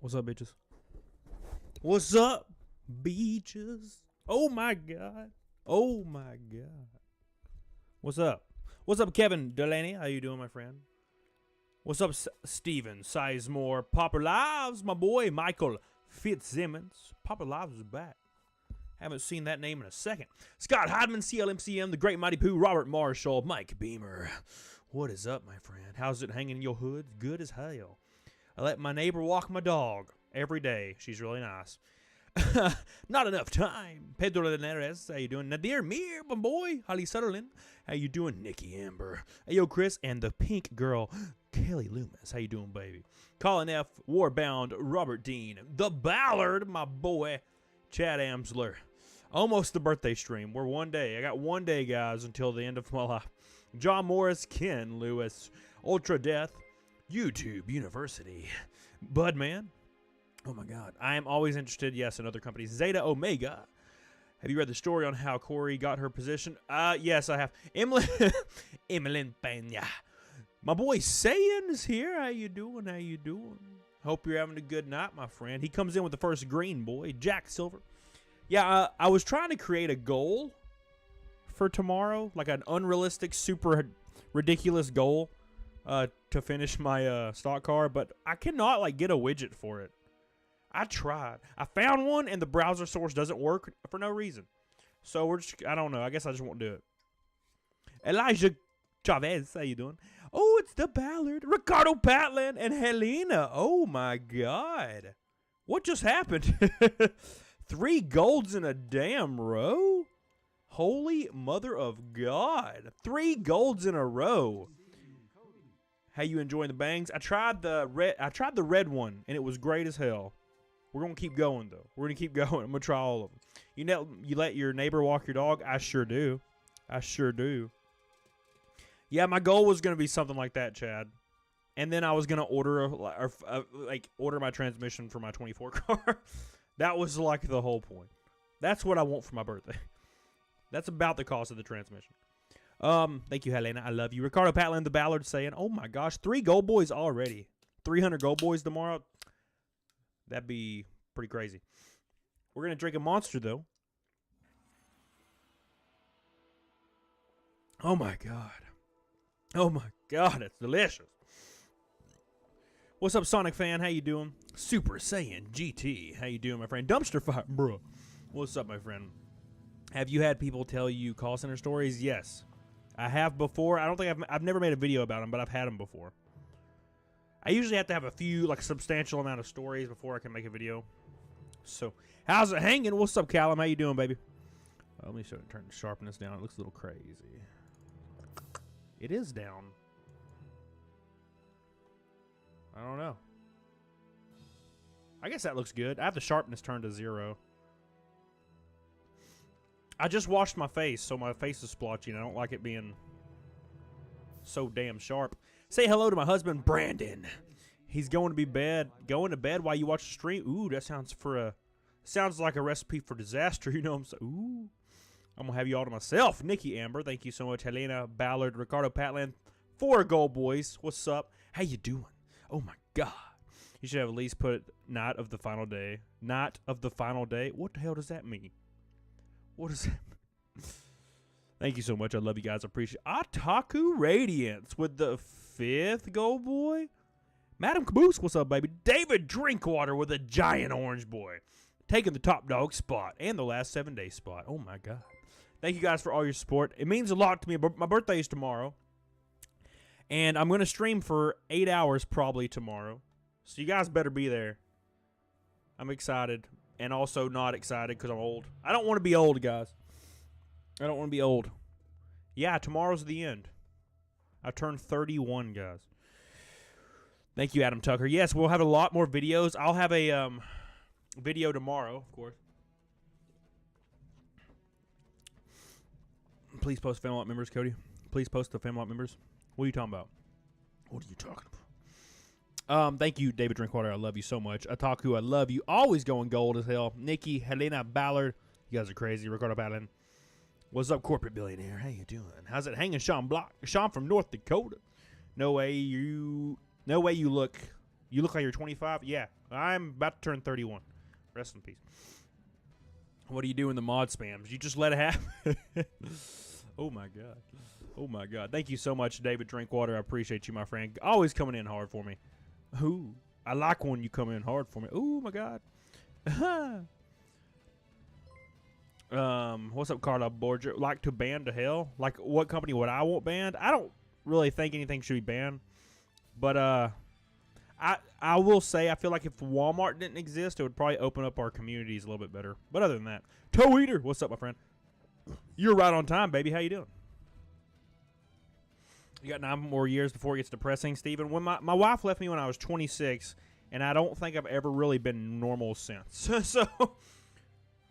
What's up, bitches? What's up, bitches? Oh my god. Oh my god. What's up? What's up, Kevin Delaney? How you doing, my friend? What's up, Steven Sizemore? Popper Lives, my boy Michael Fitzsimmons. Popper Lives is back. Haven't seen that name in a second. Scott Hodman, CLMCM, the Great Mighty Pooh, Robert Marshall, Mike Beamer. What is up, my friend? How's it hanging in your hood? Good as hell. I let my neighbor walk my dog every day. She's really nice. Not enough time. Pedro Linares, how you doing? Nadir Mir, my boy. Holly Sutherland, how you doing? Nikki Amber. Hey, yo, Chris, and the pink girl, Kelly Loomis. How you doing, baby? Colin F. Warbound, Robert Dean. The Ballard, my boy. Chad Amsler. Almost the birthday stream. We're one day. I got one day, guys, until the end of my life. John Morris, Ken Lewis, Ultra Death, YouTube University, Budman. Oh my God. I am always interested, yes, in other companies. Zeta Omega. Have you read the story on how Corey got her position? Yes, I have. Emily Pena. My boy Sayan is here. How you doing? How you doing? Hope you're having a good night, my friend. He comes in with the first green boy, Jack Silver. Yeah, I was trying to create a goal for tomorrow, like an unrealistic, super ridiculous goal to finish my stock car, but I cannot like get a widget for it. I tried. I found one, and the browser source doesn't work for no reason. So we're just, I don't know. I guess I just won't do it. Elijah Chavez, how you doing? Oh, it's the Ballard, Ricardo Patland, and Helena. Oh my God, what just happened? 3 golds in a damn row. Holy mother of God. 3 golds in a row. How you enjoying the bangs? I tried the red one, and it was great as hell. We're going to keep going, though. We're going to keep going. I'm going to try all of them. You let your neighbor walk your dog? I sure do. I sure do. Yeah, my goal was going to be something like that, Chad. And then I was going to order order my transmission for my 24 car. That was like the whole point. That's what I want for my birthday. That's about the cost of the transmission. Thank you, Helena. I love you. Ricardo Patland, the Ballard, saying, oh my gosh, 3 gold boys already. 300 gold boys tomorrow. That'd be pretty crazy. We're going to drink a Monster, though. Oh my God. Oh my God, it's delicious. What's up, Sonic fan? How you doing? Super Saiyan GT. How you doing, my friend? Dumpster Fire, bro. What's up, my friend? Have you had people tell you call center stories? Yes. I have before. I don't think I've never made a video about them, but I've had them before. I usually have to have a few, like, substantial amount of stories before I can make a video. So, how's it hanging? What's up, Callum? How you doing, baby? Let me turn the sharpness down. It looks a little crazy. It is down. I don't know. I guess that looks good. I have the sharpness turned to 0. I just washed my face, so my face is splotchy, and I don't like it being so damn sharp. Say hello to my husband, Brandon. He's going to bed while you watch the stream. Ooh, that sounds like a recipe for disaster. You know what I'm saying? Ooh. I'm going to have you all to myself. Nikki Amber, thank you so much. Helena Ballard, Ricardo Patland, 4 gold boys. What's up? How you doing? Oh, my God. You should have at least put night of the final day. Night of the final day? What the hell does that mean? What does that mean? Thank you so much. I love you guys. I appreciate it. Otaku Radiance with the 5th gold boy. Madam Caboose, what's up, baby? David Drinkwater with a giant orange boy. Taking the top dog spot and the last 7-day spot. Oh, my God. Thank you guys for all your support. It means a lot to me. My birthday is tomorrow. And I'm going to stream for 8 hours probably tomorrow. So you guys better be there. I'm excited. And also not excited because I'm old. I don't want to be old, guys. I don't want to be old. Yeah, tomorrow's the end. I turned 31, guys. Thank you, Adam Tucker. Yes, we'll have a lot more videos. I'll have a video tomorrow, of course. Please post Family members, Cody. Please post the Family members. What are you talking about? What are you talking about? Thank you, David Drinkwater. I love you so much. Otaku, I love you. Always going gold as hell. Nikki, Helena Ballard. You guys are crazy. Ricardo Ballard. What's up, corporate billionaire? How you doing? How's it hanging, Sean Block? Sean from North Dakota. No way you look You look like you're 25. Yeah, I'm about to turn 31. Rest in peace. What do you do in the mod spams? You just let it happen. Oh, my God. Oh, my God. Thank you so much, David Drinkwater. I appreciate you, my friend. Always coming in hard for me. Ooh, I like when you come in hard for me. Oh, my God. What's up, Carla Borgia? Like to ban to hell? Like, what company would I want banned? I don't really think anything should be banned. But, I will say I feel like if Walmart didn't exist, it would probably open up our communities a little bit better. But other than that, Toe Eater, what's up, my friend? You're right on time, baby. How you doing? You got 9 more years before it gets depressing, Steven. When my wife left me when I was 26, and I don't think I've ever really been normal since. So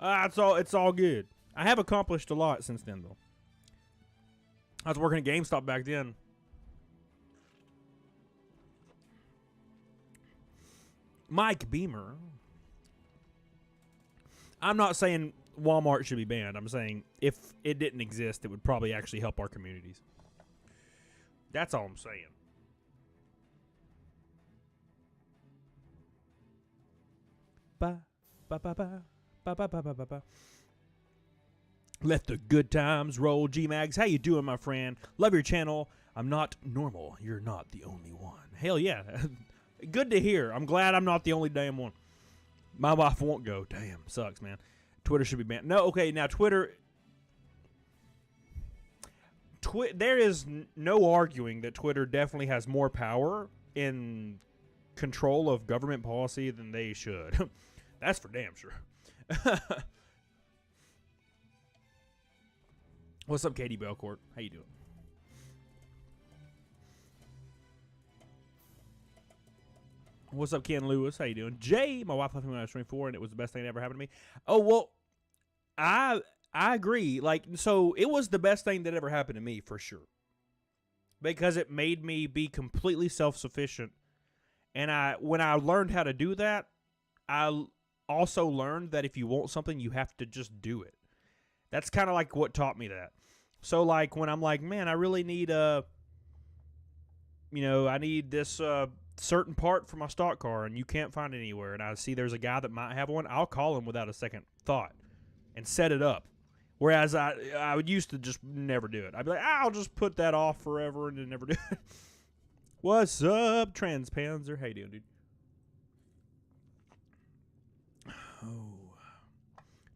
it's all good. I have accomplished a lot since then, though. I was working at GameStop back then. Mike Beamer. I'm not saying Walmart should be banned. I'm saying if it didn't exist, it would probably actually help our communities. That's all I'm saying. Ba, ba, ba, ba, ba, ba, ba, ba, ba, ba. Let the good times roll, G-Mags. How you doing, my friend? Love your channel. I'm not normal. You're not the only one. Hell yeah. Good to hear. I'm glad I'm not the only damn one. My wife won't go. Damn, sucks, man. Twitter should be banned. No, okay, now Twitter... there is no arguing that Twitter definitely has more power in control of government policy than they should. That's for damn sure. What's up, Katie Belcourt? How you doing? What's up, Ken Lewis? How you doing? Jay, my wife left me when I was 24, and it was the best thing that ever happened to me. Oh, well, I agree. Like, so it was the best thing that ever happened to me, for sure. Because it made me be completely self-sufficient. And when I learned how to do that, I also learned that if you want something, you have to just do it. That's kind of like what taught me that. So, like, when I'm like, man, I really need I need this certain part for my stock car, and you can't find it anywhere, and I see there's a guy that might have one, I'll call him without a second thought and set it up. Whereas I would used to just never do it. I'd be like, I'll just put that off forever and then never do it. What's up, Transpanzer? How you doing, dude? Oh,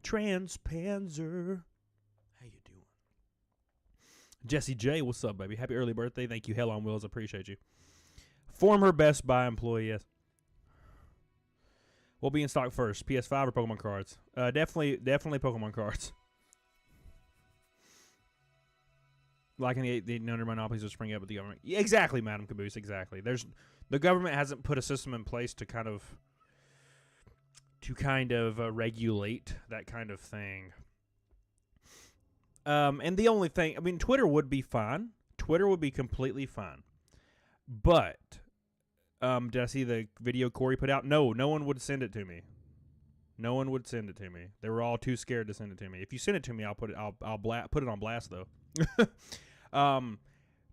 Transpanzer. How you doing? Jesse J, what's up, baby? Happy early birthday. Thank you, Hell on Wheels. I appreciate you. Former Best Buy employee, yes. We'll be in stock first. PS5 or Pokemon cards? Definitely Pokemon cards. Liking the 800 monopolies will spring up with the government. Yeah, exactly, Madam Caboose, exactly. The government hasn't put a system in place to kind of regulate that kind of thing. And the only thing, I mean, Twitter would be fine. Twitter would be completely fine. But did I see the video Corey put out? No one would send it to me. No one would send it to me. They were all too scared to send it to me. If you send it to me, I'll put it on blast though.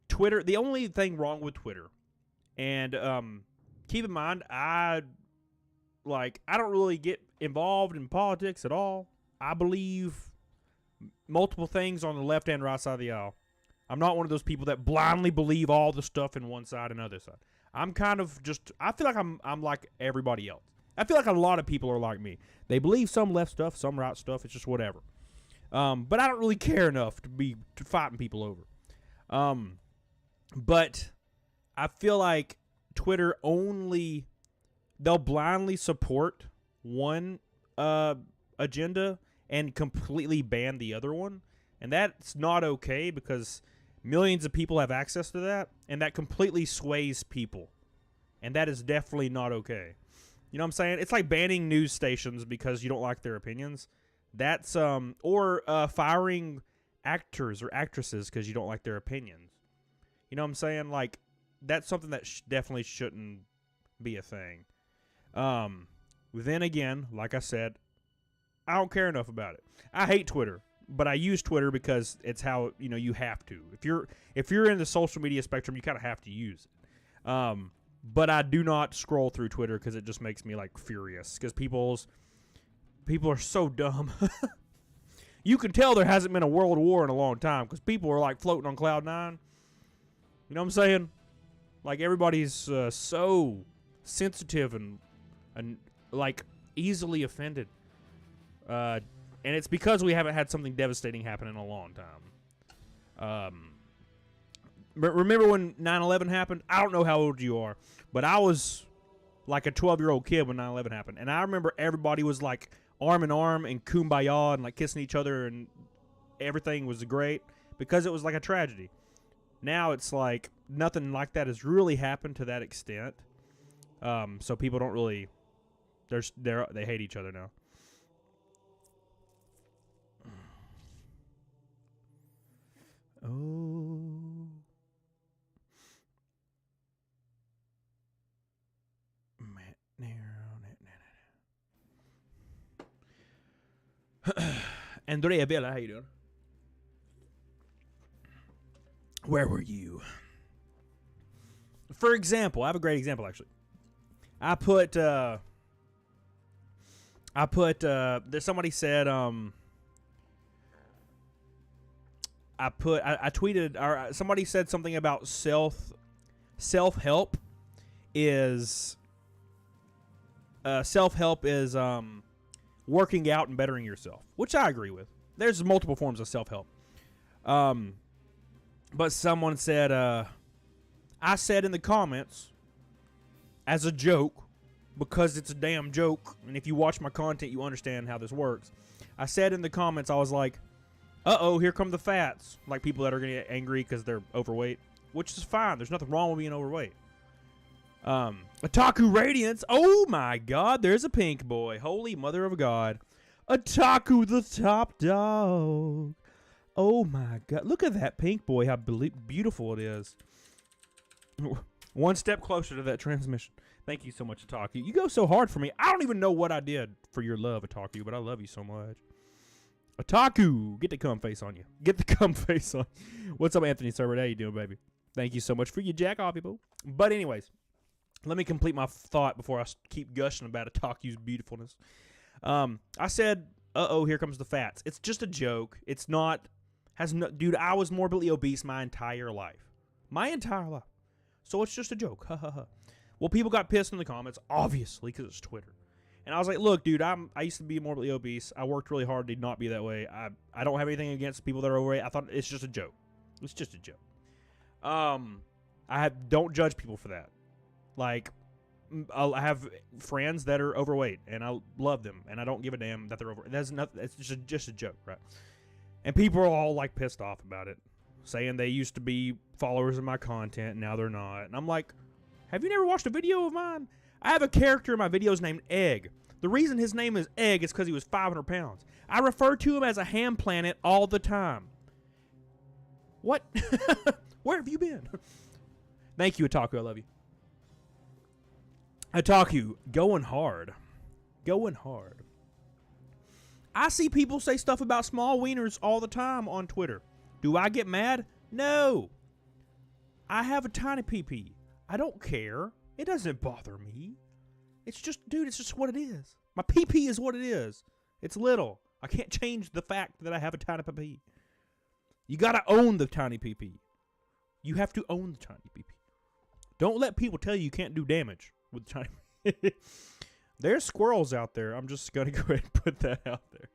Twitter. The only thing wrong with Twitter, and keep in mind, I don't really get involved in politics at all. I believe multiple things on the left and right side of the aisle. I'm not one of those people that blindly believe all the stuff in one side and other side. I'm kind of just, I feel like I'm like everybody else. I feel like a lot of people are like me. They believe some left stuff, some right stuff. It's just whatever. But I don't really care enough to be fighting people over. But I feel like Twitter they'll blindly support one agenda and completely ban the other one. And that's not okay because millions of people have access to that, and that completely sways people. And that is definitely not okay. You know what I'm saying? It's like banning news stations because you don't like their opinions. That's or firing actors or actresses because you don't like their opinions. You know what I'm saying? Like, that's something that definitely shouldn't be a thing. Then again, like I said, I don't care enough about it. I hate Twitter, but I use Twitter because it's how, you have to. If you're in the social media spectrum, you kind of have to use it. But I do not scroll through Twitter because it just makes me like furious. Because people are so dumb. You can tell there hasn't been a world war in a long time because people are like floating on cloud nine. You know what I'm saying? Like everybody's so sensitive and like easily offended. And it's because we haven't had something devastating happen in a long time. Remember when 9/11 happened? I don't know how old you are, but I was like a 12-year-old kid when 9/11 happened. And I remember everybody was like arm in arm and kumbaya and like kissing each other and everything was great because it was like a tragedy. Now it's like nothing like that has really happened to that extent. So people don't really, they hate each other now. Oh. Andrea Villa, how you doing? Where were you? For example, I have a great example actually. Somebody said I tweeted, or somebody said something about self-help is working out and bettering yourself, which I agree with. There's multiple forms of self-help. But someone said, I said in the comments, as a joke, because it's a damn joke, and if you watch my content, you understand how this works. I said in the comments, I was like, uh-oh, here come the fats. Like people that are going to get angry because they're overweight, which is fine. There's nothing wrong with being overweight. Otaku Radiance. Oh my God, there's a pink boy. Holy mother of God. Otaku the top dog. Oh my God. Look at that pink boy. How beautiful it is. One step closer to that transmission. Thank you so much, Otaku. You go so hard for me. I don't even know what I did for your love, Otaku, but I love you so much. Otaku, get the cum face on you. Get the cum face on. What's up, Anthony Server? How you doing, baby? Thank you so much for your jack off, people. But anyways, let me complete my thought before I keep gushing about Otaku's beautifulness. I said, uh-oh, here comes the fats. It's just a joke. It's not, dude, I was morbidly obese my entire life. My entire life. So it's just a joke. Ha ha ha. Well, people got pissed in the comments, obviously, because it's Twitter. And I was like, look, dude, I used to be morbidly obese. I worked really hard to not be that way. I don't have anything against people that are overweight. I thought it's just a joke. It's just a joke. Don't judge people for that. Like, I have friends that are overweight, and I love them, and I don't give a damn that they're overweight. That's nothing. It's just a joke, right? And people are all like pissed off about it, saying they used to be followers of my content, and now they're not. And I'm like, have you never watched a video of mine? I have a character in my videos named Egg. The reason his name is Egg is because he was 500 pounds. I refer to him as a ham planet all the time. What? Where have you been? Thank you, Otaku. I love you. Otaku, going hard. Going hard. I see people say stuff about small wieners all the time on Twitter. Do I get mad? No. I have a tiny pee-pee. I don't care. It doesn't bother me. It's just, dude, it's just what it is. My pee-pee is what it is. It's little. I can't change the fact that I have a tiny pee-pee. You gotta own the tiny pee-pee. You have to own the tiny pee-pee. Don't let people tell you can't do damage with the tiny pee-pee. There's squirrels out there. I'm just gonna go ahead and put that out there.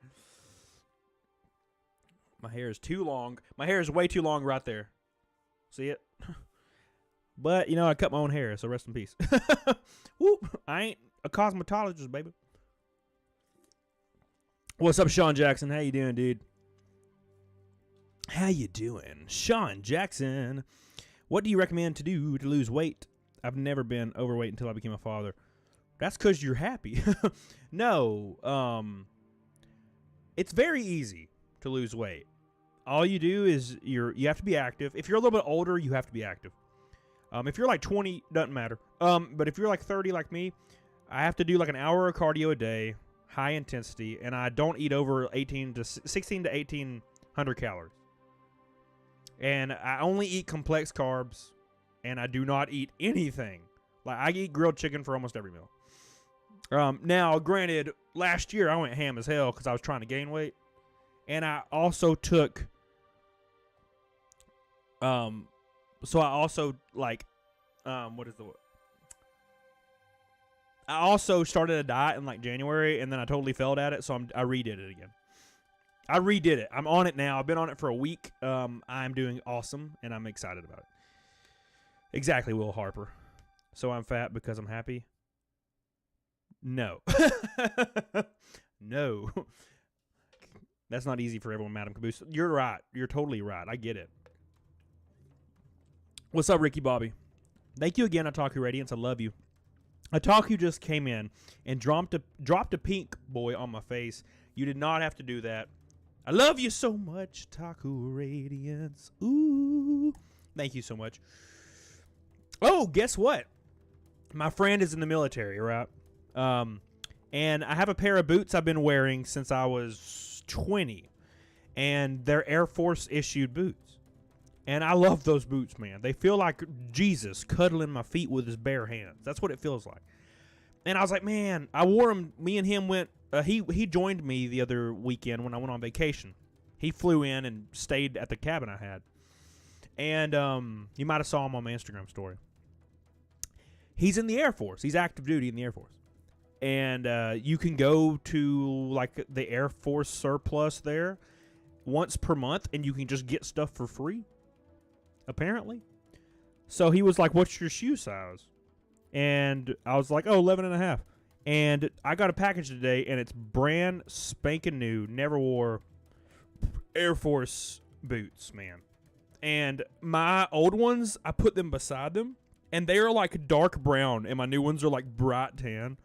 My hair is too long. My hair is way too long right there. See it? But, you know, I cut my own hair, so rest in peace. Whoop. I ain't a cosmetologist, baby. What's up, Sean Jackson? How you doing, dude? How you doing? Sean Jackson. What do you recommend to do to lose weight? I've never been overweight until I became a father. That's because you're happy. No. It's very easy to lose weight. All you do is you have to be active. If you're a little bit older, you have to be active. If you're like 20, doesn't matter. But if you're like 30 like me, I have to do like an hour of cardio a day, high intensity, and I don't eat over 16 to 1800 calories. And I only eat complex carbs, and I do not eat anything Like, I eat grilled chicken for almost every meal. Now, granted, last year I went ham as hell because I was trying to gain weight. And I also took, so I also, like, what is the word? I also started a diet in, like, January, and then I totally failed at it, so I redid it again. I redid it. I'm on it now. I've been on it for a week. I'm doing awesome, and I'm excited about it. Exactly, Will Harper. So I'm fat because I'm happy? No. No. That's not easy for everyone, Madam Caboose. You're right. You're totally right. I get it. What's up, Ricky Bobby? Thank you again, Otaku Radiance. I love you. Otaku just came in and dropped a pink boy on my face. You did not have to do that. I love you so much, Otaku Radiance. Ooh. Thank you so much. Oh, guess what? My friend is in the military, right? And I have a pair of boots I've been wearing since I was 20. And they're Air Force issued boots. And I love those boots, man. They feel like Jesus cuddling my feet with his bare hands. That's what it feels like. And I was like, man, I wore them. Me and him went, he joined me the other weekend when I went on vacation. He flew in and stayed at the cabin I had. And you might have saw him on my Instagram story. He's in the Air Force. He's active duty in the Air Force. And you can go to, like, the Air Force surplus there once per month, and you can just get stuff for free, apparently. So he was like, what's your shoe size? And I was like, oh, 11 and a half. And I got a package today, and it's brand spanking new, never wore Air Force boots, man. And my old ones, I put them beside them, and they are like dark brown, and my new ones are like bright tan.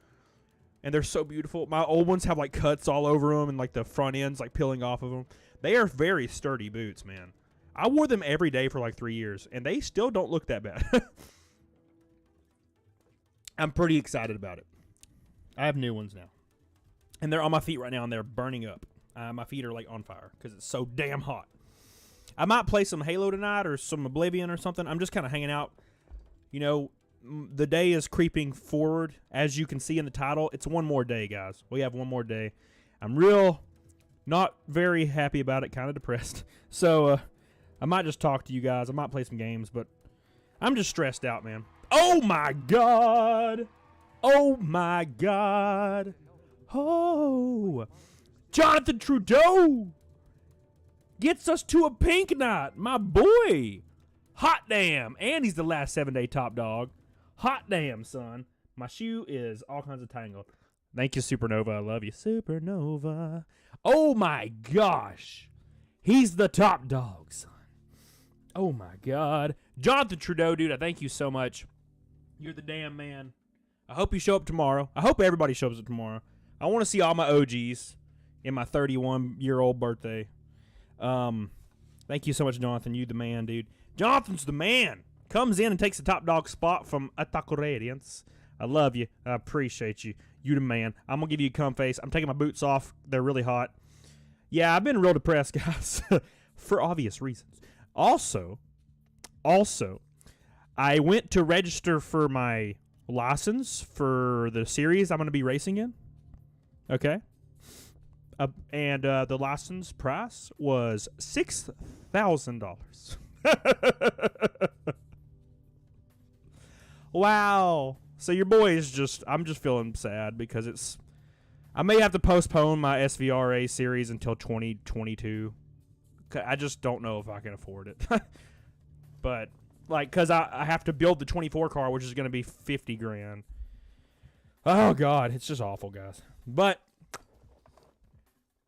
And they're so beautiful. My old ones have like cuts all over them, and like the front ends like peeling off of them. They are very sturdy boots, man. I wore them every day for like 3 years, and they still don't look that bad. I'm pretty excited about it. I have new ones now. And they're on my feet right now, and they're burning up. My feet are like on fire because it's so damn hot. I might play some Halo tonight or some Oblivion or something. I'm just kind of hanging out. You know, the day is creeping forward. As you can see in the title, it's one more day, guys. We have one more day. I'm not very happy about it, kind of depressed. So I might just talk to you guys. I might play some games, but I'm just stressed out, man. Oh, my God. Oh, my God. Oh. Jonathan Trudeau gets us to a pink night. My boy. Hot damn. And he's the last 7-day top dog. Hot damn, son. My shoe is all kinds of tangled. Thank you, Supernova. I love you. Supernova. Oh, my gosh. He's the top dog, son. Oh, my God. Jonathan Trudeau, dude, I thank you so much. You're the damn man. I hope you show up tomorrow. I hope everybody shows up tomorrow. I want to see all my OGs in my 31-year-old birthday. Thank you so much, Jonathan. You the man, dude. Jonathan's the man. Comes in and takes the top dog spot from Otaku Radiance. I love you. I appreciate you. You the man. I'm going to give you a cum face. I'm taking my boots off. They're really hot. Yeah, I've been real depressed, guys, for obvious reasons. Also, I went to register for my license for the series I'm going to be racing in. Okay? And the license price was $6,000. Wow. So your boy is I'm just feeling sad because I may have to postpone my SVRA series until 2022. I just don't know if I can afford it. But, like, because I have to build the 24 car, which is going to be $50,000. Oh, God. It's just awful, guys. But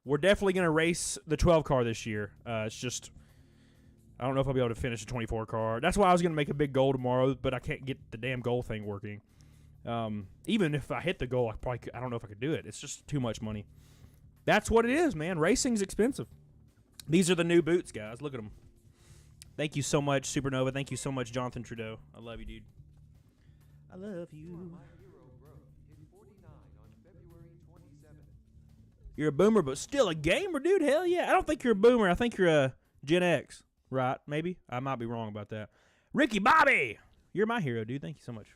we're definitely going to race the 12 car this year. It's just, I don't know if I'll be able to finish the 24 car. That's why I was going to make a big goal tomorrow, but I can't get the damn goal thing working. Even if I hit the goal, I don't know if I could do it. It's just too much money. That's what it is, man. Racing's expensive. These are the new boots, guys. Look at them. Thank you so much, Supernova. Thank you so much, Jonathan Trudeau. I love you, dude. I love you. You're a boomer, but still a gamer, dude. Hell yeah. I don't think you're a boomer. I think you're a Gen X, right? Maybe. I might be wrong about that. Ricky Bobby, you're my hero, dude. Thank you so much.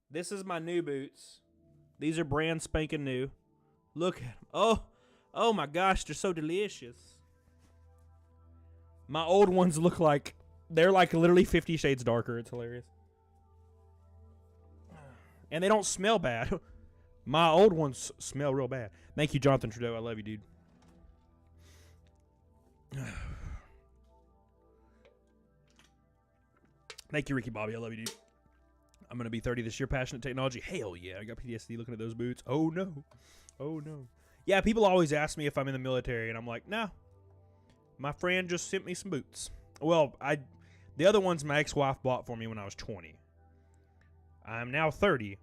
This is my new boots. These are brand spanking new. Look at them. Oh my gosh, they're so delicious. My old ones look like, they're like literally 50 shades darker. It's hilarious. And they don't smell bad. My old ones smell real bad. Thank you, Jonathan Trudeau. I love you, dude. Thank you, Ricky Bobby. I love you, dude. I'm going to be 30 this year. Passionate technology. Hell yeah. I got PTSD looking at those boots. Oh, no. Oh, no. Yeah, people always ask me if I'm in the military, and I'm like, no. My friend just sent me some boots. Well, the other ones my ex-wife bought for me when I was 20. I'm now 30.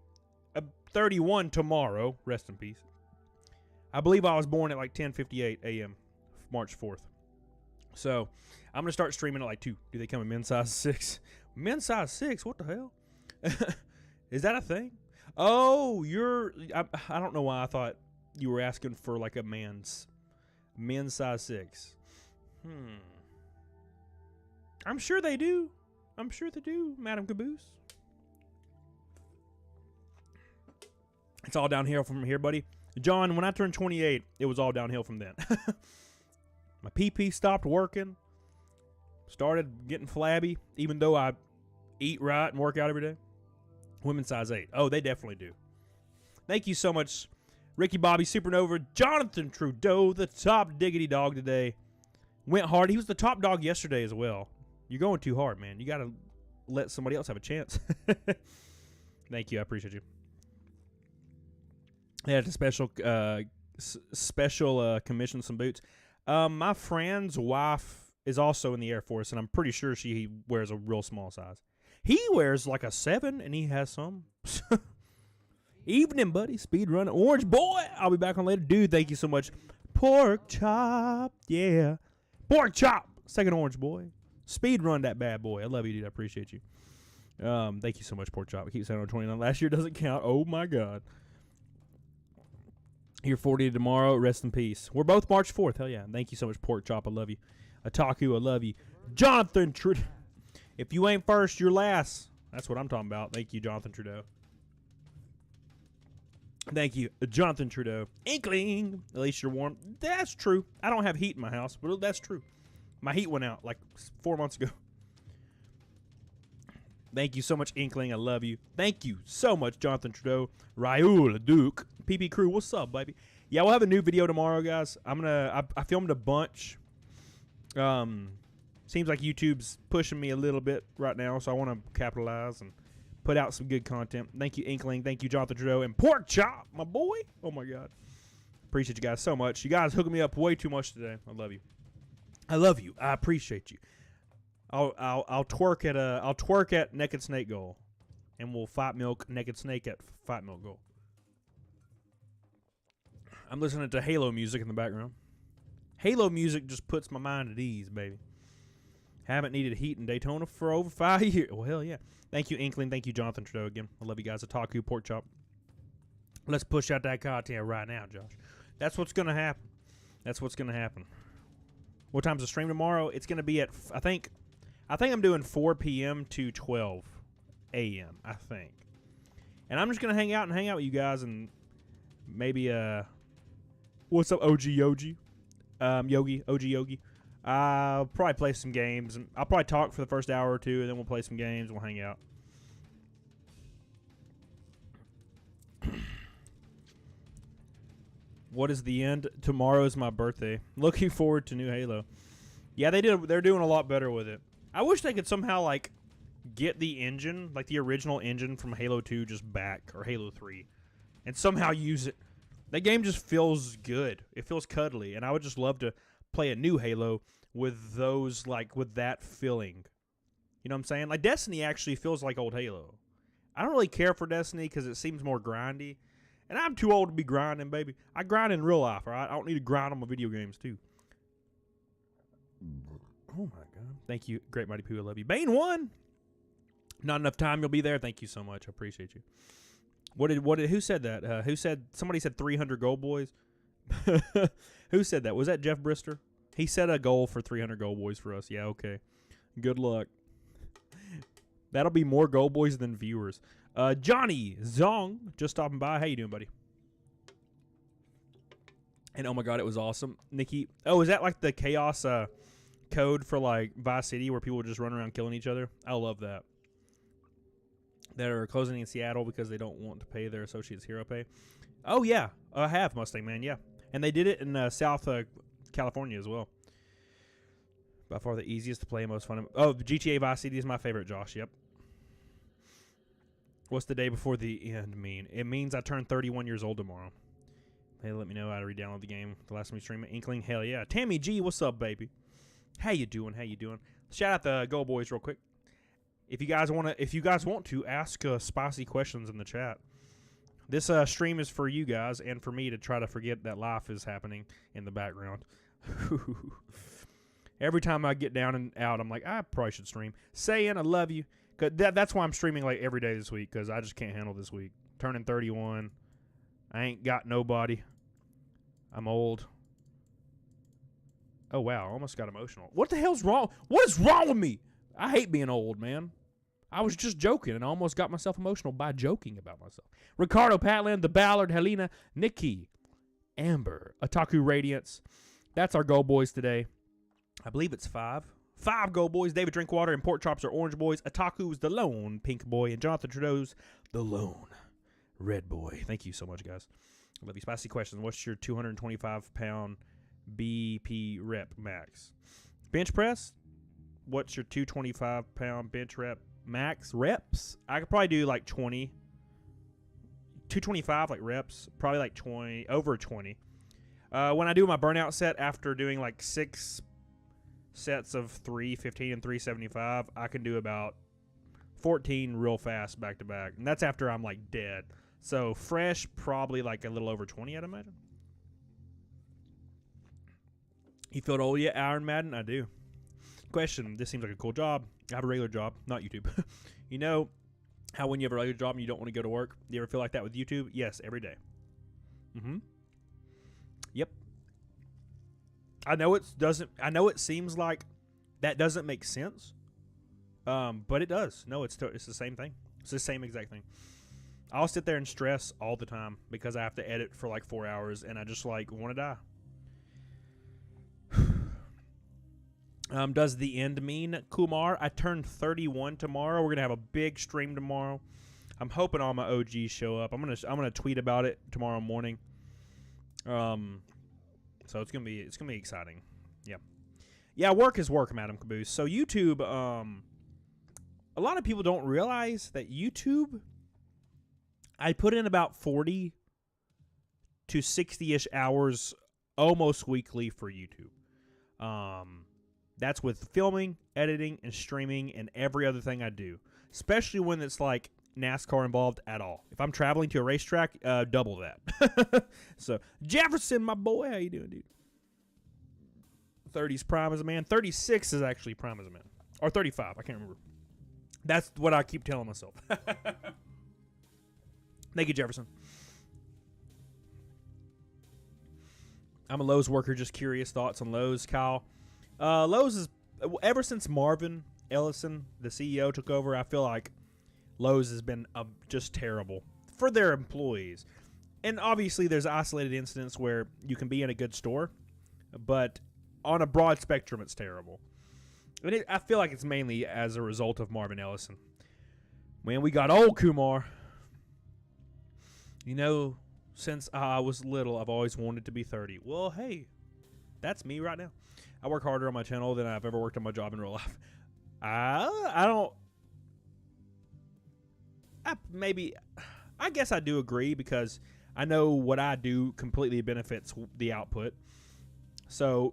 31 tomorrow. Rest in peace. I believe I was born at like 10:58 a.m. March 4th. So, I'm going to start streaming at like 2. Do they come in men's size 6? Men's size 6? What the hell? Is that a thing? Oh, I don't know why I thought you were asking for like a men's size 6. I'm sure they do. I'm sure they do, Madam Caboose. It's all downhill from here, buddy. John, when I turned 28, it was all downhill from then. My PP stopped working. Started getting flabby, even though I eat right and work out every day. Women's size 8. Oh, they definitely do. Thank you so much, Ricky Bobby, Supernova, Jonathan Trudeau, the top diggity dog today. Went hard. He was the top dog yesterday as well. You're going too hard, man. You got to let somebody else have a chance. Thank you. I appreciate you. They had a special commission some boots. My friend's wife is also in the Air Force, and I'm pretty sure she wears a real small size. He wears like a 7, and he has some. Evening, buddy. Speed run. Orange boy. I'll be back on later. Dude, thank you so much. Pork chop. Yeah. Pork chop. Second orange boy. Speed run that bad boy. I love you, dude. I appreciate you. Thank you so much, Pork chop. I keep saying on 29. Last year doesn't count. Oh, my God. You're 40 tomorrow. Rest in peace. We're both March 4th. Hell yeah. Thank you so much, Pork chop. I love you. Otaku, I love you. Jonathan Trudeau. If you ain't first, you're last. That's what I'm talking about. Thank you, Jonathan Trudeau. Thank you, Jonathan Trudeau. Inkling. At least you're warm. That's true. I don't have heat in my house, but that's true. My heat went out like 4 months ago. Thank you so much, Inkling. I love you. Thank you so much, Jonathan Trudeau. Raul Duke. PP Crew, what's up, baby? Yeah, we'll have a new video tomorrow, guys. I filmed a bunch. Seems like YouTube's pushing me a little bit right now, so I want to capitalize and put out some good content. Thank you, Inkling. Thank you, Jonathan Trudeau. And Pork Chop, my boy. Oh, my God. Appreciate you guys so much. You guys hooking me up way too much today. I love you. I love you. I appreciate you. I'll twerk at Naked Snake Goal, and we'll fight milk Naked Snake at Fight Milk Goal. I'm listening to Halo music in the background. Halo music just puts my mind at ease, baby. Haven't needed heat in Daytona for over 5 years. Well, hell yeah. Thank you, Inkling. Thank you, Jonathan Trudeau, again. I love you guys. Otaku, Pork Chop. Let's push out that content right now, Josh. That's what's going to happen. That's what's going to happen. What time's the stream tomorrow? It's going to be at, I think I'm doing 4 p.m. to 12 a.m., I think. And I'm just going to hang out with you guys and maybe, what's up, OG Yogi? OG Yogi. I'll probably play some games. And I'll probably talk for the first hour or two, and then we'll play some games. We'll hang out. What is the end? Tomorrow is my birthday. Looking forward to new Halo. Yeah, they're doing a lot better with it. I wish they could somehow, like, get the engine, like the original engine from Halo 2 just back, or Halo 3, and somehow use it. That game just feels good. It feels cuddly, and I would just love to play a new Halo with those, like, with that feeling. You know what I'm saying? Like, Destiny actually feels like old Halo. I don't really care for Destiny because it seems more grindy, and I'm too old to be grinding, baby. I grind in real life, all right? I don't need to grind on my video games, too. Oh, my God. Thank you, Great Mighty Pooh. I love you. Bane 1. Not enough time. You'll be there. Thank you so much. I appreciate you. Who said that? Somebody said 300 gold boys? Who said that? Was that Jeff Brister? He set a goal for 300 gold boys for us. Yeah, okay. Good luck. That'll be more gold boys than viewers. Johnny Zong just stopping by. How you doing, buddy? And oh my god, it was awesome. Nikki, oh, is that like the chaos code for like Vice City where people just run around killing each other? I love that. That are closing in Seattle because they don't want to pay their associates hero pay. Oh yeah, I have Mustang Man, yeah. And they did it in South California as well. By far the easiest to play, most fun. Oh, GTA Vice City is my favorite, Josh. Yep. What's the day before the end mean? It means I turn 31 years old tomorrow. Hey, let me know how to re-download the game. The last time we streamed it. Inkling, hell yeah. Tammy G, what's up, baby? How you doing? How you doing? Shout out the Go Boys real quick. If you guys want to ask spicy questions in the chat, this stream is for you guys and for me to try to forget that life is happening in the background. Every time I get down and out, I'm like, I probably should stream. Saying I love you. Cause that's why I'm streaming like every day this week, because I just can't handle this week. Turning 31. I ain't got nobody. I'm old. Oh, wow. I almost got emotional. What the hell's wrong? What is wrong with me? I hate being old, man. I was just joking, and I almost got myself emotional by joking about myself. Ricardo Patland, The Ballard, Helena, Nikki, Amber, Otaku Radiance. That's our Go Boys today. I believe it's 5. 5 Go Boys. David Drinkwater and Pork Chops are Orange Boys. Otaku's the Lone Pink Boy. And Jonathan Trudeau's the Lone Red Boy. Thank you so much, guys. I love you. Spicy questions. What's your 225-pound BP rep max? Bench press? What's your 225-pound bench rep max reps? I could probably do like 20. 225 like reps. Probably like 20. Over 20. When I do my burnout set after doing like 6 sets of 315 and 375, I can do about 14 real fast back to back. And that's after I'm like dead. So fresh, probably like a little over 20, I'd imagine. You feel old yet, Iron Madden? I do. Question, this seems like a cool job. I have a regular job, not YouTube. You know how when you have a regular job and you don't want to go to work, you ever feel like that with YouTube? Yes, every day. Yep. I know it seems like that doesn't make sense. But it does. No, it's the same thing. It's the same exact thing. I'll sit there and stress all the time because I have to edit for like 4 hours and I just like want to die. Does the end mean, Kumar? I turn 31 tomorrow. We're gonna have a big stream tomorrow. I'm hoping all my OGs show up. I'm gonna tweet about it tomorrow morning. So it's gonna be exciting. Yeah. Work is work, Madam Caboose. So YouTube, a lot of people don't realize that YouTube, I put in about 40 to 60-ish hours almost weekly for YouTube. That's with filming, editing, and streaming, and every other thing I do. Especially when it's like NASCAR involved at all. If I'm traveling to a racetrack, double that. So, Jefferson, my boy, how you doing, dude? 30's prime as a man. 36 is actually prime as a man. Or 35, I can't remember. That's what I keep telling myself. Thank you, Jefferson. I'm a Lowe's worker, just curious thoughts on Lowe's, Kyle. Lowe's is, ever since Marvin Ellison, the CEO, took over, I feel like Lowe's has been just terrible for their employees. And obviously there's isolated incidents where you can be in a good store, but on a broad spectrum, it's terrible. And I feel like it's mainly as a result of Marvin Ellison. Man, we got old, Kumar. You know, since I was little, I've always wanted to be 30. Well, hey, that's me right now. I work harder on my channel than I've ever worked on my job in real life. I guess I do agree because I know what I do completely benefits the output. So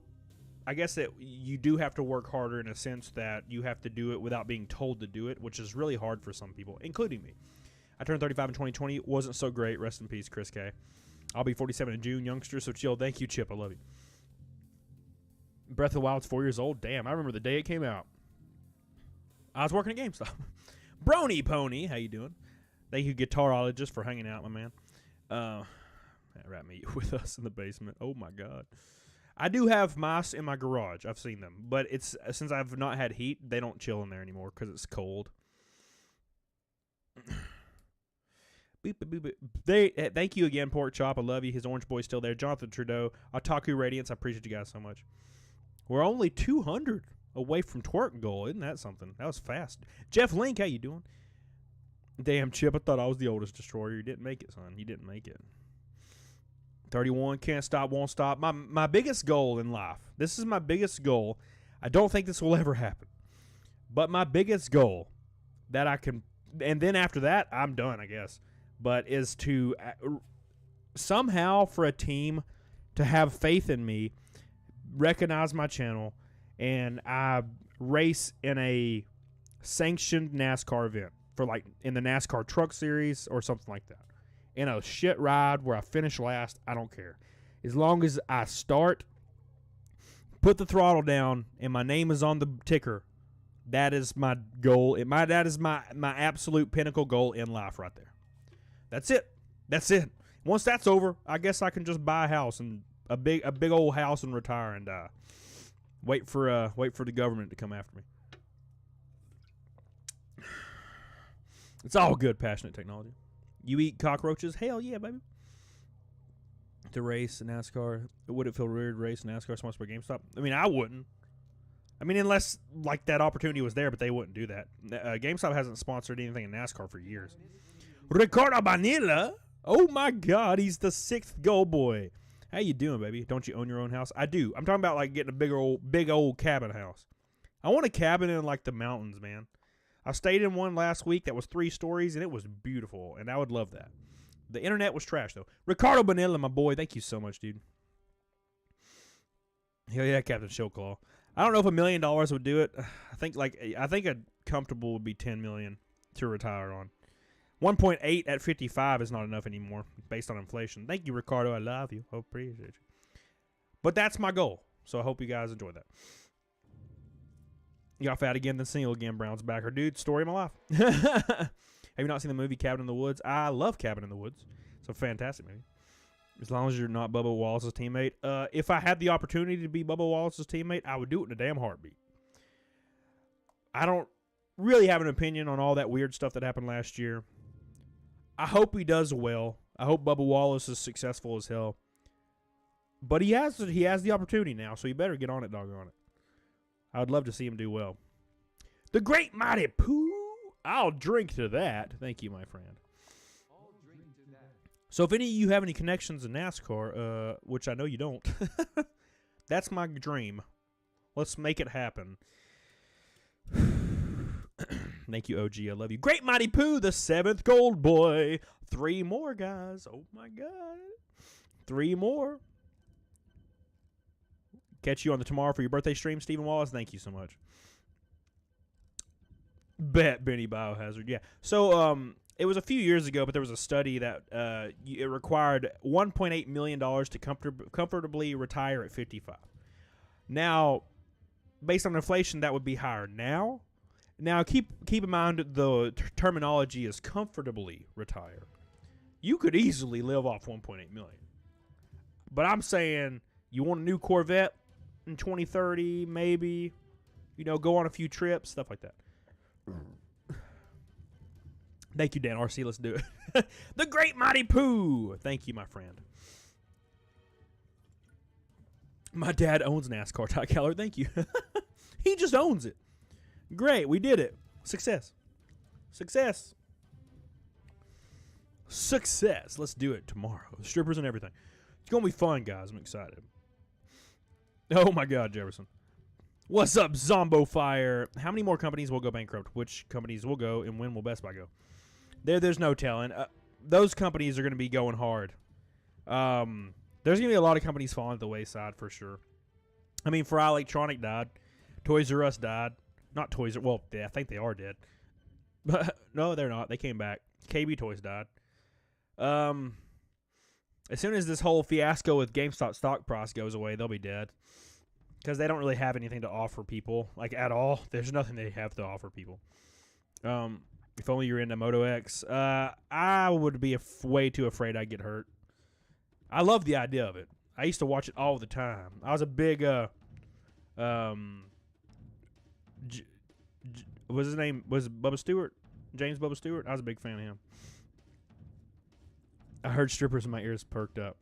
I guess that you do have to work harder in a sense that you have to do it without being told to do it, which is really hard for some people, including me. I turned 35 in 2020. It wasn't so great. Rest in peace, Chris K. I'll be 47 in June, youngster, so chill. Thank you, Chip. I love you. Breath of the Wild's 4 years old. Damn, I remember the day it came out. I was working at GameStop. Brony Pony, how you doing? Thank you, Guitarologist, for hanging out, my man. Rat meat with us in the basement. Oh, my God. I do have mice in my garage. I've seen them. But it's since I've not had heat, they don't chill in there anymore because it's cold. Beep, beep, beep, beep. Thank you again, Pork Chop. I love you. His orange boy's still there. Jonathan Trudeau, Otaku Radiance. I appreciate you guys so much. We're only 200 away from twerk goal. Isn't that something? That was fast. Jeff Link, how you doing? Damn, Chip, I thought I was the oldest destroyer. You didn't make it, son. You didn't make it. 31, can't stop, won't stop. My biggest goal in life, this is my biggest goal. I don't think this will ever happen. But my biggest goal that I can, and then after that, I'm done, I guess, but is to somehow for a team to have faith in me, recognize my channel, and I race in a sanctioned NASCAR event for like in the NASCAR Truck Series or something like that. In a shit ride where I finish last, I don't care. As long as I start, put the throttle down, and my name is on the ticker, that is my goal. That is my absolute pinnacle goal in life right there. That's it. That's it. Once that's over, I guess I can just buy a house and a big old house and retire and wait for the government to come after me. It's all good, passionate technology. You eat cockroaches? Hell yeah, baby. To race NASCAR, would it feel weird to race NASCAR sponsored by GameStop? I mean, I wouldn't. I mean, unless like that opportunity was there, but they wouldn't do that. GameStop hasn't sponsored anything in NASCAR for years. Ricardo Banilla, oh my God, he's the 6th goal boy. How you doing, baby? Don't you own your own house? I do. I'm talking about like getting a big old cabin house. I want a cabin in like the mountains, man. I stayed in one last week that was 3 stories, and it was beautiful, and I would love that. The internet was trash, though. Ricardo Bonilla, my boy, thank you so much, dude. Hell yeah, Captain Showclaw. I don't know if $1 million would do it. I think a comfortable would be $10 million to retire on. 1.8 at 55 is not enough anymore, based on inflation. Thank you, Ricardo. I love you. I appreciate you. But that's my goal, so I hope you guys enjoy that. You got fat again, then single again. Brown's backer. Dude, story of my life. Have you not seen the movie Cabin in the Woods? I love Cabin in the Woods. It's a fantastic movie. As long as you're not Bubba Wallace's teammate. If I had the opportunity to be Bubba Wallace's teammate, I would do it in a damn heartbeat. I don't really have an opinion on all that weird stuff that happened last year. I hope he does well. I hope Bubba Wallace is successful as hell. But he has the opportunity now, so you better get on it, doggone it. I would love to see him do well. The Great Mighty Pooh. I'll drink to that. Thank you, my friend. I'll drink to that. So if any of you have any connections in NASCAR, which I know you don't, that's my dream. Let's make it happen. Thank you, OG. I love you. Great Mighty Pooh, the 7th gold boy. 3 more, guys. Oh, my God. 3 more. Catch you on the tomorrow for your birthday stream, Stephen Wallace. Thank you so much. Bet Benny Biohazard. Yeah. So it was a few years ago, but there was a study that it required $1.8 million to comfortably retire at 55. Now, based on inflation, that would be higher. Now keep in mind the terminology is comfortably retire. You could easily live off $1.8 million. But I'm saying you want a new Corvette in 2030, maybe, go on a few trips, stuff like that. Thank you, Dan RC. Let's do it. The Great Mighty Pooh. Thank you, my friend. My dad owns NASCAR, Ty Keller. Thank you. He just owns it. Great. We did it. Success. Success. Success. Let's do it tomorrow. Strippers and everything. It's going to be fun, guys. I'm excited. Oh, my God, Jefferson. What's up, Zombo Fire? How many more companies will go bankrupt? Which companies will go, and when will Best Buy go? There's no telling. Those companies are going to be going hard. There's going to be a lot of companies falling to the wayside for sure. I mean, Fry Electronic died. Toys R Us died. Not Toys R Us. Well, yeah, I think they are dead. But no, they're not. They came back. KB Toys died. As soon as this whole fiasco with GameStop stock price goes away, they'll be dead. Because they don't really have anything to offer people, like at all. There's nothing they have to offer people. If only you're into Moto X. I would be way too afraid I'd get hurt. I love the idea of it. I used to watch it all the time. I was a big, what's his name? Was it Bubba Stewart? James Bubba Stewart? I was a big fan of him. I heard strippers and my ears perked up.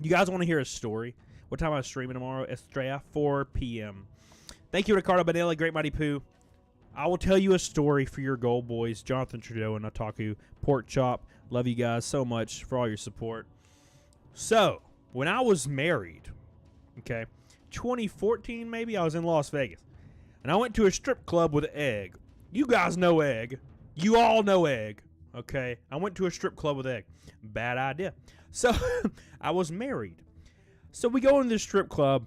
You guys want to hear a story? What time am I streaming tomorrow? Estrella, 4 p.m. Thank you, Ricardo Benelli, Great Mighty Pooh. I will tell you a story for your goal boys, Jonathan Trudeau and Otaku Pork Chop. Love you guys so much for all your support. So, when I was married, okay, 2014 maybe, I was in Las Vegas. And I went to a strip club with Egg. You guys know Egg. You all know Egg, okay? I went to a strip club with Egg. Bad idea. So, I was married. So, we go into this strip club.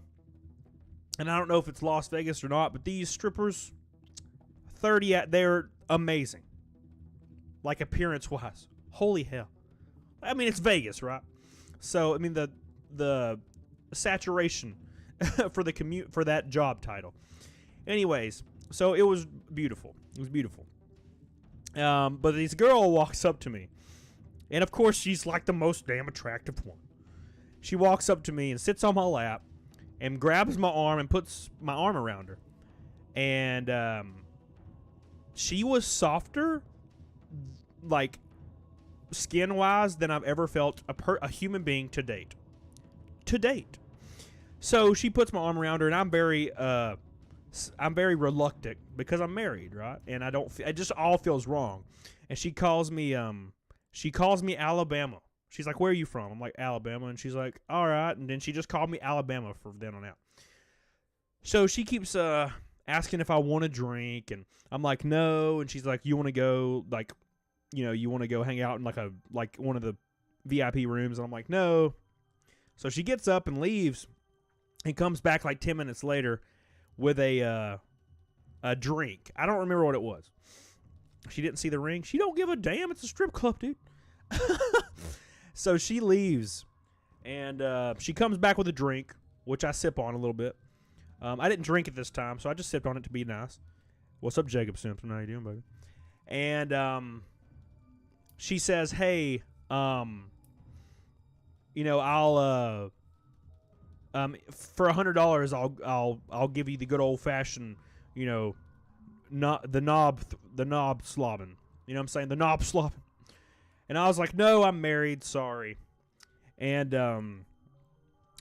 And I don't know if it's Las Vegas or not, but these strippers, 30, they're amazing. Like appearance-wise. Holy hell. I mean, it's Vegas, right? So, I mean, the saturation for the commute for that job title. Anyways, so it was beautiful. It was beautiful. But this girl walks up to me. And, of course, she's like the most damn attractive one. She walks up to me and sits on my lap and grabs my arm and puts my arm around her. And she was softer, like, skin-wise than I've ever felt a human being to date. To date. So she puts my arm around her, and I'm very reluctant because I'm married, right? And I don't. It just all feels wrong. And she calls me Alabama. She's like, "Where are you from?" I'm like, "Alabama," and she's like, "All right." And then she just called me Alabama from then on out. So she keeps asking if I want a drink, and I'm like, "No." And she's like, "You want to go like." You want to go hang out in like one of the VIP rooms? And I'm like, no. So she gets up and leaves and comes back like 10 minutes later with a drink. I don't remember what it was. She didn't see the ring. She don't give a damn. It's a strip club, dude. So she leaves, and she comes back with a drink, which I sip on a little bit. I didn't drink it this time, so I just sipped on it to be nice. What's up, Jacob Simpson? How you doing, baby? And she says, "Hey, I'll for $100, I'll give you the good old fashioned, the knob slobbing. You know what I'm saying? The knob slobbing." And I was like, "No, I'm married. Sorry." And I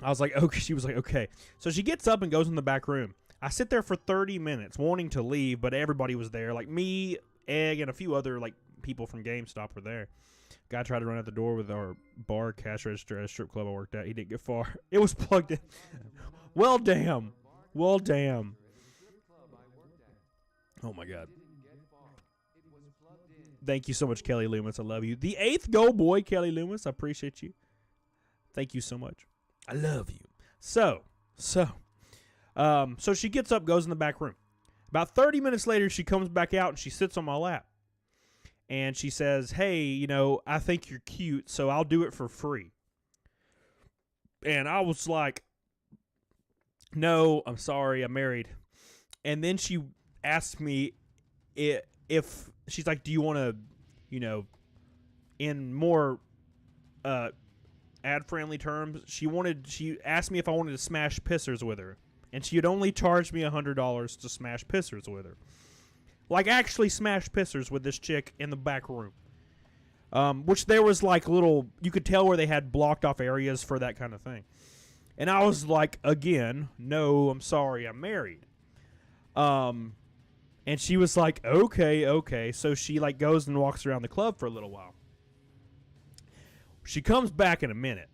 was like, "Okay." She was like, "Okay." So she gets up and goes in the back room. I sit there for 30 minutes wanting to leave, but everybody was there, like me, Egg, and a few other like people from GameStop were there. Guy tried to run out the door with our bar cash register at a strip club I worked at. He didn't get far. It was plugged in. Well, damn. Well, damn. Oh, my God. Thank you so much, Kelly Loomis. I love you. The 8th go boy, Kelly Loomis. I appreciate you. Thank you so much. I love you. So she gets up, goes in the back room. About 30 minutes later, she comes back out and she sits on my lap. And she says, "Hey, I think you're cute, so I'll do it for free." And I was like, "No, I'm sorry, I'm married." And then she asked me if she's like, "Do you want to, in more ad-friendly terms," she asked me if I wanted to smash pissers with her. And she had only charged me $100 to smash pissers with her. Like, actually smash pissers with this chick in the back room. Which there was, like, little... You could tell where they had blocked off areas for that kind of thing. And I was like, again, "No, I'm sorry, I'm married." And she was like, okay. So she, like, goes and walks around the club for a little while. She comes back in a minute.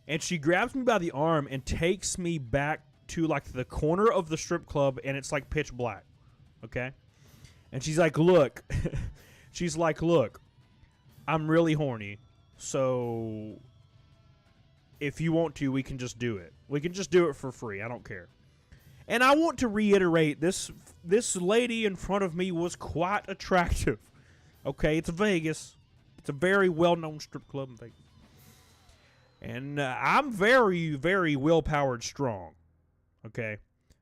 And she grabs me by the arm and takes me back to, like, the corner of the strip club, and it's, like, pitch black. Okay? And she's like, "Look." She's like, "Look, I'm really horny, so if you want to, we can just do it. We can just do it for free. I don't care." And I want to reiterate, this lady in front of me was quite attractive. Okay, it's Vegas. It's a very well-known strip club in Vegas. And I'm very, very will-powered strong. Okay?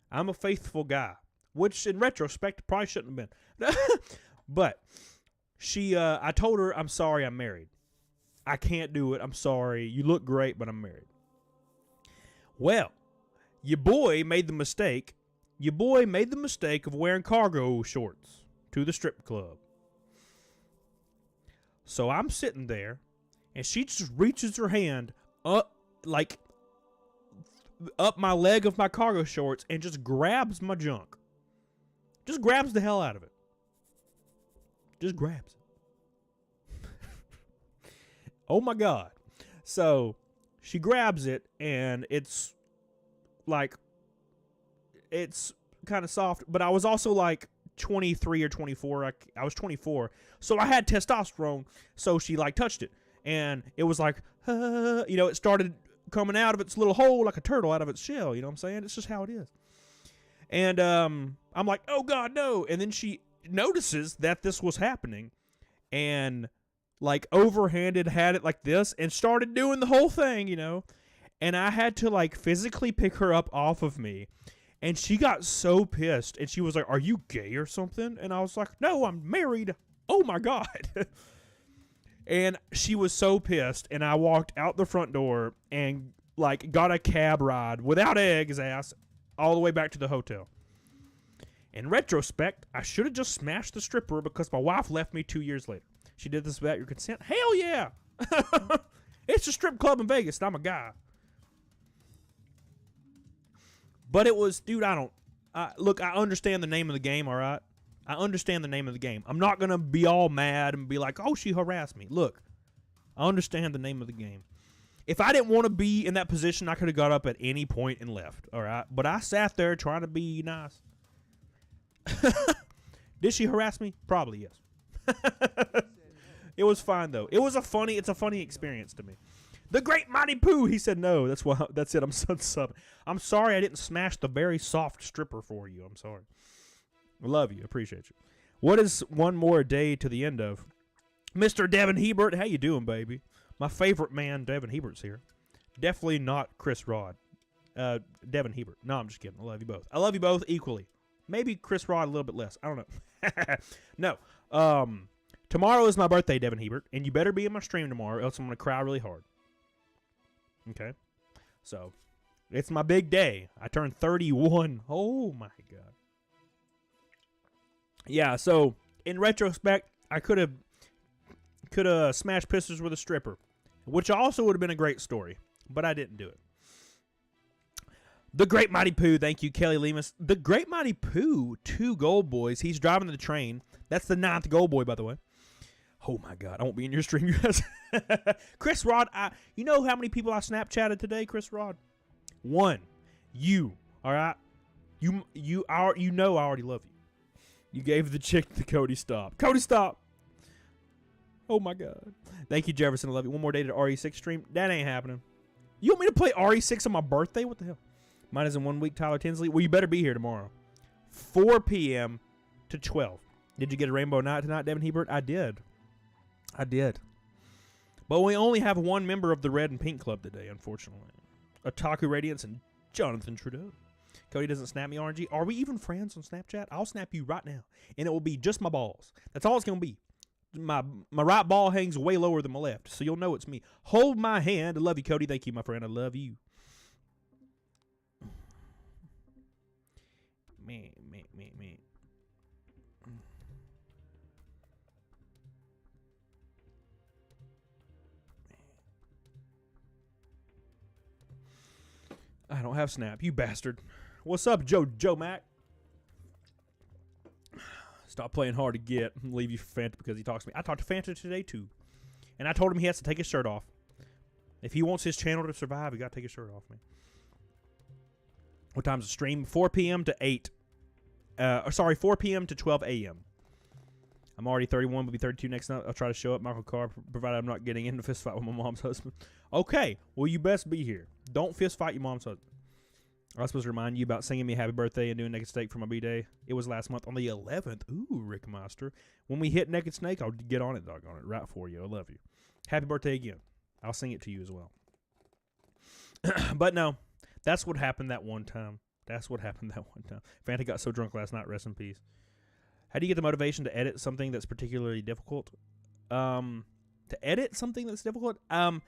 I'm a faithful guy. Which, in retrospect, probably shouldn't have been. But I told her, "I'm sorry, I'm married. I can't do it. I'm sorry. You look great, but I'm married." Well, your boy made the mistake. Your boy made the mistake of wearing cargo shorts to the strip club. So I'm sitting there, And she just reaches her hand up, like, up my leg of my cargo shorts and just grabs my junk. Just grabs the hell out of it. Just grabs it. Oh my God. So she grabs it and it's like, it's kind of soft, but I was also like 23 or 24. I was 24. So I had testosterone. So she like touched it and it was like, it started coming out of its little hole like a turtle out of its shell. You know what I'm saying? It's just how it is. And I'm like, oh God, no. And then she notices that this was happening and like overhanded had it like this and started doing the whole thing, and I had to like physically pick her up off of me. And she got so pissed and she was like, are you gay or something? And I was like, no, I'm married. Oh my God. And she was so pissed and I walked out the front door and like got a cab ride without eggs ass all the way back to the hotel. In retrospect, I should have just smashed the stripper because my wife left me 2 years later. She did this without your consent. Hell yeah. It's a strip club in Vegas and I'm a guy. But it was, dude, look, I understand the name of the game, all right? I understand the name of the game. I'm not going to be all mad and be like, oh, she harassed me. Look, I understand the name of the game. If I didn't want to be in that position, I could have got up at any point and left, all right? But I sat there trying to be nice. Did she harass me? Probably, yes. It was fine, though. It's a funny experience to me. The Great Mighty Pooh, he said no. That's it. I'm subbing. I'm sorry I didn't smash the very soft stripper for you. I'm sorry. I love you. Appreciate you. What is one more day to the end of? Mr. Devin Hebert, how you doing, baby? My favorite man, Devin Hebert's here. Definitely not Chris Rod. Devin Hebert. No, I'm just kidding. I love you both. I love you both equally. Maybe Chris Rod a little bit less. I don't know. No. Tomorrow is my birthday, Devin Hebert, and you better be in my stream tomorrow, else I'm going to cry really hard. Okay? So, it's my big day. I turned 31. Oh, my God. Yeah, so, in retrospect, I could have smashed pistols with a stripper, which also would have been a great story, but I didn't do it. The Great Mighty Pooh, thank you, Kelly Lemus. The Great Mighty Pooh, 2 gold boys. He's driving the train. That's the 9th gold boy, by the way. Oh, my God. I won't be in your stream, guys. Chris Rod, you know how many people I Snapchatted today, Chris Rod? 1. You. All right? You know I already love you. You gave the chick the Cody stop. Cody stop. Oh, my God. Thank you, Jefferson. I love you. One more day to RE6 stream. That ain't happening. You want me to play RE6 on my birthday? What the hell? Mine is in 1 week, Tyler Tinsley. Well, you better be here tomorrow. 4 p.m. to 12. Did you get a rainbow night tonight, Devin Hebert? I did. But we only have 1 member of the Red and Pink Club today, unfortunately. Otaku Radiance and Jonathan Trudeau. Cody doesn't snap me, RNG. Are we even friends on Snapchat? I'll snap you right now. And it will be just my balls. That's all it's going to be. My right ball hangs way lower than my left, so you'll know it's me. Hold my hand. I love you, Cody. Thank you, my friend. I love you. Me. I don't have Snap, you bastard. What's up, Joe Mac? Stop playing hard to get. Leave you for Fanta because he talks to me. I talked to Fanta today, too. And I told him he has to take his shirt off. If he wants his channel to survive, he got to take his shirt off, man. What time's the stream? 4 p.m. to 8. 4 p.m. to 12 a.m. I'm already 31, will be 32 next night. I'll try to show up, Michael Carr, provided I'm not getting in a fist fight with my mom's husband. Okay, well, you best be here. Don't fist fight your mom's husband. I was supposed to remind you about singing me happy birthday and doing Naked Snake for my B-Day. It was last month on the 11th. Ooh, Rick Master. When we hit Naked Snake, I'll get on it, doggone it, right for you. I love you. Happy birthday again. I'll sing it to you as well. But no, that's what happened that one time. Fanta got so drunk last night, rest in peace. How do you get the motivation to edit something that's particularly difficult? To edit something that's difficult? I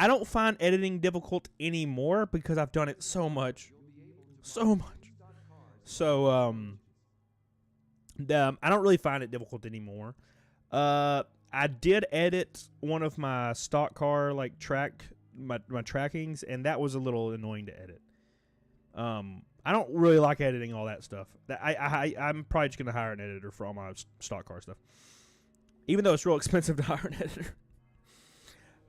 don't find editing difficult anymore because I've done it so much. So, I don't really find it difficult anymore. I I did edit one of my stock car my trackings, and that was a little annoying to edit. I don't really like editing all that stuff. I'm probably just gonna hire an editor for all my stock car stuff, even though it's real expensive to hire an editor.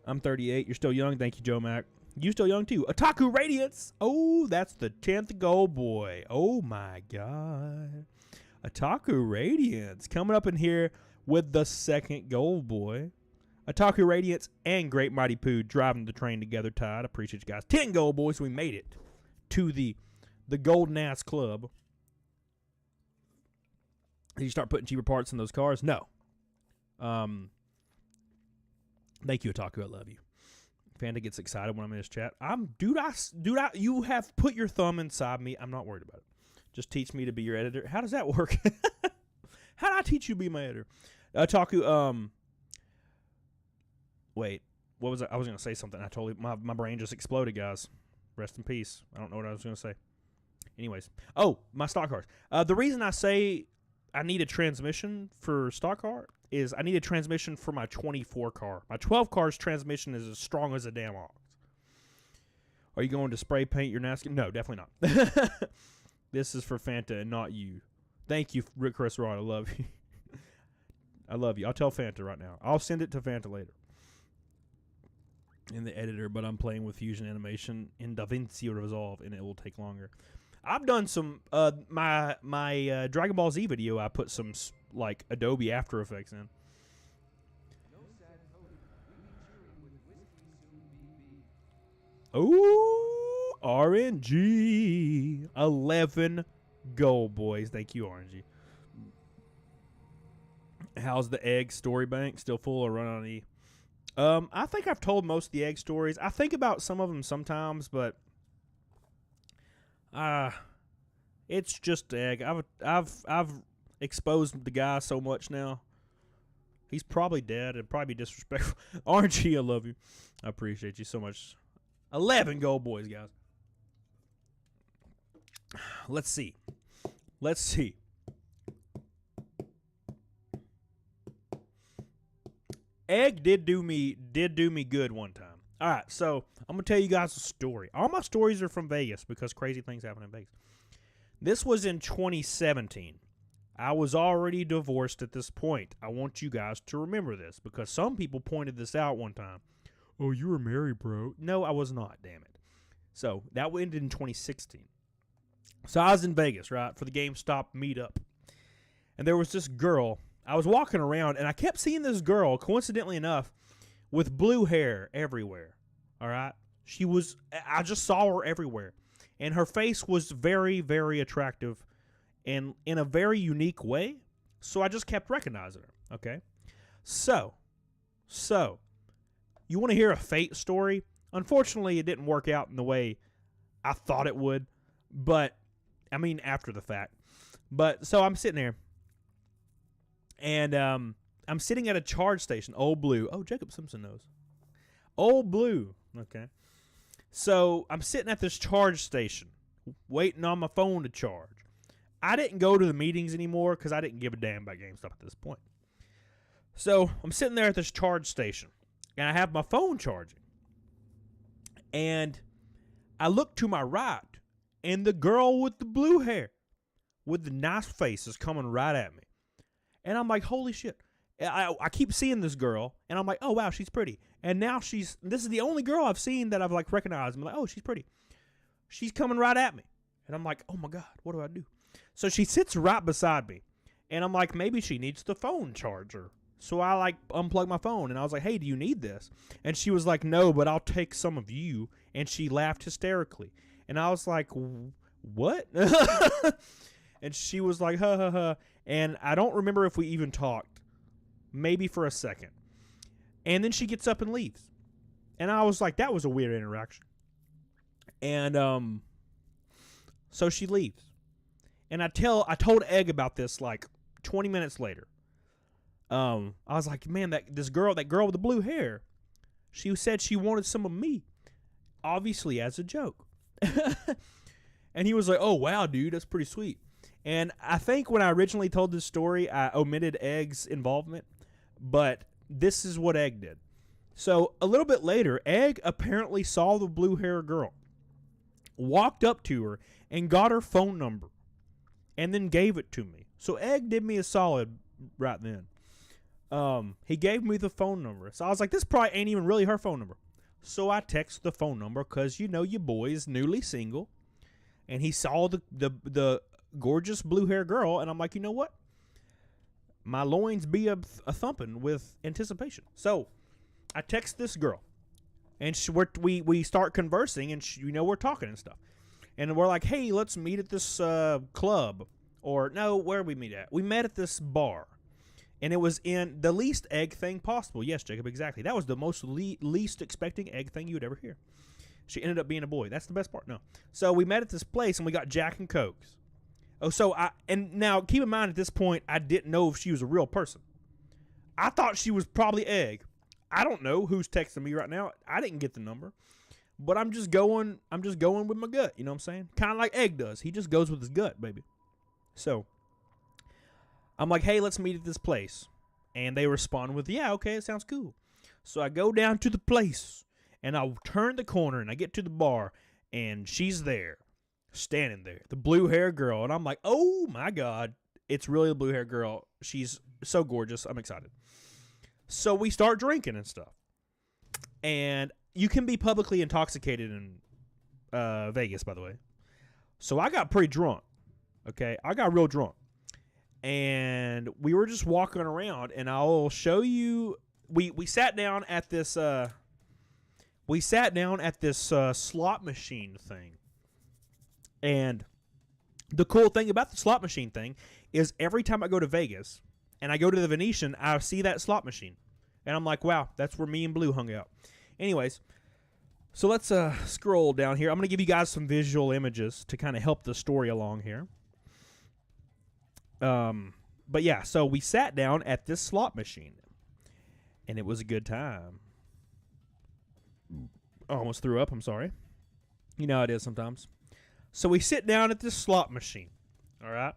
I'm 38. You're still young. Thank you, Joe Mac. You still young too. Otaku Radiance. Oh, that's the 10th goal, boy. Oh my God. Otaku Radiance coming up in here with the 2nd goal, boy. Otaku Radiance and Great Mighty Pooh driving the train together, tied. Appreciate you guys. 10 goal, boys. We made it to the Golden Ass Club. Did you start putting cheaper parts in those cars? No. Thank you, Otaku. I love you. Fanta gets excited when I'm in this chat. You have put your thumb inside me. I'm not worried about it. Just teach me to be your editor. How does that work? How do I teach you to be my editor? Otaku, wait, what was I was going to say something. I totally, my brain just exploded, guys. Rest in peace. I don't know what I was going to say. Anyways. Oh, my stock cars. The reason I say I need a transmission for stock car is I need a transmission for my 24 car. My 12 car's transmission is as strong as a damn ox. Are you going to spray paint your NASCAR? No, definitely not. This is for Fanta and not you. Thank you, Rick Chris Rod. I love you. I love you. I'll tell Fanta right now. I'll send it to Fanta later in the editor, but I'm playing with Fusion Animation in DaVinci Resolve, and it will take longer. I've done some my Dragon Ball Z video. I put some like Adobe After Effects in. Ooh, RNG 11 goal, boys. Thank you, RNG. How's the egg story bank? Still full or run on E? I think I've told most of the egg stories. I think about some of them sometimes, but it's just egg. I've exposed the guy so much now. He's probably dead. It'd probably be disrespectful. RNG, I love you. I appreciate you so much. 11 goal, boys, guys. Let's see. Egg did do me good one time. All right, so I'm gonna tell you guys a story. All my stories are from Vegas because crazy things happen in Vegas. This was in 2017. I was already divorced at this point. I want you guys to remember this because some people pointed this out one time. Oh, you were married, bro. No, I was not, damn it. So that ended in 2016. So I was in Vegas, right, for the GameStop meetup. And there was this girl. I was walking around, and I kept seeing this girl, coincidentally enough, with blue hair everywhere, all right? I just saw her everywhere. And her face was very, very attractive and in a very unique way. So I just kept recognizing her, okay? So, you want to hear a fate story? Unfortunately, it didn't work out in the way I thought it would. But, I mean, after the fact. But, so I'm sitting there. And I'm sitting at a charge station. Old Blue. Oh, Jacob Simpson knows. Old Blue. Okay. So I'm sitting at this charge station, waiting on my phone to charge. I didn't go to the meetings anymore because I didn't give a damn about GameStop at this point. So I'm sitting there at this charge station, and I have my phone charging. And I look to my right, and the girl with the blue hair, with the nice face, is coming right at me. And I'm like, holy shit. I keep seeing this girl, and I'm like, oh, wow, she's pretty. And now this is the only girl I've seen that I've, like, recognized. I'm like, oh, she's pretty. She's coming right at me. And I'm like, oh, my God, what do I do? So she sits right beside me. And I'm like, maybe she needs the phone charger. So I, like, unplug my phone, and I was like, hey, do you need this? And she was like, no, but I'll take some of you. And she laughed hysterically. And I was like, what? And she was like, ha, ha, ha. And I don't remember if we even talked. Maybe for a second. And then she gets up and leaves. And I was like, that was a weird interaction. And so she leaves. And I told Egg about this like 20 minutes later. I was like, man, that girl with the blue hair, she said she wanted some of me. Obviously as a joke. And he was like, oh, wow, dude, that's pretty sweet. And I think when I originally told this story, I omitted Egg's involvement. But this is what Egg did. So a little bit later, Egg apparently saw the blue hair girl, walked up to her, and got her phone number, and then gave it to me. So Egg did me a solid right then. He gave me the phone number. So I was like, this probably ain't even really her phone number. So I texted the phone number because, you know, your boy is newly single. And he saw the gorgeous blue hair girl. And I'm like, you know what? My loins be a thumping with anticipation. So I text this girl. And we start conversing. And, we're talking and stuff. And we're like, hey, let's meet at this club. Or, no, where did we meet at? We met at this bar. And it was in the least Egg thing possible. Yes, Jacob, exactly. That was the most least expecting Egg thing you would ever hear. She ended up being a boy. That's the best part. No. So we met at this place, and we got Jack and Cokes. And now, keep in mind, at this point, I didn't know if she was a real person. I thought she was probably Egg. I don't know who's texting me right now. I didn't get the number. But I'm just going with my gut. You know what I'm saying? Kind of like Egg does. He just goes with his gut, baby. So I'm like, hey, let's meet at this place. And they respond with, yeah, okay, it sounds cool. So I go down to the place, and I turn the corner, and I get to the bar, and she's there, standing there, the blue hair girl. And I'm like, oh, my God, it's really the blue hair girl. She's so gorgeous. I'm excited. So we start drinking and stuff. And you can be publicly intoxicated in Vegas, by the way. So I got pretty drunk, okay? I got real drunk. And we were just walking around, and I'll show you. We sat down at this. Slot machine thing. And the cool thing about the slot machine thing is every time I go to Vegas and I go to the Venetian, I see that slot machine, and I'm like, wow, that's where me and Blue hung out. Anyways, so let's scroll down here. I'm gonna give you guys some visual images to kind of help the story along here. But yeah, so we sat down at this slot machine, and it was a good time. I almost threw up, I'm sorry. You know how it is sometimes. So we sit down at this slot machine, all right?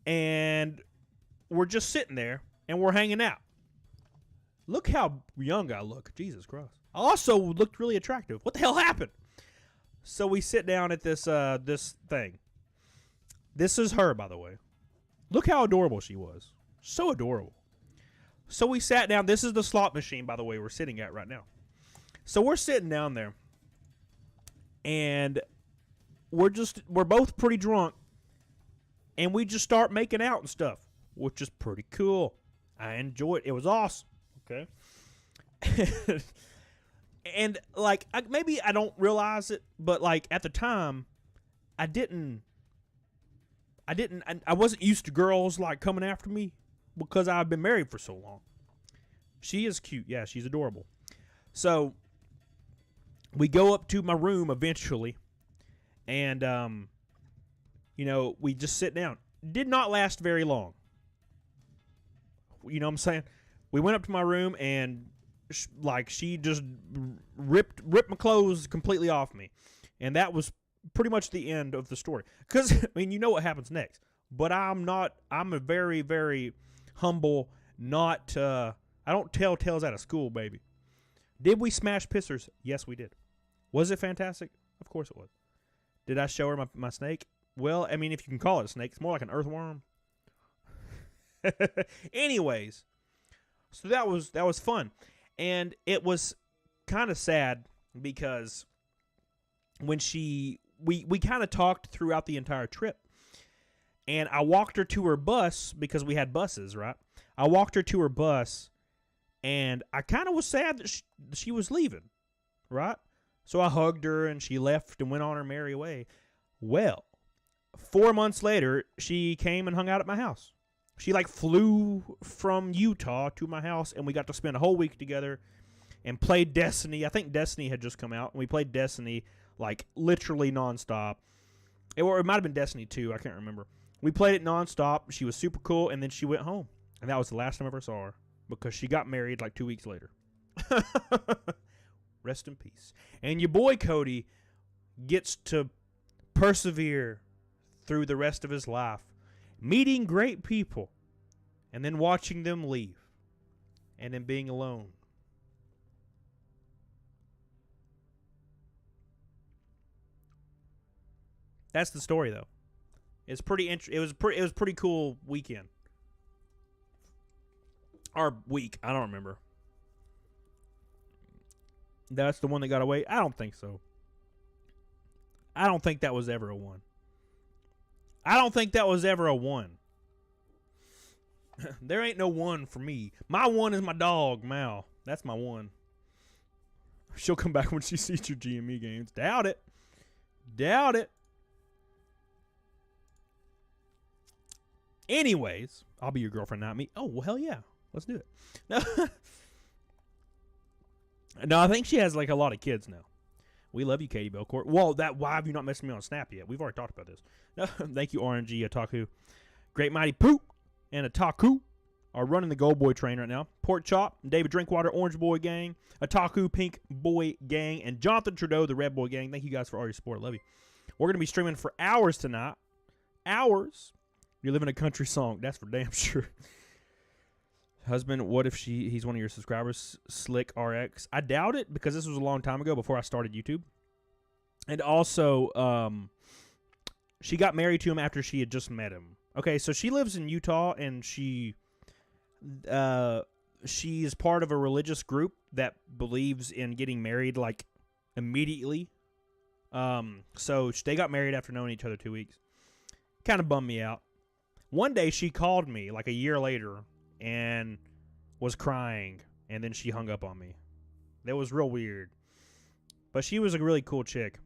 And we're just sitting there, and we're hanging out. Look how young I look. Jesus Christ. I also looked really attractive. What the hell happened? So we sit down at this thing. This is her, by the way. Look how adorable she was. So adorable. So we sat down. This is the slot machine, by the way, we're sitting at right now. So we're sitting down there. And we're both pretty drunk. And we just start making out and stuff, which is pretty cool. I enjoyed it. It was awesome. Okay. And, like, maybe I don't realize it, but, like, at the time, I wasn't used to girls, like, coming after me because I've been married for so long. She is cute. Yeah, she's adorable. So we go up to my room eventually, and, we just sit down. Did not last very long. You know what I'm saying? We went up to my room, and, she just ripped my clothes completely off me. And that was pretty much the end of the story. Because, I mean, you know what happens next. But I'm a very, very humble, I don't tell tales out of school, baby. Did we smash pissers? Yes, we did. Was it fantastic? Of course it was. Did I show her my snake? Well, I mean, if you can call it a snake, it's more like an earthworm. Anyways, so that was fun. And it was kind of sad because when we kind of talked throughout the entire trip. And I walked her to her bus because we had buses, right? I walked her to her bus, and I kind of was sad that she was leaving, right? So I hugged her, and she left and went on her merry way. Well, 4 months later, she came and hung out at my house. She, flew from Utah to my house, and we got to spend a whole week together and played Destiny. I think Destiny had just come out, and we played Destiny, literally nonstop. It might have been Destiny 2. I can't remember. We played it nonstop. She was super cool, and then she went home. And that was the last time I ever saw her because she got married 2 weeks later. Rest in peace. And your boy Cody gets to persevere through the rest of his life, meeting great people, and then watching them leave. and then being alone. That's the story, though. It's pretty. It was pretty cool weekend or week. I don't remember. That's the one that got away. I don't think so. I don't think that was ever a one. I don't think that was ever a one. There ain't no one for me. My one is my dog, Mal. That's my one. She'll come back when she sees your GME games. Doubt it. Doubt it. Anyways, I'll be your girlfriend, not me. Oh, well, hell yeah. Let's do it. No, I think she has like a lot of kids now. We love you, Katie Belcourt. Well, why have you not messaged me on Snap yet? We've already talked about this. No, thank you, RNG, Otaku. Great Mighty Poop and Otaku are running the Gold Boy train right now. Pork Chop, David Drinkwater, Orange Boy Gang, Otaku, Pink Boy Gang, and Jonathan Trudeau, the Red Boy Gang. Thank you guys for all your support. I love you. We're going to be streaming for hours tonight. Hours. You live in a country song. That's for damn sure. Husband, what if he's one of your subscribers? Slick RX. I doubt it because this was a long time ago before I started YouTube. And also, she got married to him after she had just met him. Okay, so she lives in Utah and she is part of a religious group that believes in getting married like immediately. So they got married after knowing each other 2 weeks. Kind of bummed me out. One day she called me like a year later and was crying, and then she hung up on me. That was real weird. But she was a really cool chick.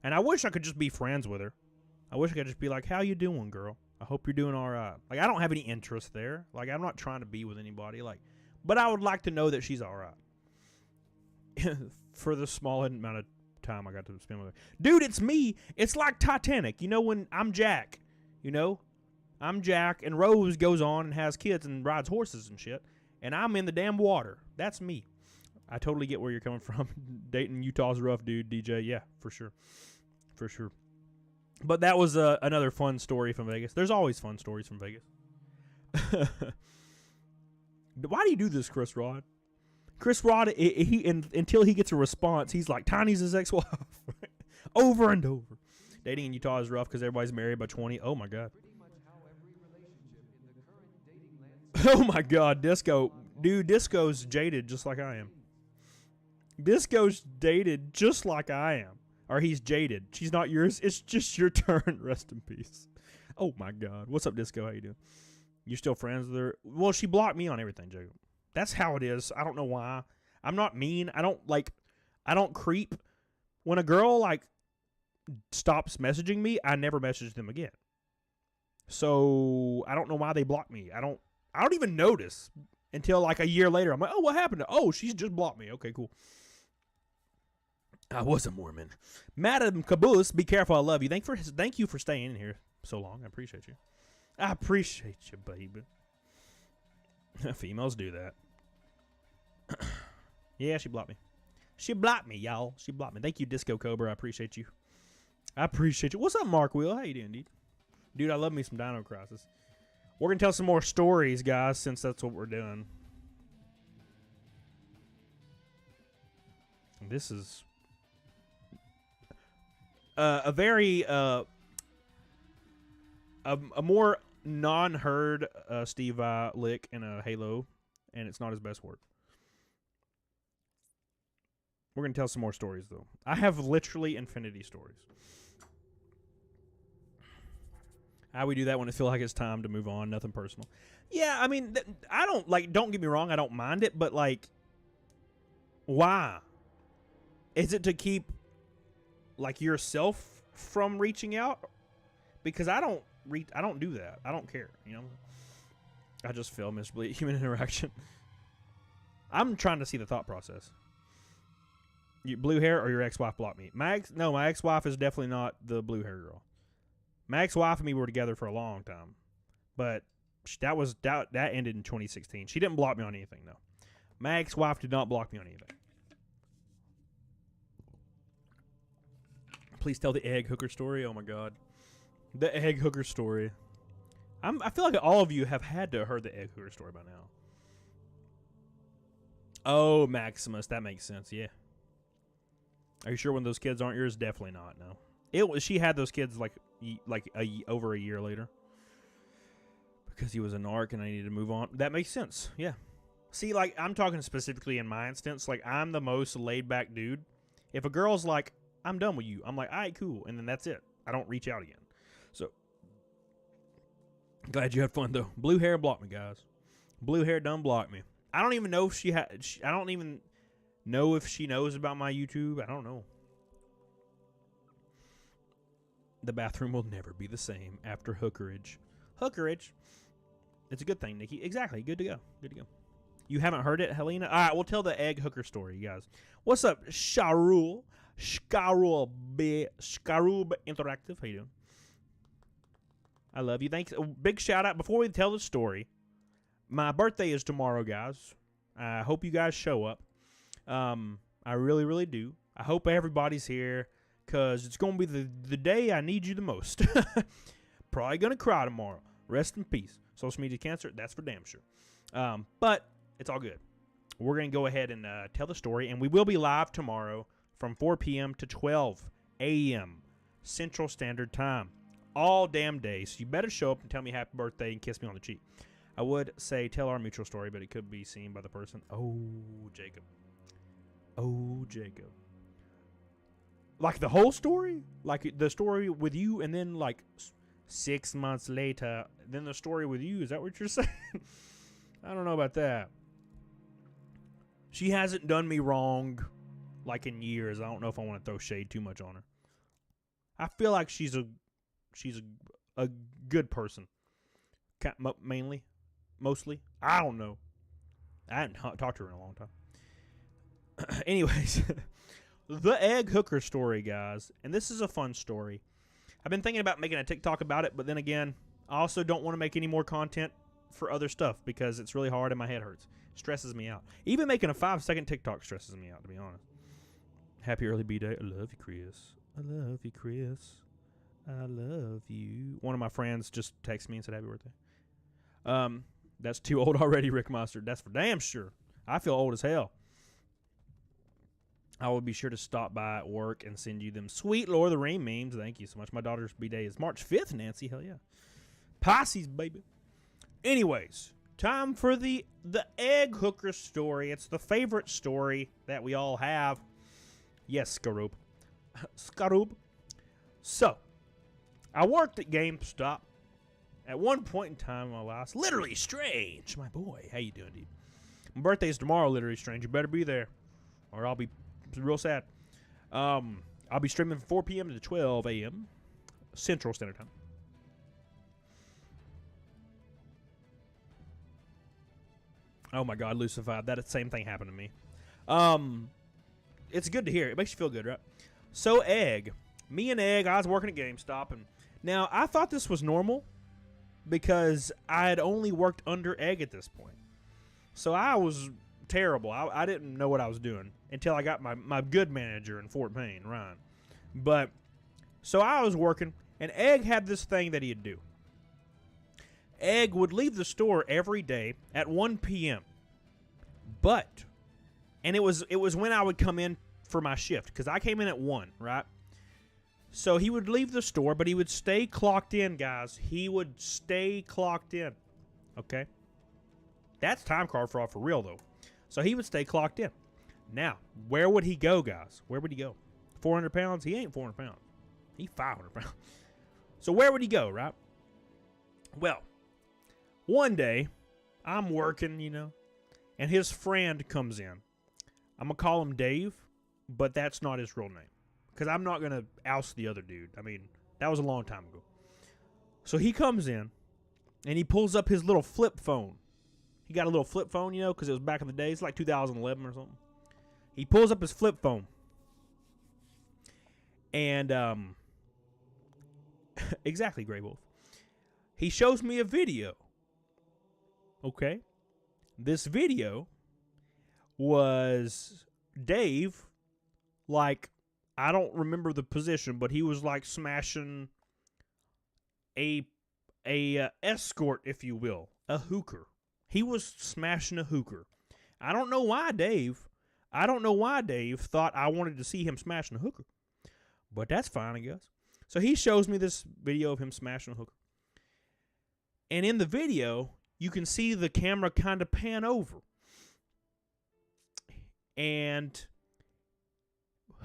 And I wish I could just be friends with her. I wish I could just be like, how you doing, girl? I hope you're doing all right. Like, I don't have any interest there. Like, I'm not trying to be with anybody. Like, but I would like to know that she's all right. For the small amount of time I got to spend with her. Dude, it's me. It's like Titanic. You know, when I'm Jack, you know? I'm Jack, and Rose goes on and has kids and rides horses and shit, and I'm in the damn water. That's me. I totally get where you're coming from. Dating Utah's rough, dude, DJ. Yeah, for sure. For sure. But that was another fun story from Vegas. There's always fun stories from Vegas. Why do you do this, Chris Rod? Chris Rod, until he gets a response, he's like, Tiny's his ex-wife. Over and over. Dating in Utah is rough because everybody's married by 20. Oh, my God. Oh my God, Disco. Dude, Disco's jaded just like I am. Disco's dated just like I am. Or he's jaded. She's not yours. It's just your turn. Rest in peace. Oh my God. What's up, Disco? How you doing? You still friends with her? Well, she blocked me on everything, Jacob. That's how it is. I don't know why. I'm not mean. I don't creep. When a girl like stops messaging me, I never message them again. So I don't know why they blocked me. I don't even notice until like a year later. I'm like, oh, what happened? Oh, she's just blocked me. Okay, cool. I was a Mormon. Madam Caboose, be careful. I love you. Thank you for staying in here so long. I appreciate you. I appreciate you, baby. Females do that. Yeah, she blocked me. She blocked me, y'all. She blocked me. Thank you, Disco Cobra. I appreciate you. I appreciate you. What's up, Mark Wheel? How you doing, dude? Dude, I love me some Dino Crisis. We're going to tell some more stories, guys, since that's what we're doing. This is a very, a more non-heard Steve Vai lick in a Halo, and it's not his best work. We're going to tell some more stories, though. I have literally infinity stories. How we do that when it feels like it's time to move on. Nothing personal. Yeah, I mean, I don't, like, don't get me wrong. I don't mind it, but, like, why? Is it to keep, like, yourself from reaching out? Because I don't do that. I don't care, you know? I just fail miserably at human interaction. I'm trying to see the thought process. You, blue hair or your ex-wife blocked me? My ex-wife is definitely not the blue hair girl. My ex-wife and me were together for a long time, but that ended in 2016. She didn't block me on anything, though. My ex-wife did not block me on anything. Please tell the egg hooker story. Oh my God, the egg hooker story. I feel like all of you have had to have heard the egg hooker story by now. Oh, Maximus. That makes sense. Yeah. Are you sure when those kids aren't yours? Definitely not. No. It was. She had those kids over a year later because he was a narc and I needed to move on. That makes sense. Yeah. See, like, I'm talking specifically in my instance. Like, I'm the most laid back dude. If a girl's like, I'm done with you, I'm like, all right, cool, and then that's it. I don't reach out again. So, glad you had fun though. Blue hair blocked me, guys. Blue hair done blocked me. I don't even know if I don't even know if she knows about my YouTube. I don't know. The bathroom will never be the same after hookerage. Hookerage. It's a good thing, Nikki. Exactly. Good to go. Good to go. You haven't heard it, Helena? All right, we'll tell the egg hooker story, you guys. What's up, Sharul? Scarub Interactive. How you doing? I love you. Thanks. A big shout out. Before we tell the story, my birthday is tomorrow, guys. I hope you guys show up. I really, really do. I hope everybody's here because it's going to be the day I need you the most. Probably going to cry tomorrow. Rest in peace. Social media cancer, that's for damn sure. But it's all good. We're going to go ahead and tell the story, and we will be live tomorrow from 4 p.m. to 12 a.m. Central Standard Time. All damn day. So you better show up and tell me happy birthday and kiss me on the cheek. I would say tell our mutual story, but it could be seen by the person. Oh, Jacob. Oh, Jacob. Like the whole story? Like the story with you and then like 6 months later, then the story with you? Is that what you're saying? I don't know about that. She hasn't done me wrong like in years. I don't know if I want to throw shade too much on her. I feel like she's a good person. Mostly. I don't know. I hadn't talked to her in a long time. Anyways, the egg hooker story, guys. And this is a fun story. I've been thinking about making a TikTok about it, but then again, I also don't want to make any more content for other stuff because it's really hard and my head hurts. Stresses me out. Even making a 5-second TikTok stresses me out, to be honest. Happy early B-Day. I love you, Chris. I love you, Chris. I love you. One of my friends just texted me and said happy birthday. That's too old already, Rick Mustard. That's for damn sure. I feel old as hell. I will be sure to stop by at work and send you them sweet Lord of the Ring memes. Thank you so much. My daughter's B-Day is March 5th, Nancy. Hell yeah. Pisces, baby. Anyways, time for the egg hooker story. It's the favorite story that we all have. Yes, Skaroob. Skaroob. So, I worked at GameStop at one point in time in my life. Literally Strange, my boy. How you doing, dude? My birthday's tomorrow, Literally Strange. You better be there, or I'll be real sad. I'll be streaming from 4 p.m. to 12 a.m. Central Standard Time. Oh my God, Lucified. That same thing happened to me. It's good to hear. It makes you feel good, right? So, Egg. Me and Egg, I was working at GameStop, and now I thought this was normal because I had only worked under Egg at this point. So I was terrible. I didn't know what I was doing until I got my good manager in Fort Payne, Ryan. But, so I was working, and Egg had this thing that he'd do. Egg would leave the store every day at 1 p.m. But, and it was when I would come in for my shift, because I came in at 1, right? So he would leave the store, but he would stay clocked in, guys. He would stay clocked in, okay? That's time card fraud for real, though. So he would stay clocked in. Now, where would he go, guys? Where would he go? 400 pounds? He ain't 400 pounds. He's 500 pounds. So where would he go, right? Well, one day, I'm working, you know, and his friend comes in. I'm going to call him Dave, but that's not his real name. Because I'm not going to oust the other dude. I mean, that was a long time ago. So he comes in, and he pulls up his little flip phone. He got a little flip phone, you know, because it was back in the day. It's like 2011 or something. He pulls up his flip phone. And, exactly, Grey Wolf. He shows me a video. Okay? This video was Dave, like, I don't remember the position, but he was like smashing a escort, if you will, a hooker. He was smashing a hooker. I don't know why Dave thought I wanted to see him smashing a hooker. But that's fine, I guess. So he shows me this video of him smashing a hooker. And in the video, you can see the camera kind of pan over. And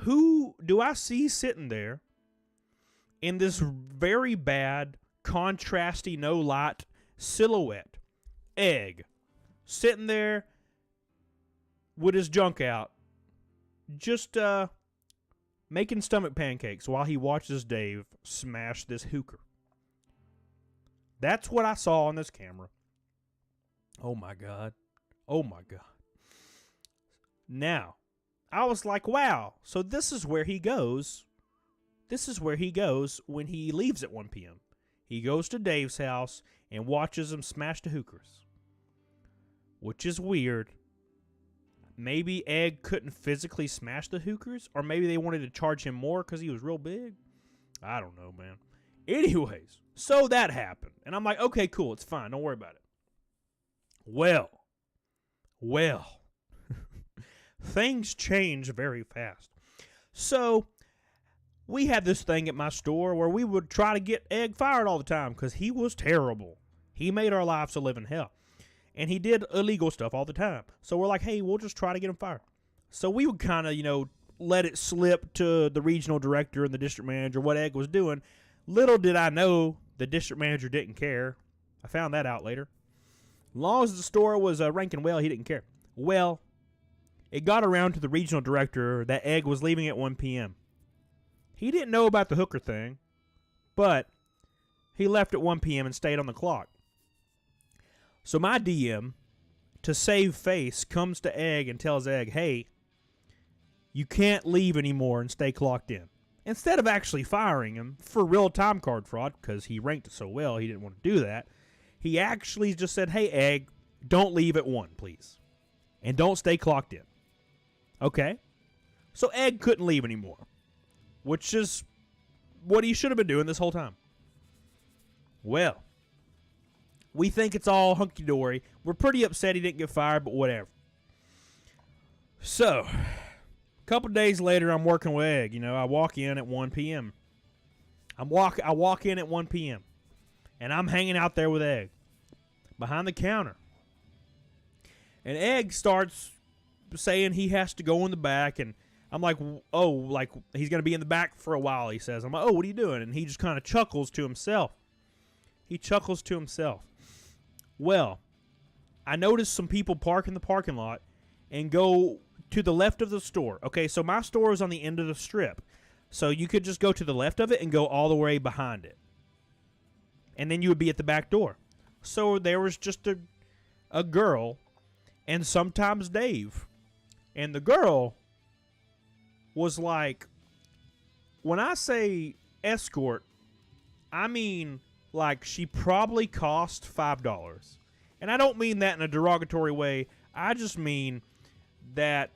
who do I see sitting there in this very bad, contrasty, no light silhouette? Egg. Sitting there with his junk out, just making stomach pancakes while he watches Dave smash this hooker. That's what I saw on this camera. Oh my God. Oh my God. Now, I was like, wow, so this is where he goes. This is where he goes when he leaves at 1 p.m. He goes to Dave's house and watches him smash the hookers. Which is weird. Maybe Egg couldn't physically smash the hookers, or maybe they wanted to charge him more because he was real big. I don't know, man. Anyways, so that happened. And I'm like, okay, cool, it's fine. Don't worry about it. Well, things change very fast. So, we had this thing at my store where we would try to get Egg fired all the time because he was terrible. He made our lives a living hell. And he did illegal stuff all the time. So we're like, hey, we'll just try to get him fired. So we would kind of, let it slip to the regional director and the district manager what Egg was doing. Little did I know the district manager didn't care. I found that out later. As long as the store was ranking well, he didn't care. Well, it got around to the regional director that Egg was leaving at 1 p.m. He didn't know about the hooker thing, but he left at 1 p.m. and stayed on the clock. So my DM, to save face, comes to Egg and tells Egg, hey, you can't leave anymore and stay clocked in. Instead of actually firing him for real time card fraud, because he ranked it so well he didn't want to do that, he actually just said, hey, Egg, don't leave at 1, please. And don't stay clocked in. Okay? So Egg couldn't leave anymore, which is what he should have been doing this whole time. Well, we think it's all hunky-dory. We're pretty upset he didn't get fired, but whatever. So, a couple days later, I'm working with Egg. I walk in at 1 p.m. I walk in at 1 p.m. And I'm hanging out there with Egg behind the counter. And Egg starts saying he has to go in the back, and I'm like, oh, like he's going to be in the back for a while, he says. I'm like, oh, what are you doing? And he just kind of chuckles to himself. Well, I noticed some people park in the parking lot and go to the left of the store. Okay, so my store is on the end of the strip. So you could just go to the left of it and go all the way behind it. And then you would be at the back door. So there was just a girl and sometimes Dave. And the girl was like, when I say escort, I mean like she probably cost $5. And I don't mean that in a derogatory way. I just mean that,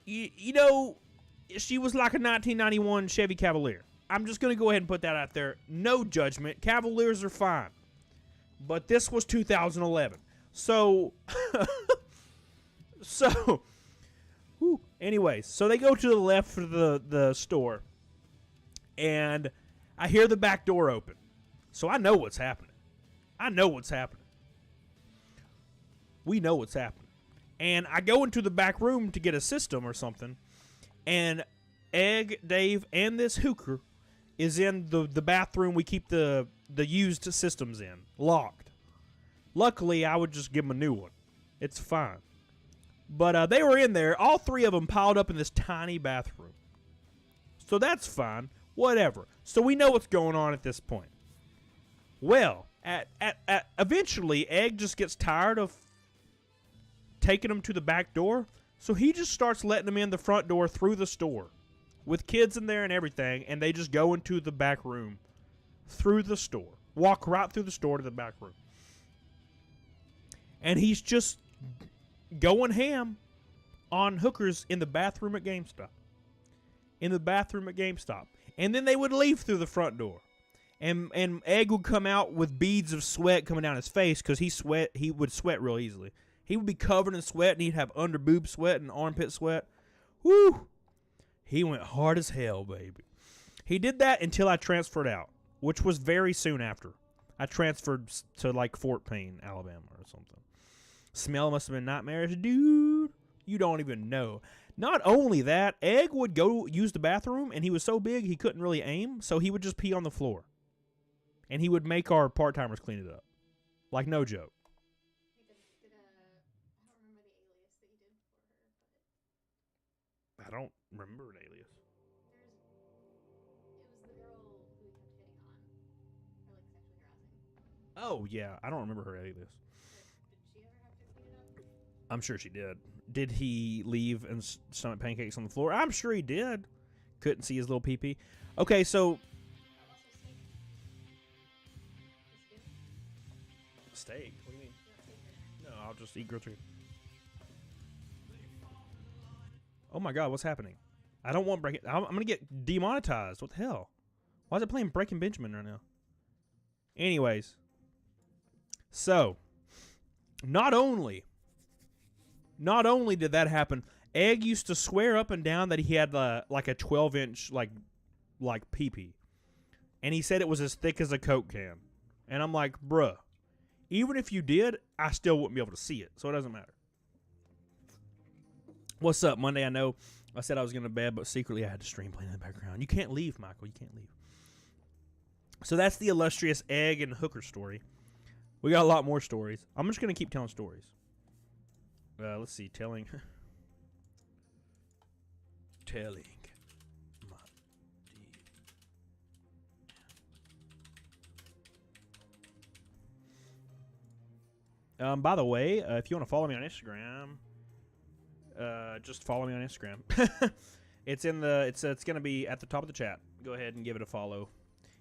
she was like a 1991 Chevy Cavalier. I'm just going to go ahead and put that out there. No judgment. Cavaliers are fine. But this was 2011. So, anyways, so they go to the left for the store. And I hear the back door open. So I know what's happening. We know what's happening. And I go into the back room to get a system or something. And Egg, Dave, and this hooker is in the bathroom we keep the used systems in, locked. Luckily, I would just give them a new one. It's fine. But they were in there, all three of them piled up in this tiny bathroom. So that's fine. Whatever. So we know what's going on at this point. Well, eventually, Egg just gets tired of taking them to the back door, so he just starts letting them in the front door through the store with kids in there and everything, and they just go into the back room through the store. Walk right through the store to the back room. And he's just going ham on hookers in the bathroom at GameStop. And then they would leave through the front door. And Egg would come out with beads of sweat coming down his face because he would sweat real easily. He would be covered in sweat, and he'd have under boob sweat and armpit sweat. Woo! He went hard as hell, baby. He did that until I transferred out, which was very soon after. I transferred to like Fort Payne, Alabama or something. Smell must have been nightmarish. Dude, you don't even know. Not only that, Egg would go use the bathroom, and he was so big he couldn't really aim, so he would just pee on the floor. And he would make our part-timers clean it up. Like, no joke. I don't remember an alias. Oh, yeah. I don't remember her alias. Did she ever have to clean it up? I'm sure she did. Did he leave and stomach pancakes on the floor? I'm sure he did. Couldn't see his little pee-pee. Okay, so... Steak? What do you mean? No, I'll just eat grilled chicken. Oh my god, what's happening? I don't want Breaking... I'm going to get demonetized. What the hell? Why is it playing Breaking Benjamin right now? Anyways. So, not only did that happen, Egg used to swear up and down that he had like a 12-inch like pee-pee. And he said it was as thick as a Coke can. And I'm like, bruh, even if you did, I still wouldn't be able to see it. So it doesn't matter. What's up, Monday? I know I said I was going to bed, but secretly I had to stream playing in the background. You can't leave, Michael. You can't leave. So that's the illustrious Egg and Hooker story. We got a lot more stories. I'm just going to keep telling stories. Let's see. Telling my by the way, if you want to follow me on Instagram, just follow me on Instagram. It's in the it's going to be at the top of the chat. Go ahead and give it a follow.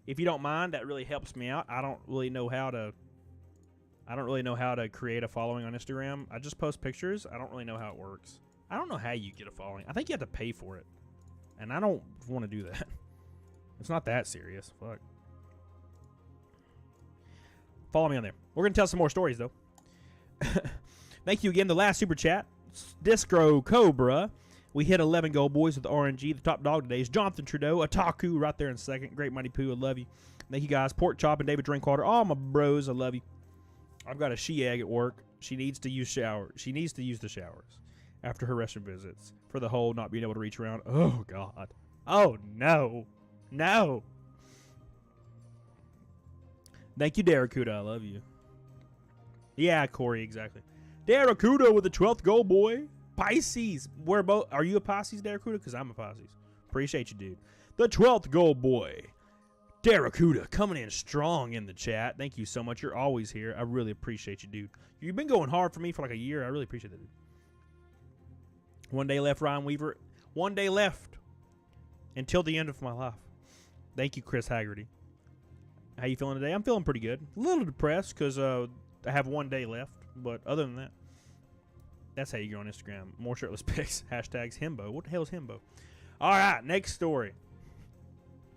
If you don't mind, that really helps me out. I don't really know how to create a following on Instagram. I just post pictures. I don't really know how it works. I don't know how you get a following. I think you have to pay for it. And I don't want to do that. It's not that serious. Fuck. Follow me on there. We're going to tell some more stories, though. Thank you again. The last super chat. Discro Cobra. We hit 11 gold boys with RNG. The top dog today is Jonathan Trudeau. Otaku right there in second. Great Mighty Pooh. I love you. Thank you, guys. Pork Chop and David Drinkwater. All my bros. I love you. I've got a she-egg at work. She needs to use the showers after her restroom visits for the whole not being able to reach around. Oh, God. Oh, no. No. Thank you, Daracuda. I love you. Yeah, Corey, exactly. Daracuda with the 12th gold, boy. Pisces. We're both. Are you a Pisces, Daracuda? Because I'm a Pisces. Appreciate you, dude. The 12th gold, boy. Daracuda coming in strong in the chat. Thank you so much. You're always here. I really appreciate you, dude. You've been going hard for me for like a year. I really appreciate that, dude. One day left, Ryan Weaver. One day left until the end of my life. Thank you, Chris Haggerty. How you feeling today? I'm feeling pretty good. A little depressed because I have one day left. But other than that, that's how you go on Instagram. More shirtless pics. Hashtags himbo. What the hell is himbo? All right, next story.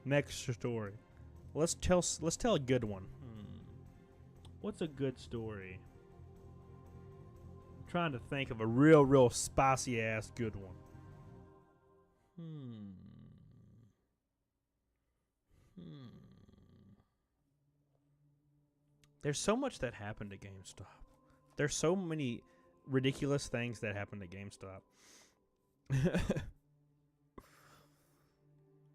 Next story. Let's tell a good one. What's a good story? I'm trying to think of a real spicy ass good one. There's so much that happened at GameStop. There's so many ridiculous things that happened at GameStop.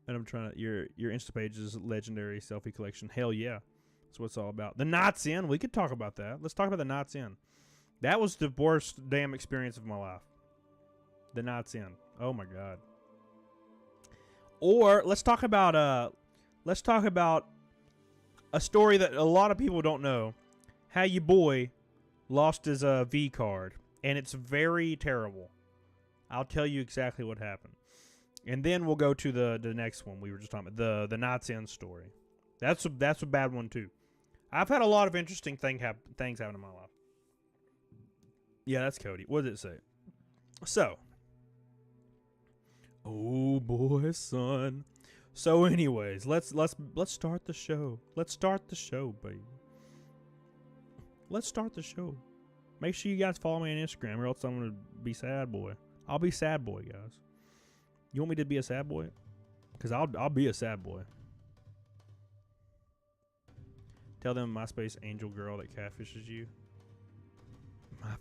And I'm trying to... Your Instapage's legendary selfie collection. Hell yeah. That's what it's all about. The Knots Inn. We could talk about that. Let's talk about the Knots Inn. That was the worst damn experience of my life. The Knots Inn. Oh my god. Or let's talk about a story that a lot of people don't know. How your boy lost his V card. And it's very terrible. I'll tell you exactly what happened. And then we'll go to the next one we were just talking about. The Knots Inn story. That's a bad one too. I've had a lot of interesting things happen in my life. Yeah, that's Cody. What did it say? So. Oh boy, son. So anyways, let's start the show. Let's start the show, baby. Let's start the show. Make sure you guys follow me on Instagram, or else I'm gonna be sad boy. I'll be sad boy, guys. You want me to be a sad boy? Cause I'll be a sad boy. Tell them MySpace angel girl that catfishes you. My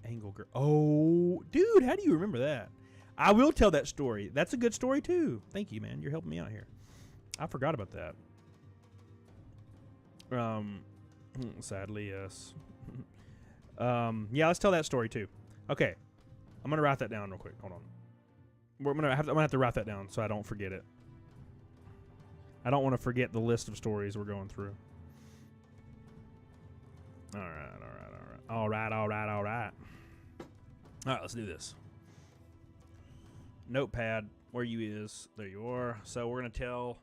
angel girl. Oh, dude, how do you remember that? I will tell that story. That's a good story too. Thank you, man. You're helping me out here. I forgot about that. Sadly, yes. Yeah, let's tell that story too. Okay, I'm gonna write that down real quick. Hold on. I'm gonna have to write that down so I don't forget it. I don't want to forget the list of stories we're going through. All right. All right, let's do this. Notepad, where you is? There you are. So we're gonna tell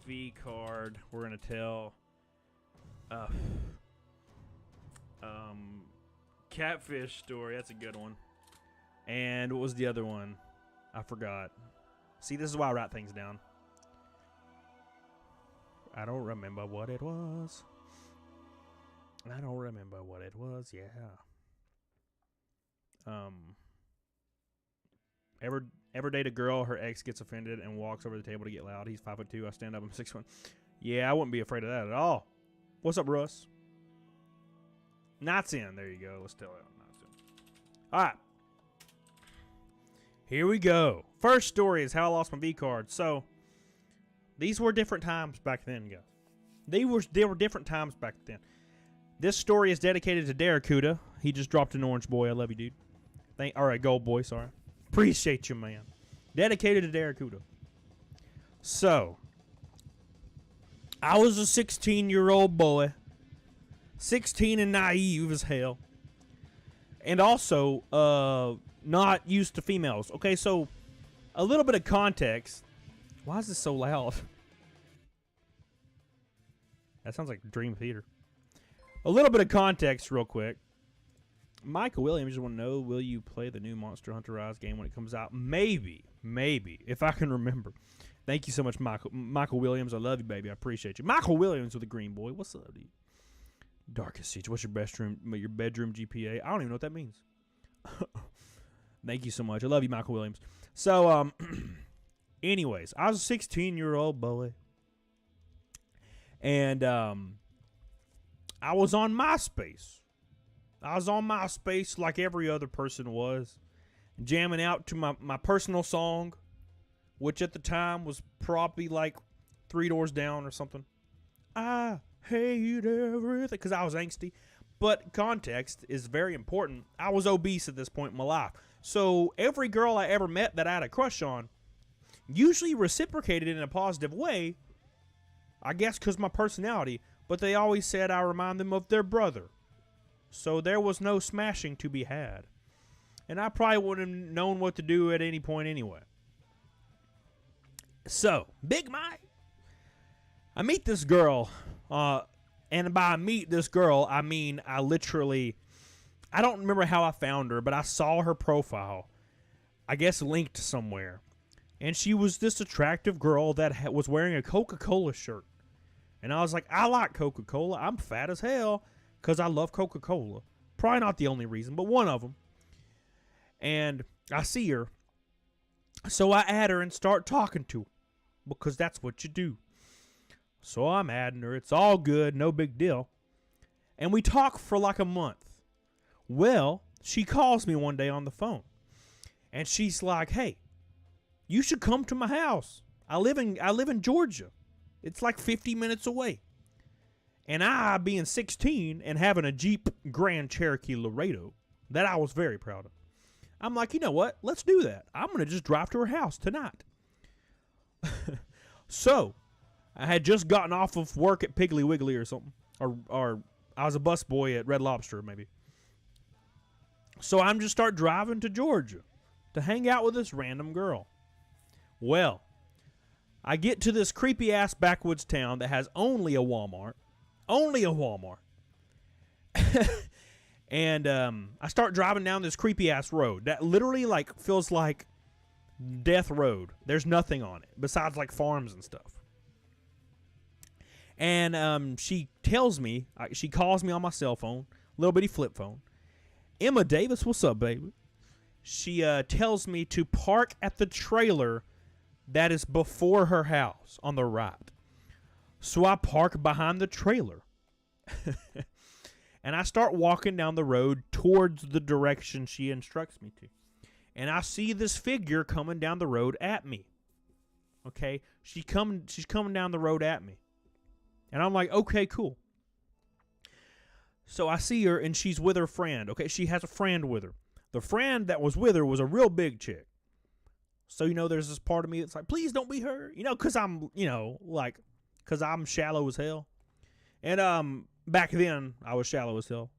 V card. We're gonna tell catfish story. That's a good one. And what was the other one? I forgot. See, this is why I write things down. I don't remember what it was. I don't remember what it was. Yeah. Ever date a girl, her ex gets offended and walks over the table to get loud. He's 5'2". I stand up. I'm 6'1". Yeah, I wouldn't be afraid of that at all. What's up, Russ? Knots in. There you go. Let's tell it. Knots in. All right. Here we go. First story is how I lost my V card. So, these were different times back then, guys. They were different times back then. This story is dedicated to Daracuda. He just dropped an orange boy. I love you, dude. All right, gold boy. Sorry. Appreciate you, man. Dedicated to Daracuda. So, I was a 16-year-old boy. 16 and naive as hell. And also, not used to females. Okay, so, a little bit of context. Why is this so loud? That sounds like Dream Theater. A little bit of context real quick. Michael Williams just want to know, will you play the new Monster Hunter Rise game when it comes out? Maybe, if I can remember. Thank you so much, Michael Williams. I love you, baby. I appreciate you. Michael Williams with the green boy. What's up, dude? Darkest Siege. What's your bedroom GPA? I don't even know what that means. Thank you so much. I love you, Michael Williams. So, anyways, I was a 16-year-old boy. And, I was on MySpace. I was on MySpace like every other person was, jamming out to my personal song, which at the time was probably like 3 Doors Down or something. I hate everything, because I was angsty. But context is very important. I was obese at this point in my life. So every girl I ever met that I had a crush on usually reciprocated in a positive way, I guess because of my personality. But they always said I remind them of their brother. So there was no smashing to be had. And I probably wouldn't have known what to do at any point anyway. So, Big Mike. I meet this girl. And by meet this girl, I mean I don't remember how I found her, but I saw her profile. I guess linked somewhere. And she was this attractive girl that was wearing a Coca-Cola shirt. And I was like, I like Coca-Cola. I'm fat as hell because I love Coca-Cola. Probably not the only reason, but one of them. And I see her. So I add her and start talking to her because that's what you do. So I'm adding her. It's all good. No big deal. And we talk for like a month. Well, she calls me one day on the phone. And she's like, hey, you should come to my house. I live in Georgia. It's like 50 minutes away. And I, being 16 and having a Jeep Grand Cherokee Laredo that I was very proud of, I'm like, you know what? Let's do that. I'm going to just drive to her house tonight. So, I had just gotten off of work at Piggly Wiggly or something. Or I was a busboy at Red Lobster, maybe. So, I'm just start driving to Georgia to hang out with this random girl. Well, I get to this creepy-ass backwoods town that has only a Walmart. Only a Walmart. And I start driving down this creepy-ass road that literally like feels like death road. There's nothing on it besides like farms and stuff. And she tells me, she calls me on my cell phone, little bitty flip phone, Emma Davis, what's up, baby? She tells me to park at the trailer that is before her house on the right. So I park behind the trailer. And I start walking down the road towards the direction she instructs me to. And I see this figure coming down the road at me. Okay? She's coming down the road at me. And I'm like, okay, cool. So I see her, and she's with her friend. Okay, she has a friend with her. The friend that was with her was a real big chick. So, there's this part of me that's like, please don't be her. Because I'm, because I'm shallow as hell. And back then, I was shallow as hell.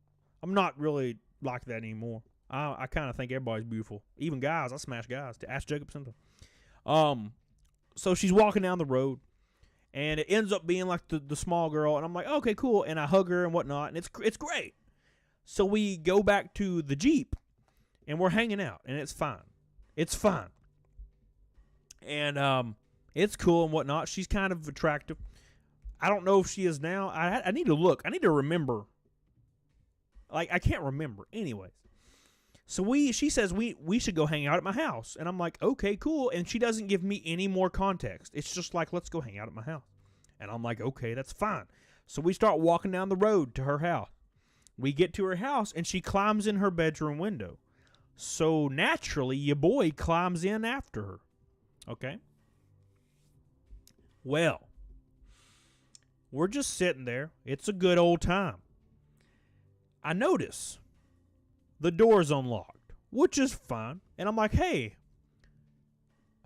I'm not really like that anymore. I kind of think everybody's beautiful. Even guys. I smash guys. To ask Jacob something. So she's walking down the road. And it ends up being like the small girl. And I'm like, okay, cool. And I hug her and whatnot. And it's great. So we go back to the Jeep. And we're hanging out. And it's fine. It's fine. And it's cool and whatnot. She's kind of attractive. I don't know if she is now. I need to look. I need to remember. I can't remember. Anyways. So she says we should go hang out at my house. And I'm like, okay, cool. And she doesn't give me any more context. It's just like, let's go hang out at my house. And I'm like, okay, that's fine. So we start walking down the road to her house. We get to her house, and she climbs in her bedroom window. So naturally, your boy climbs in after her. Okay? Well, we're just sitting there. It's a good old time. I notice the door's unlocked, which is fine. And I'm like, hey,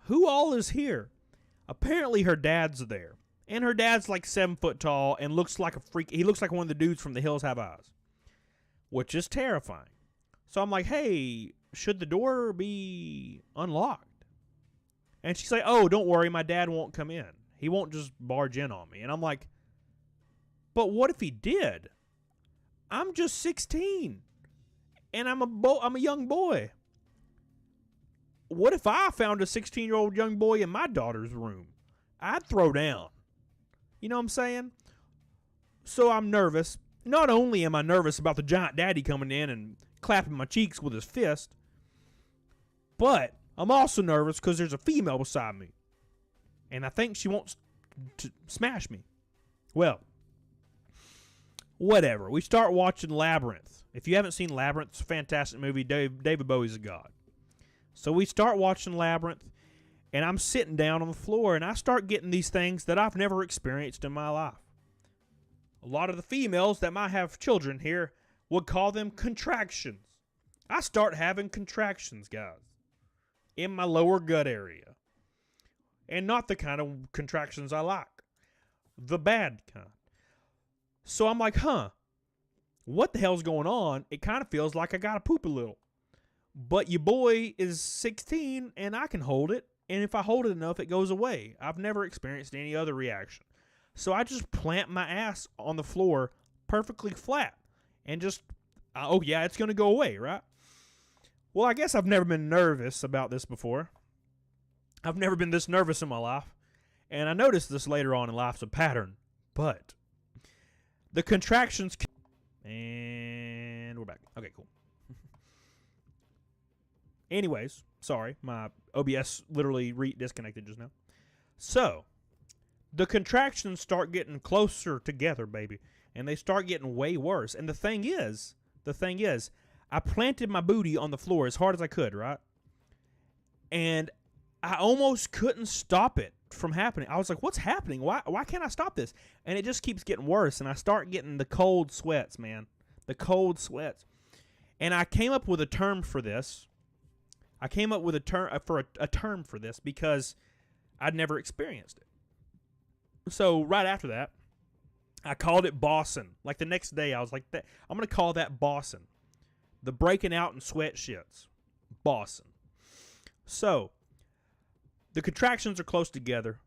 who all is here? Apparently her dad's there. And her dad's like 7 foot tall and looks like a freak. He looks like one of the dudes from The Hills Have Eyes, which is terrifying. So I'm like, hey, should the door be unlocked? And she's like, oh, don't worry, my dad won't come in. He won't just barge in on me. And I'm like, but what if he did? I'm just 16. And I'm a young boy. What if I found a 16-year-old young boy in my daughter's room? I'd throw down. You know what I'm saying? So I'm nervous. Not only am I nervous about the giant daddy coming in and clapping my cheeks with his fist, but I'm also nervous because there's a female beside me. And I think she wants to smash me. Well, whatever. We start watching Labyrinth. If you haven't seen Labyrinth, it's a fantastic movie. David Bowie's a god. So we start watching Labyrinth, and I'm sitting down on the floor, and I start getting these things that I've never experienced in my life. A lot of the females that might have children here would call them contractions. I start having contractions, guys, in my lower gut area. And not the kind of contractions I like. The bad kind. So I'm like, what the hell's going on? It kind of feels like I gotta poop a little. But your boy is 16, and I can hold it. And if I hold it enough, it goes away. I've never experienced any other reaction. So I just plant my ass on the floor perfectly flat. And just, oh yeah, it's going to go away, right? Well, I guess I've never been nervous about this before. I've never been this nervous in my life. And I noticed this later on in life's a pattern. But the contractions... And we're back. Okay, cool. Anyways, sorry, my OBS literally disconnected just now. So, the contractions start getting closer together, baby, and they start getting way worse. And the thing is, I planted my booty on the floor as hard as I could, right? And I almost couldn't stop it from happening. I was like, what's happening? Why can't I stop this? And it just keeps getting worse, and I start getting the cold sweats, man. The cold sweats. And I came up with a term for this. I came up with a term for this because I'd never experienced it. So right after that, I called it bossing. Like the next day, I was like, I'm going to call that bossing. The breaking out in sweat shits. Bossing. So, the contractions are close together.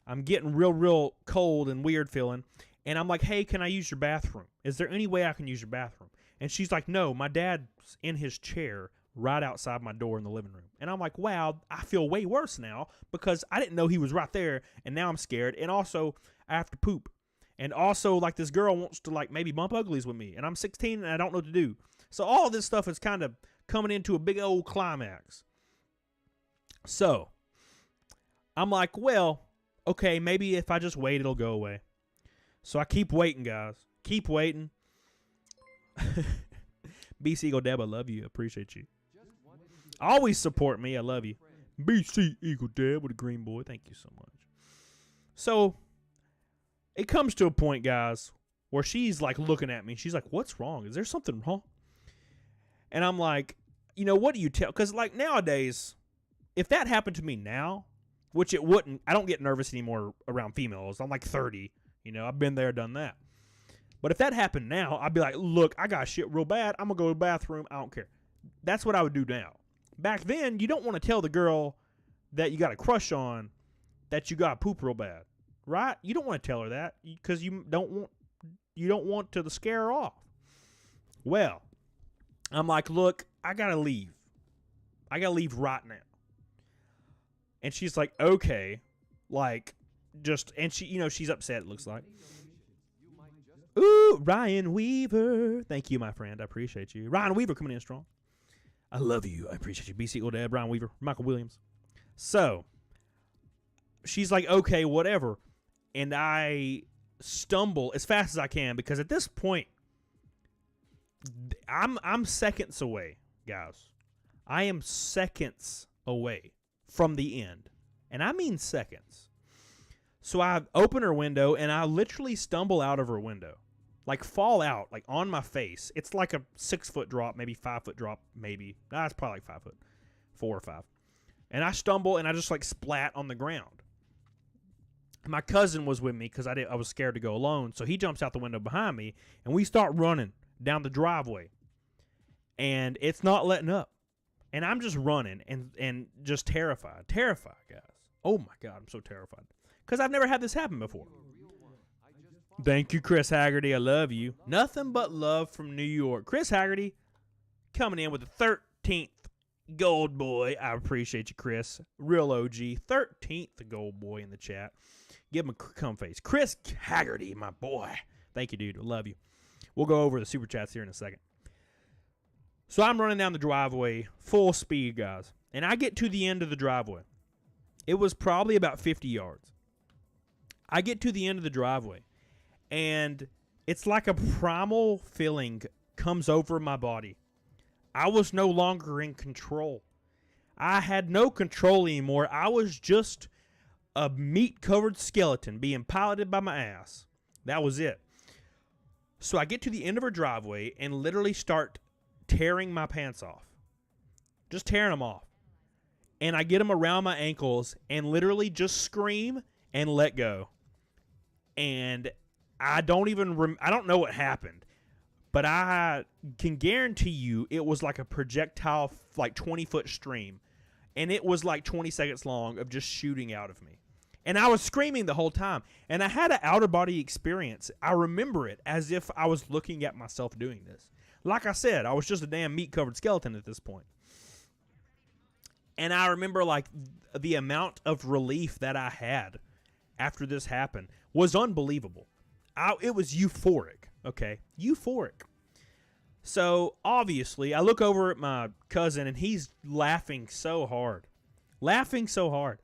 I'm getting real cold and weird feeling. And I'm like, hey, can I use your bathroom? Is there any way I can use your bathroom? And she's like, no, my dad's in his chair right outside my door in the living room. And I'm like, wow, I feel way worse now because I didn't know he was right there, and now I'm scared. And also, I have to poop. And also, like, this girl wants to, like, maybe bump uglies with me, and I'm 16 and I don't know what to do. So all this stuff is kind of coming into a big old climax. So I'm like, well, okay, maybe if I just wait, it'll go away. So I keep waiting, guys. Keep waiting. BC Eagle Deb, I love you. Appreciate you. Always support me. I love you. BC Eagle Deb with a green boy. Thank you so much. So it comes to a point, guys, where she's like looking at me. She's like, what's wrong? Is there something wrong? And I'm like, you know, what do you tell? Because like nowadays, if that happened to me now, which it wouldn't, I don't get nervous anymore around females. I'm like 30. You know, I've been there, done that. But if that happened now, I'd be like, look, I got shit real bad. I'm going to go to the bathroom. I don't care. That's what I would do now. Back then, you don't want to tell the girl that you got a crush on that you got poop real bad, right? You don't want to tell her that because you don't want to scare her off. Well, I'm like, look, I got to leave. I got to leave right now. And she's like, okay, like, just, and she, you know, she's upset, it looks like. Ooh, Ryan Weaver. Thank you, my friend. I appreciate you. Ryan Weaver coming in strong. I love you. I appreciate you. BC Eagle Deb, Ryan Weaver, Michael Williams. So, she's like, okay, whatever. And I stumble as fast as I can because at this point, I'm seconds away, guys. I am seconds away from the end. And I mean seconds. So I open her window and I literally stumble out of her window. Like fall out, like on my face. It's like a 6-foot drop, maybe 5-foot drop, maybe. Nah, it's probably like 5 foot, 4 or 5. And I stumble and I just like splat on the ground. My cousin was with me because I was scared to go alone. So he jumps out the window behind me and we start running down the driveway. And it's not letting up. And I'm just running and just terrified. Terrified, guys. Oh my God, I'm so terrified. Because I've never had this happen before. Thank you, Chris Haggerty. I love you. Nothing but love from New York. Chris Haggerty coming in with the 13th gold boy. I appreciate you, Chris. Real OG. 13th gold boy in the chat. Give him a cum face. Chris Haggerty, my boy. Thank you, dude. I love you. We'll go over the super chats here in a second. So I'm running down the driveway full speed, guys. And I get to the end of the driveway. It was probably about 50 yards. I get to the end of the driveway. And it's like a primal feeling comes over my body. I was no longer in control. I had no control anymore. I was just a meat-covered skeleton being piloted by my ass. That was it. So I get to the end of her driveway and literally start tearing my pants off. Just tearing them off. And I get them around my ankles and literally just scream and let go. And I don't know what happened, but I can guarantee you it was like a projectile, like 20-foot stream, and it was like 20 seconds long of just shooting out of me. And I was screaming the whole time, and I had an outer-body experience. I remember it as if I was looking at myself doing this. Like I said, I was just a damn meat-covered skeleton at this point. And I remember, like, the amount of relief that I had after this happened was unbelievable. It was euphoric, okay? Euphoric. So, obviously, I look over at my cousin, and he's laughing so hard. Laughing so hard.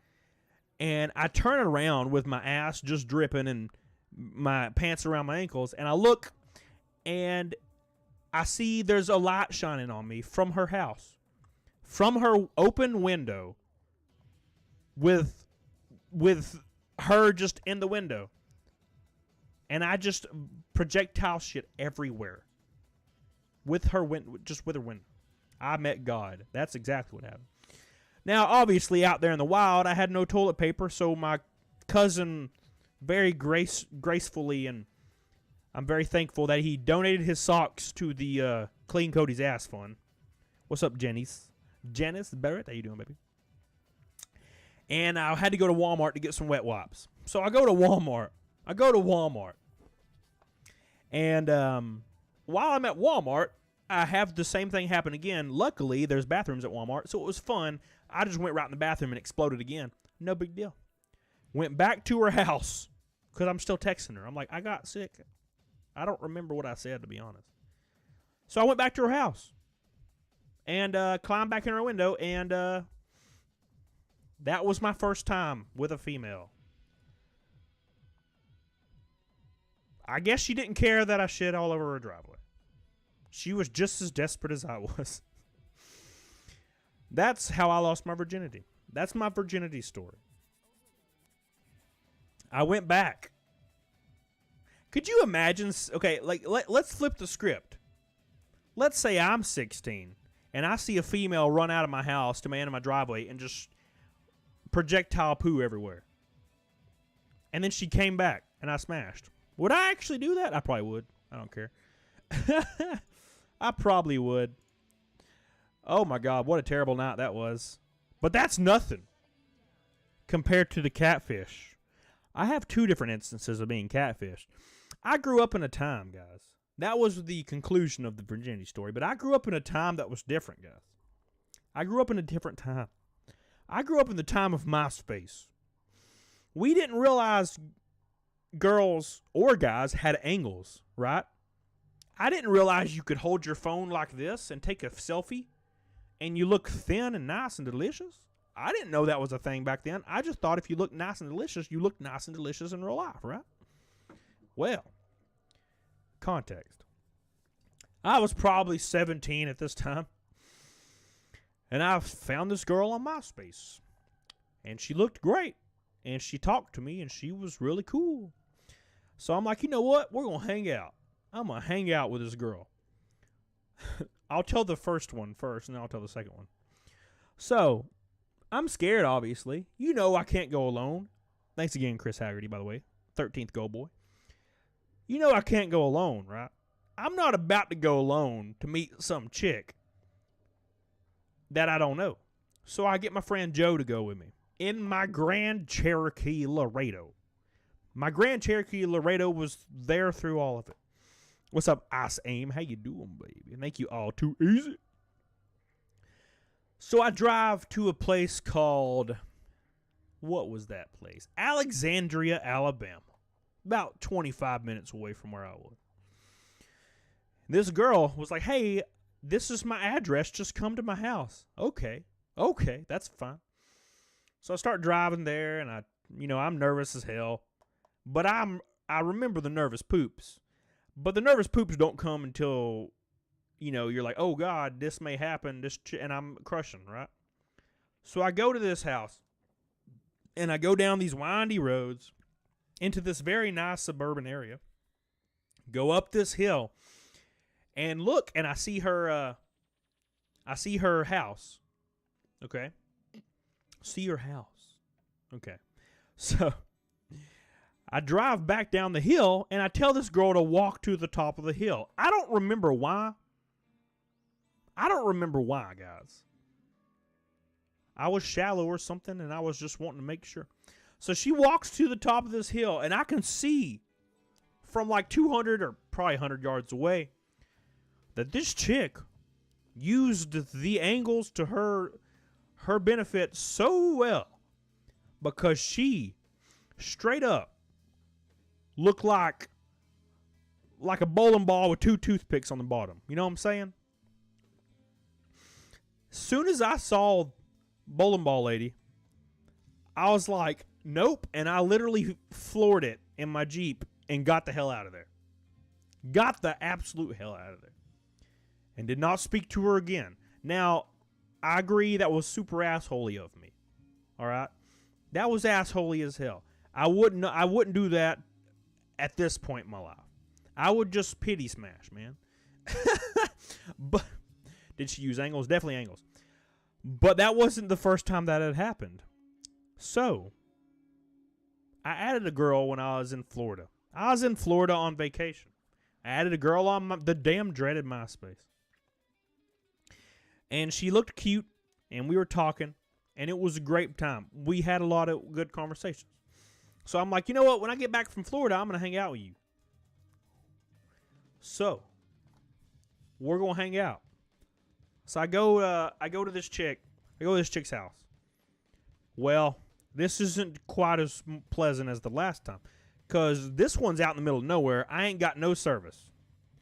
And I turn around with my ass just dripping and my pants around my ankles, and I look, and I see there's a light shining on me from her house. From her open window with her just in the window. And I just projectile shit everywhere. With her window, just with her window. I met God. That's exactly what happened. Now, obviously, out there in the wild, I had no toilet paper, so my cousin very gracefully, and I'm very thankful that he donated his socks to the Clean Cody's Ass Fund. What's up, Janice Barrett? How you doing, baby? And I had to go to Walmart to get some wet wipes. So I go to Walmart. And while I'm at Walmart, I have the same thing happen again. Luckily, there's bathrooms at Walmart, so it was fun. I just went right in the bathroom and exploded again. No big deal. Went back to her house because I'm still texting her. I'm like, I got sick. I don't remember what I said, to be honest. So I went back to her house and climbed back in her window, and that was my first time with a female. I guess she didn't care that I shit all over her driveway. She was just as desperate as I was. That's how I lost my virginity. That's my virginity story. I went back. Could you imagine? Okay, like let's flip the script. Let's say I'm 16 and I see a female run out of my house to my end of my driveway and just projectile poo everywhere. And then she came back and I smashed. Would I actually do that? I probably would. I don't care. I probably would. Oh my God, what a terrible night that was. But that's nothing compared to the catfish. I have two different instances of being catfished. I grew up in a time, guys. That was the conclusion of the virginity story. But I grew up in a time that was different, guys. I grew up in a different time. I grew up in the time of MySpace. We didn't realize girls or guys had angles, right? I didn't realize you could hold your phone like this and take a selfie and you look thin and nice and delicious. I didn't know that was a thing back then. I just thought if you looked nice and delicious, you looked nice and delicious in real life, right? Well, context. I was probably 17 at this time, and I found this girl on MySpace, and she looked great, and she talked to me, and she was really cool. So I'm like, you know what? We're going to hang out. I'm going to hang out with this girl. I'll tell the first one first, and then I'll tell the second one. So, I'm scared, obviously. You know I can't go alone. Thanks again, Chris Haggerty, by the way. 13th Go Boy. You know I can't go alone, right? I'm not about to go alone to meet some chick that I don't know. So I get my friend Joe to go with me in my Grand Cherokee Laredo. My Grand Cherokee Laredo was there through all of it. What's up, Ice Aim? How you doing, baby? Thank you all too easy. So I drive to a place called, what was that place? Alexandria, Alabama. About 25 minutes away from where I was. This girl was like, hey, this is my address. Just come to my house. Okay, that's fine. So I start driving there, and I'm nervous as hell. But I remember the nervous poops. But the nervous poops don't come until, you're like, oh, God, this may happen, and I'm crushing, right? So I go to this house, and I go down these windy roads into this very nice suburban area, go up this hill, and look, and I see her house, okay? See her house, okay? So I drive back down the hill, and I tell this girl to walk to the top of the hill. I don't remember why. Guys. I was shallow or something, and I was just wanting to make sure. So she walks to the top of this hill, and I can see from like 200 or probably 100 yards away that this chick used the angles to her benefit so well, because she straight up looked like a bowling ball with two toothpicks on the bottom. You know what I'm saying? Soon as I saw bowling ball lady, I was like, nope, and I literally floored it in my Jeep and got the hell out of there. Got the absolute hell out of there. And did not speak to her again. Now, I agree that was super assholey of me. All right? That was assholey as hell. I wouldn't do that at this point in my life. I would just pity smash, man. But did she use angles? Definitely angles. But that wasn't the first time that had happened. So, I added a girl when I was in Florida. I was in Florida on vacation. I added a girl on the damn dreaded MySpace. And she looked cute, and we were talking, and it was a great time. We had a lot of good conversations. So I'm like, you know what? When I get back from Florida, I'm going to hang out with you. So, we're going to hang out. So I go to this chick. I go to this chick's house. Well, this isn't quite as pleasant as the last time, because this one's out in the middle of nowhere. I ain't got no service.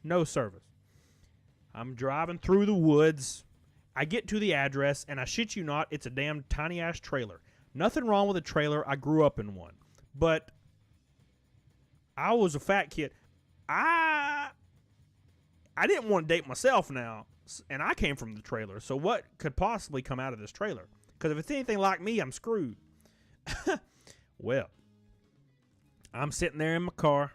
No service. I'm driving through the woods. I get to the address, and I shit you not, it's a damn tiny-ass trailer. Nothing wrong with a trailer. I grew up in one. But I was a fat kid. I didn't want to date myself now, and I came from the trailer. So what could possibly come out of this trailer? Because if it's anything like me, I'm screwed. Well, I'm sitting there in my car.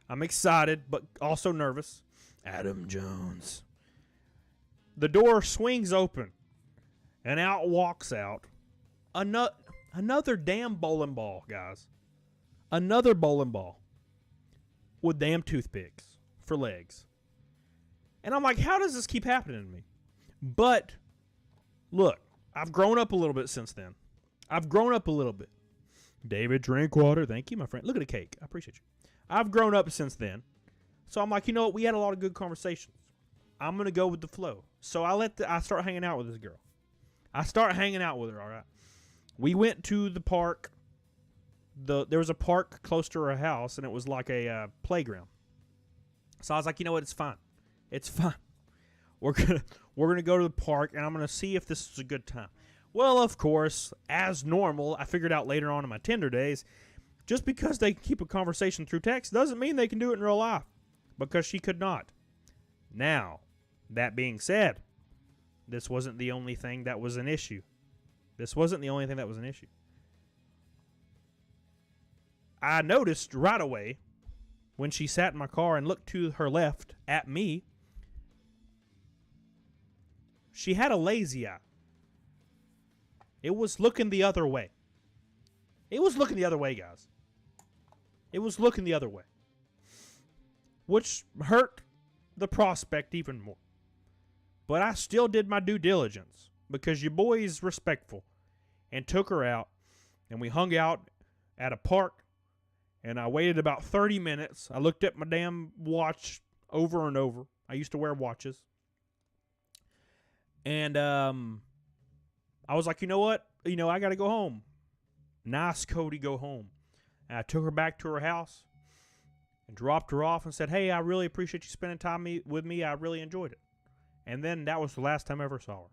I'm excited, but also nervous. Adam Jones. The door swings open, and out walks out another damn bowling ball, guys. Another bowling ball with damn toothpicks for legs. And I'm like, how does this keep happening to me? But, look, I've grown up a little bit since then. I've grown up a little bit. David, drink water. Thank you, my friend. Look at the cake. I appreciate you. I've grown up since then. So I'm like, you know what? We had a lot of good conversations. I'm going to go with the flow. So I start hanging out with this girl. I start hanging out with her, all right? We went to the park. There was a park close to her house, and it was like a playground. So I was like, you know what? It's fine. It's fine. We're gonna go to the park, and I'm gonna see if this is a good time. Well, of course, as normal, I figured out later on in my Tinder days, just because they can keep a conversation through text doesn't mean they can do it in real life, because she could not. Now, that being said, this wasn't the only thing that was an issue. I noticed right away when she sat in my car and looked to her left at me, she had a lazy eye. It was looking the other way. It was looking the other way, guys. It was looking the other way. Which hurt the prospect even more. But I still did my due diligence because your boy is respectful and took her out, and we hung out at a park, and I waited about 30 minutes. I looked at my damn watch over and over. I used to wear watches. And I was like, you know what? I got to go home. Nice, Cody, go home. And I took her back to her house and dropped her off and said, hey, I really appreciate you spending time with me. I really enjoyed it. And then that was the last time I ever saw her.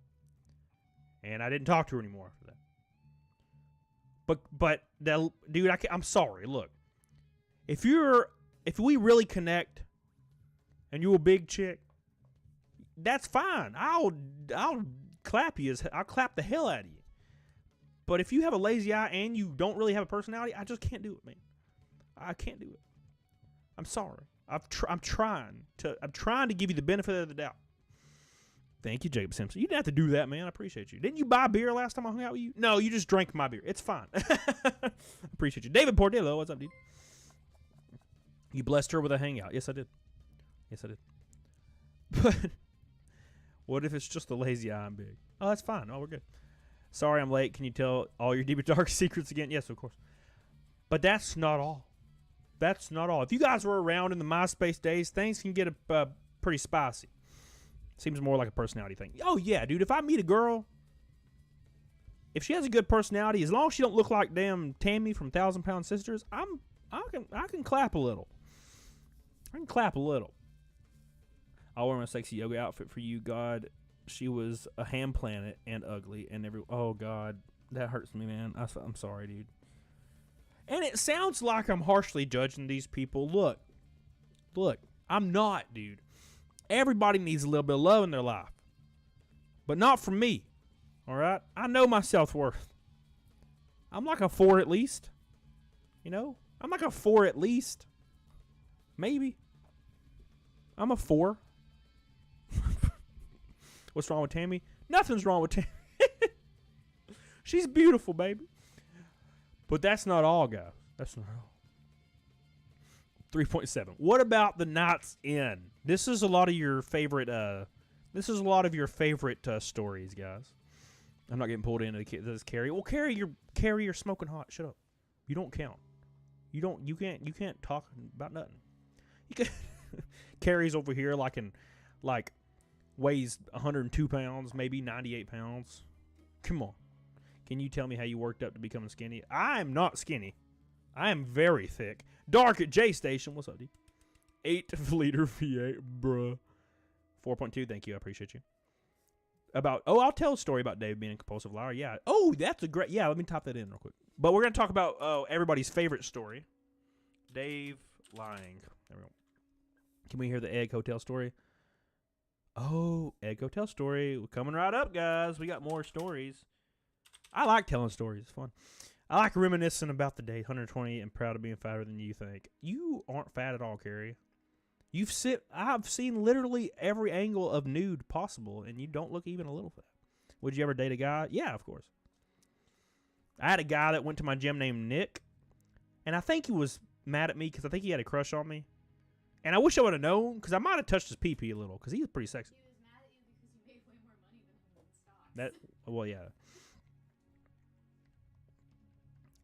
And I didn't talk to her anymore after that. But dude, I'm sorry. Look, if we really connect and you a big chick, that's fine. I'll clap you. I'll clap the hell out of you. But if you have a lazy eye and you don't really have a personality, I just can't do it, man. I can't do it. I'm sorry. I'm trying to give you the benefit of the doubt. Thank you, Jacob Simpson. You didn't have to do that, man. I appreciate you. Didn't you buy beer last time I hung out with you? No, you just drank my beer. It's fine. Appreciate you. David Portillo, what's up, dude? You blessed her with a hangout. Yes, I did. But what if it's just a lazy eye and big? Oh, that's fine. Oh, we're good. Sorry I'm late. Can you tell all your deep and dark secrets again? Yes, of course. But that's not all. That's not all. If you guys were around in the MySpace days, things can get pretty spicy. Seems more like a personality thing. Oh, yeah, dude. If I meet a girl, if she has a good personality, as long as she don't look like damn Tammy from 1,000 Pound Sisters, I can clap a little. I'll wear my sexy yoga outfit for you, God. She was a ham planet and ugly and oh, God. That hurts me, man. I'm sorry, dude. And it sounds like I'm harshly judging these people. Look, I'm not, dude. Everybody needs a little bit of love in their life. But not from me. All right? I know my self-worth. I'm like a 4 at least. I'm like a 4 at least. Maybe. I'm a 4. What's wrong with Tammy? Nothing's wrong with Tammy. She's beautiful, baby. But that's not all, guys. That's not all. 3.7. What about the Knots Inn? This is a lot of your favorite. Stories, guys. I'm not getting pulled into this, Carrie. Well, Carrie, you're smoking hot. Shut up. You don't count. You can't talk about nothing. You can. Carrie's over here weighs 102 pounds, maybe 98 pounds. Come on. Can you tell me how you worked up to becoming skinny? I am not skinny. I am very thick. Dark at J Station. What's up, dude? 8-liter V8, bruh. 4.2, thank you. I appreciate you. I'll tell a story about Dave being a compulsive liar. Yeah. Oh, that's a great. Yeah, let me top that in real quick. But we're gonna talk about everybody's favorite story, Dave lying. There we go. Can we hear the Egg Hotel story? Oh, Egg Hotel story. We're coming right up, guys. We got more stories. I like telling stories. It's fun. I like reminiscing about the day 120 and proud of being fatter than you think. You aren't fat at all, Carrie. I've seen literally every angle of nude possible, and you don't look even a little fat. Would you ever date a guy? Yeah, of course. I had a guy that went to my gym named Nick, and I think he was mad at me because I think he had a crush on me. And I wish I would have known, because I might have touched his pee-pee a little, because he was pretty sexy. He was mad at you because you made way more money than him in stocks. Well, yeah.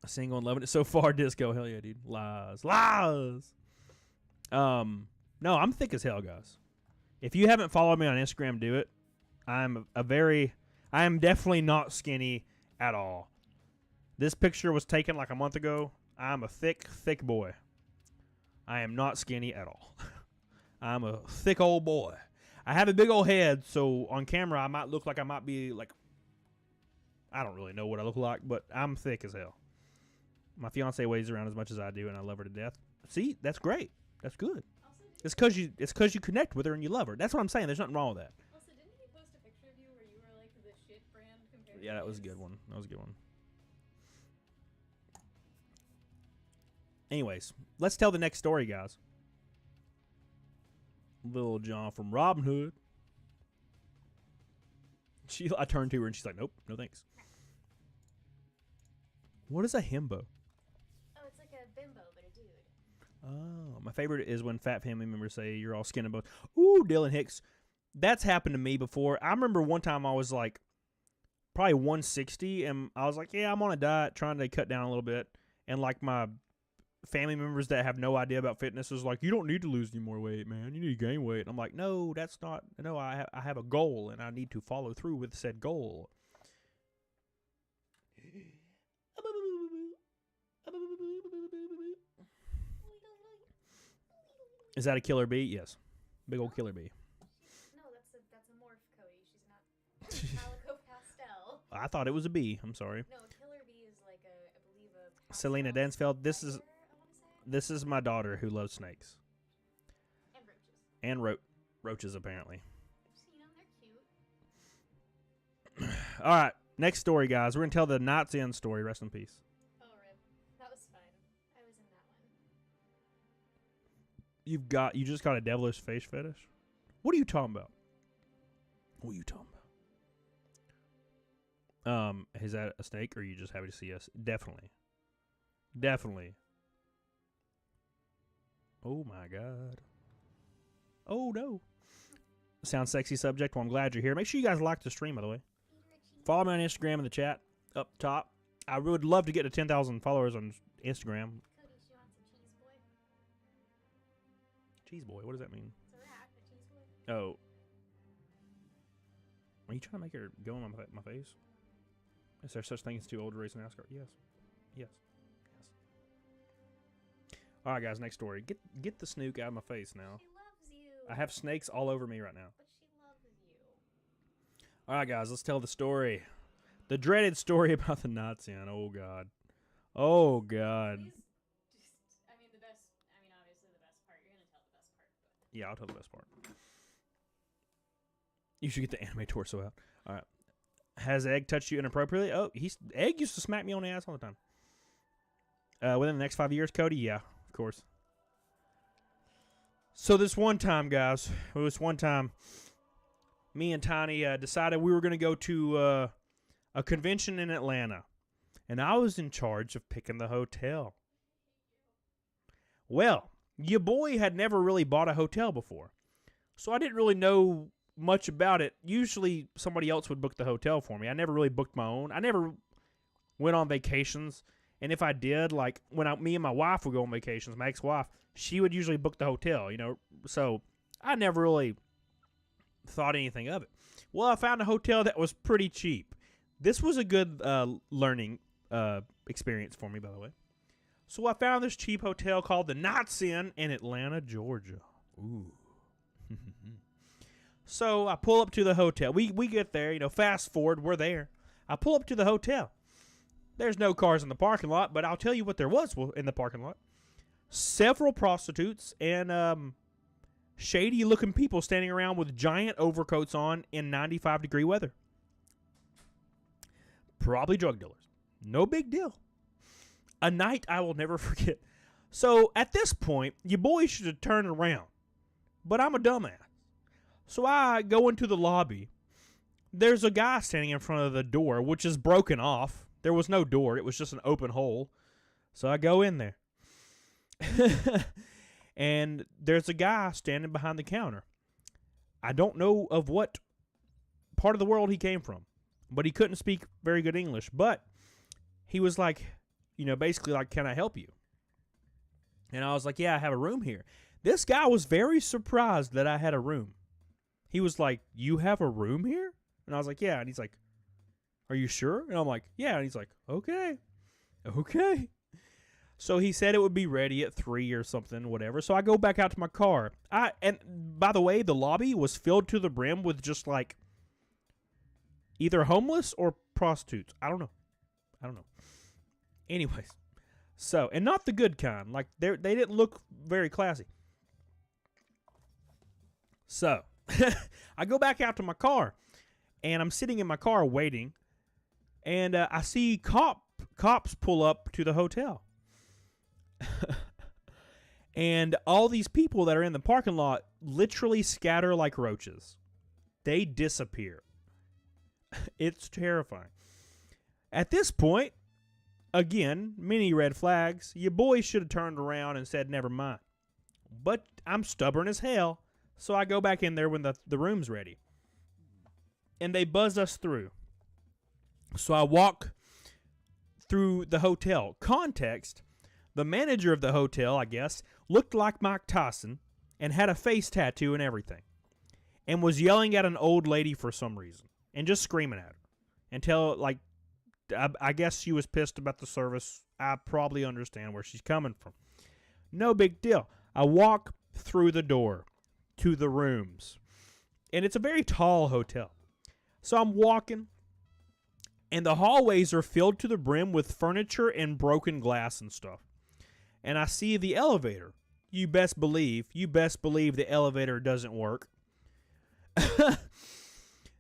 Single and loving it so far, disco. Hell yeah, dude. Lies. No, I'm thick as hell, guys. If you haven't followed me on Instagram, do it. I am definitely not skinny at all. This picture was taken like a month ago. I'm a thick boy. I am not skinny at all. I'm a thick old boy. I have a big old head, so on camera I might look like I might be like, I don't really know what I look like, but I'm thick as hell. My fiance weighs around as much as I do, and I love her to death. See, that's great. That's good. It's because you connect with her and you love her. That's what I'm saying. There's nothing wrong with that. Also, didn't he post a picture of you where you were like the shit brand compared to Yeah, that was a his? good one. That was a good one. Anyways, let's tell the next story, guys. Little John from Robin Hood. I turned to her and she's like, "Nope, no thanks." What is a himbo? Oh, it's like a bimbo, but a dude. Oh, my favorite is when fat family members say you're all skin and bones. Ooh, Dylan Hicks. That's happened to me before. I remember one time I was like probably 160, and I was like, yeah, I'm on a diet trying to cut down a little bit. And like my family members that have no idea about fitness was like, you don't need to lose any more weight, man. You need to gain weight. And I'm like, no, that's not. No, I have a goal, and I need to follow through with said goal. Is that a killer bee? Yes. Big old killer bee. No, that's a morph, Cody. She's not calico pastel. I thought it was a bee. I'm sorry. No, a killer bee is like I believe a Selena pastel Dansfeld. This is spider, I wanna say. this is my daughter who loves snakes. And roaches. And roaches, apparently. I've seen them. They're cute. All right. Next story, guys. We're going to tell the Knots End story. Rest in peace. Oh, rip. That was fun. I was in that one. You just got a devilish face fetish? What are you talking about? What are you talking about? Is that a snake, or are you just happy to see us? Definitely. Oh my God. Oh no. Sounds sexy subject. Well, I'm glad you're here. Make sure you guys like the stream, by the way. Follow me on Instagram in the chat up top. I would love to get to 10,000 followers on Instagram. Cody, she wants a cheese boy. Cheese boy, what does that mean? It's a rat, a cheese boy. Oh. Are you trying to make her go on my face? Is there such thing as too old to race an NASCAR? Yes. Yes. All right, guys, next story. Get the snook out of my face now. She loves you. I have snakes all over me right now. But she loves you. All right, guys, let's tell the story. The dreaded story about the Nazi. Oh, God. Oh, God. Please, I mean, obviously the best part. You're going to tell the best part. But Yeah, I'll tell the best part. You should get the anime torso out. All right. Has Egg touched you inappropriately? Oh, Egg used to smack me on the ass all the time. Within the next 5 years, Cody? Yeah, of course. So this one time, guys, me and Tiny decided we were going to go to a convention in Atlanta. And I was in charge of picking the hotel. Well, your boy had never really bought a hotel before. So I didn't really know much about it. Usually somebody else would book the hotel for me. I never really booked my own. I never went on vacations. And if I did, like when me and my wife would go on vacations, my ex-wife, she would usually book the hotel, you know. So I never really thought anything of it. Well, I found a hotel that was pretty cheap. This was a good learning experience for me, by the way. So I found this cheap hotel called the Knots Inn in Atlanta, Georgia. Ooh. So I pull up to the hotel. We get there, fast forward, we're there. I pull up to the hotel. There's no cars in the parking lot, but I'll tell you what there was in the parking lot. Several prostitutes and shady-looking people standing around with giant overcoats on in 95-degree weather. Probably drug dealers. No big deal. A night I will never forget. So at this point, your boy should have turned around. But I'm a dumbass. So I go into the lobby. There's a guy standing in front of the door, which is broken off. There was no door. It was just an open hole. So I go in there. And there's a guy standing behind the counter. I don't know of what part of the world he came from, but he couldn't speak very good English. But he was like, basically like, can I help you? And I was like, yeah, I have a room here. This guy was very surprised that I had a room. He was like, you have a room here? And I was like, yeah. And he's like, are you sure? And I'm like, yeah. And he's like, okay. So he said it would be ready at 3 or something, whatever. So I go back out to my car. And by the way, the lobby was filled to the brim with just like either homeless or prostitutes. I don't know. Anyways. So, and not the good kind. Like, they didn't look very classy. So, I go back out to my car, and I'm sitting in my car waiting, and I see cops pull up to the hotel. And all these people that are in the parking lot literally scatter like roaches. They disappear. It's terrifying. At this point, again, many red flags. Your boy should have turned around and said, never mind. But I'm stubborn as hell, so I go back in there when the room's ready. And they buzz us through. So I walk through the hotel. Context, the manager of the hotel, I guess, looked like Mike Tyson and had a face tattoo and everything. And was yelling at an old lady for some reason. And just screaming at her. Until, like, I guess she was pissed about the service. I probably understand where she's coming from. No big deal. I walk through the door to the rooms. And it's a very tall hotel. So I'm walking. And the hallways are filled to the brim with furniture and broken glass and stuff. And I see the elevator. You best believe the elevator doesn't work.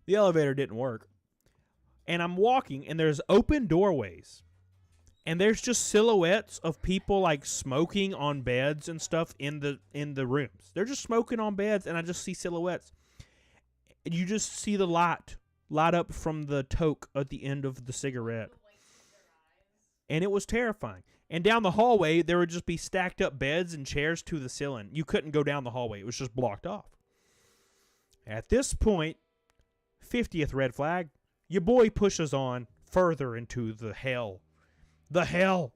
The elevator didn't work. And I'm walking, and there's open doorways. And there's just silhouettes of people, like, smoking on beds and stuff in the rooms. They're just smoking on beds, and I just see silhouettes. And you just see the light up from the toke at the end of the cigarette. And it was terrifying. And down the hallway, there would just be stacked up beds and chairs to the ceiling. You couldn't go down the hallway. It was just blocked off. At this point, 50th red flag, your boy pushes on further into the hell. The hell.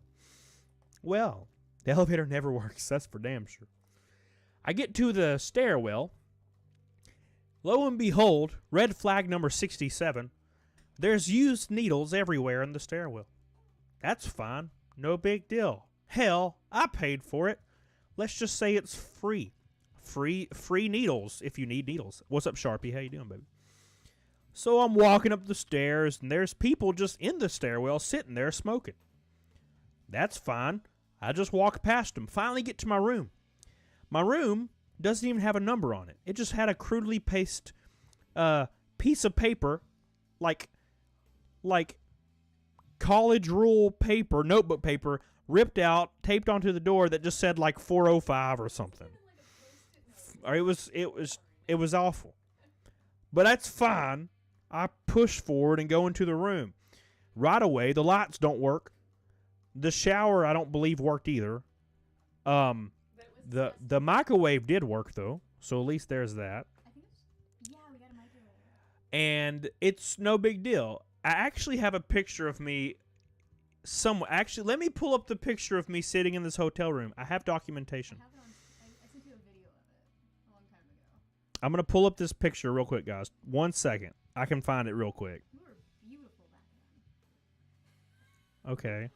Well, the elevator never works. That's for damn sure. I get to the stairwell. Lo and behold, red flag number 67. There's used needles everywhere in the stairwell. That's fine. No big deal. Hell, I paid for it. Let's just say it's free. Free needles if you need needles. What's up, Sharpie? How you doing, baby? So I'm walking up the stairs, and there's people just in the stairwell sitting there smoking. That's fine. I just walk past them. Finally get to my room. My room doesn't even have a number on it. It just had a crudely pasted piece of paper, like college rule paper, notebook paper, ripped out, taped onto the door that just said like 405 or something. Or it was awful. But that's fine. I push forward and go into the room. Right away, the lights don't work. The shower, I don't believe, worked either. The microwave did work, though. So at least there's that. Yeah, we got a microwave. And it's no big deal. I actually have a picture of me somewhere. Actually, let me pull up the picture of me sitting in this hotel room. I have documentation. I sent you a video of it a long time ago. I'm going to pull up this picture real quick, guys. 1 second. I can find it real quick. You were beautiful back then. Okay.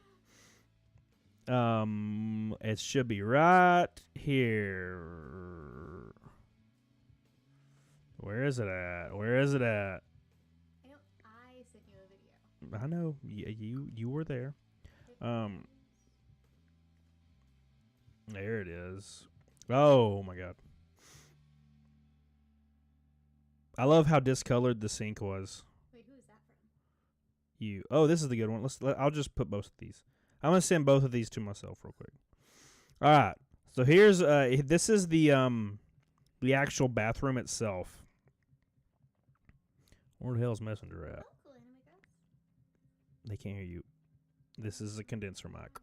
It should be right here. Where is it at? Where is it at? I sent you a video. I know. You were there. There it is. Oh my god. I love how discolored the sink was. Wait, who is that from? You. Oh, this is the good one. I'll just put both of these. I'm gonna send both of these to myself real quick. All right. So here's this is the actual bathroom itself. Where the hell's Messenger at? Oh, cool anime guys. They can't hear you. This is a condenser mic.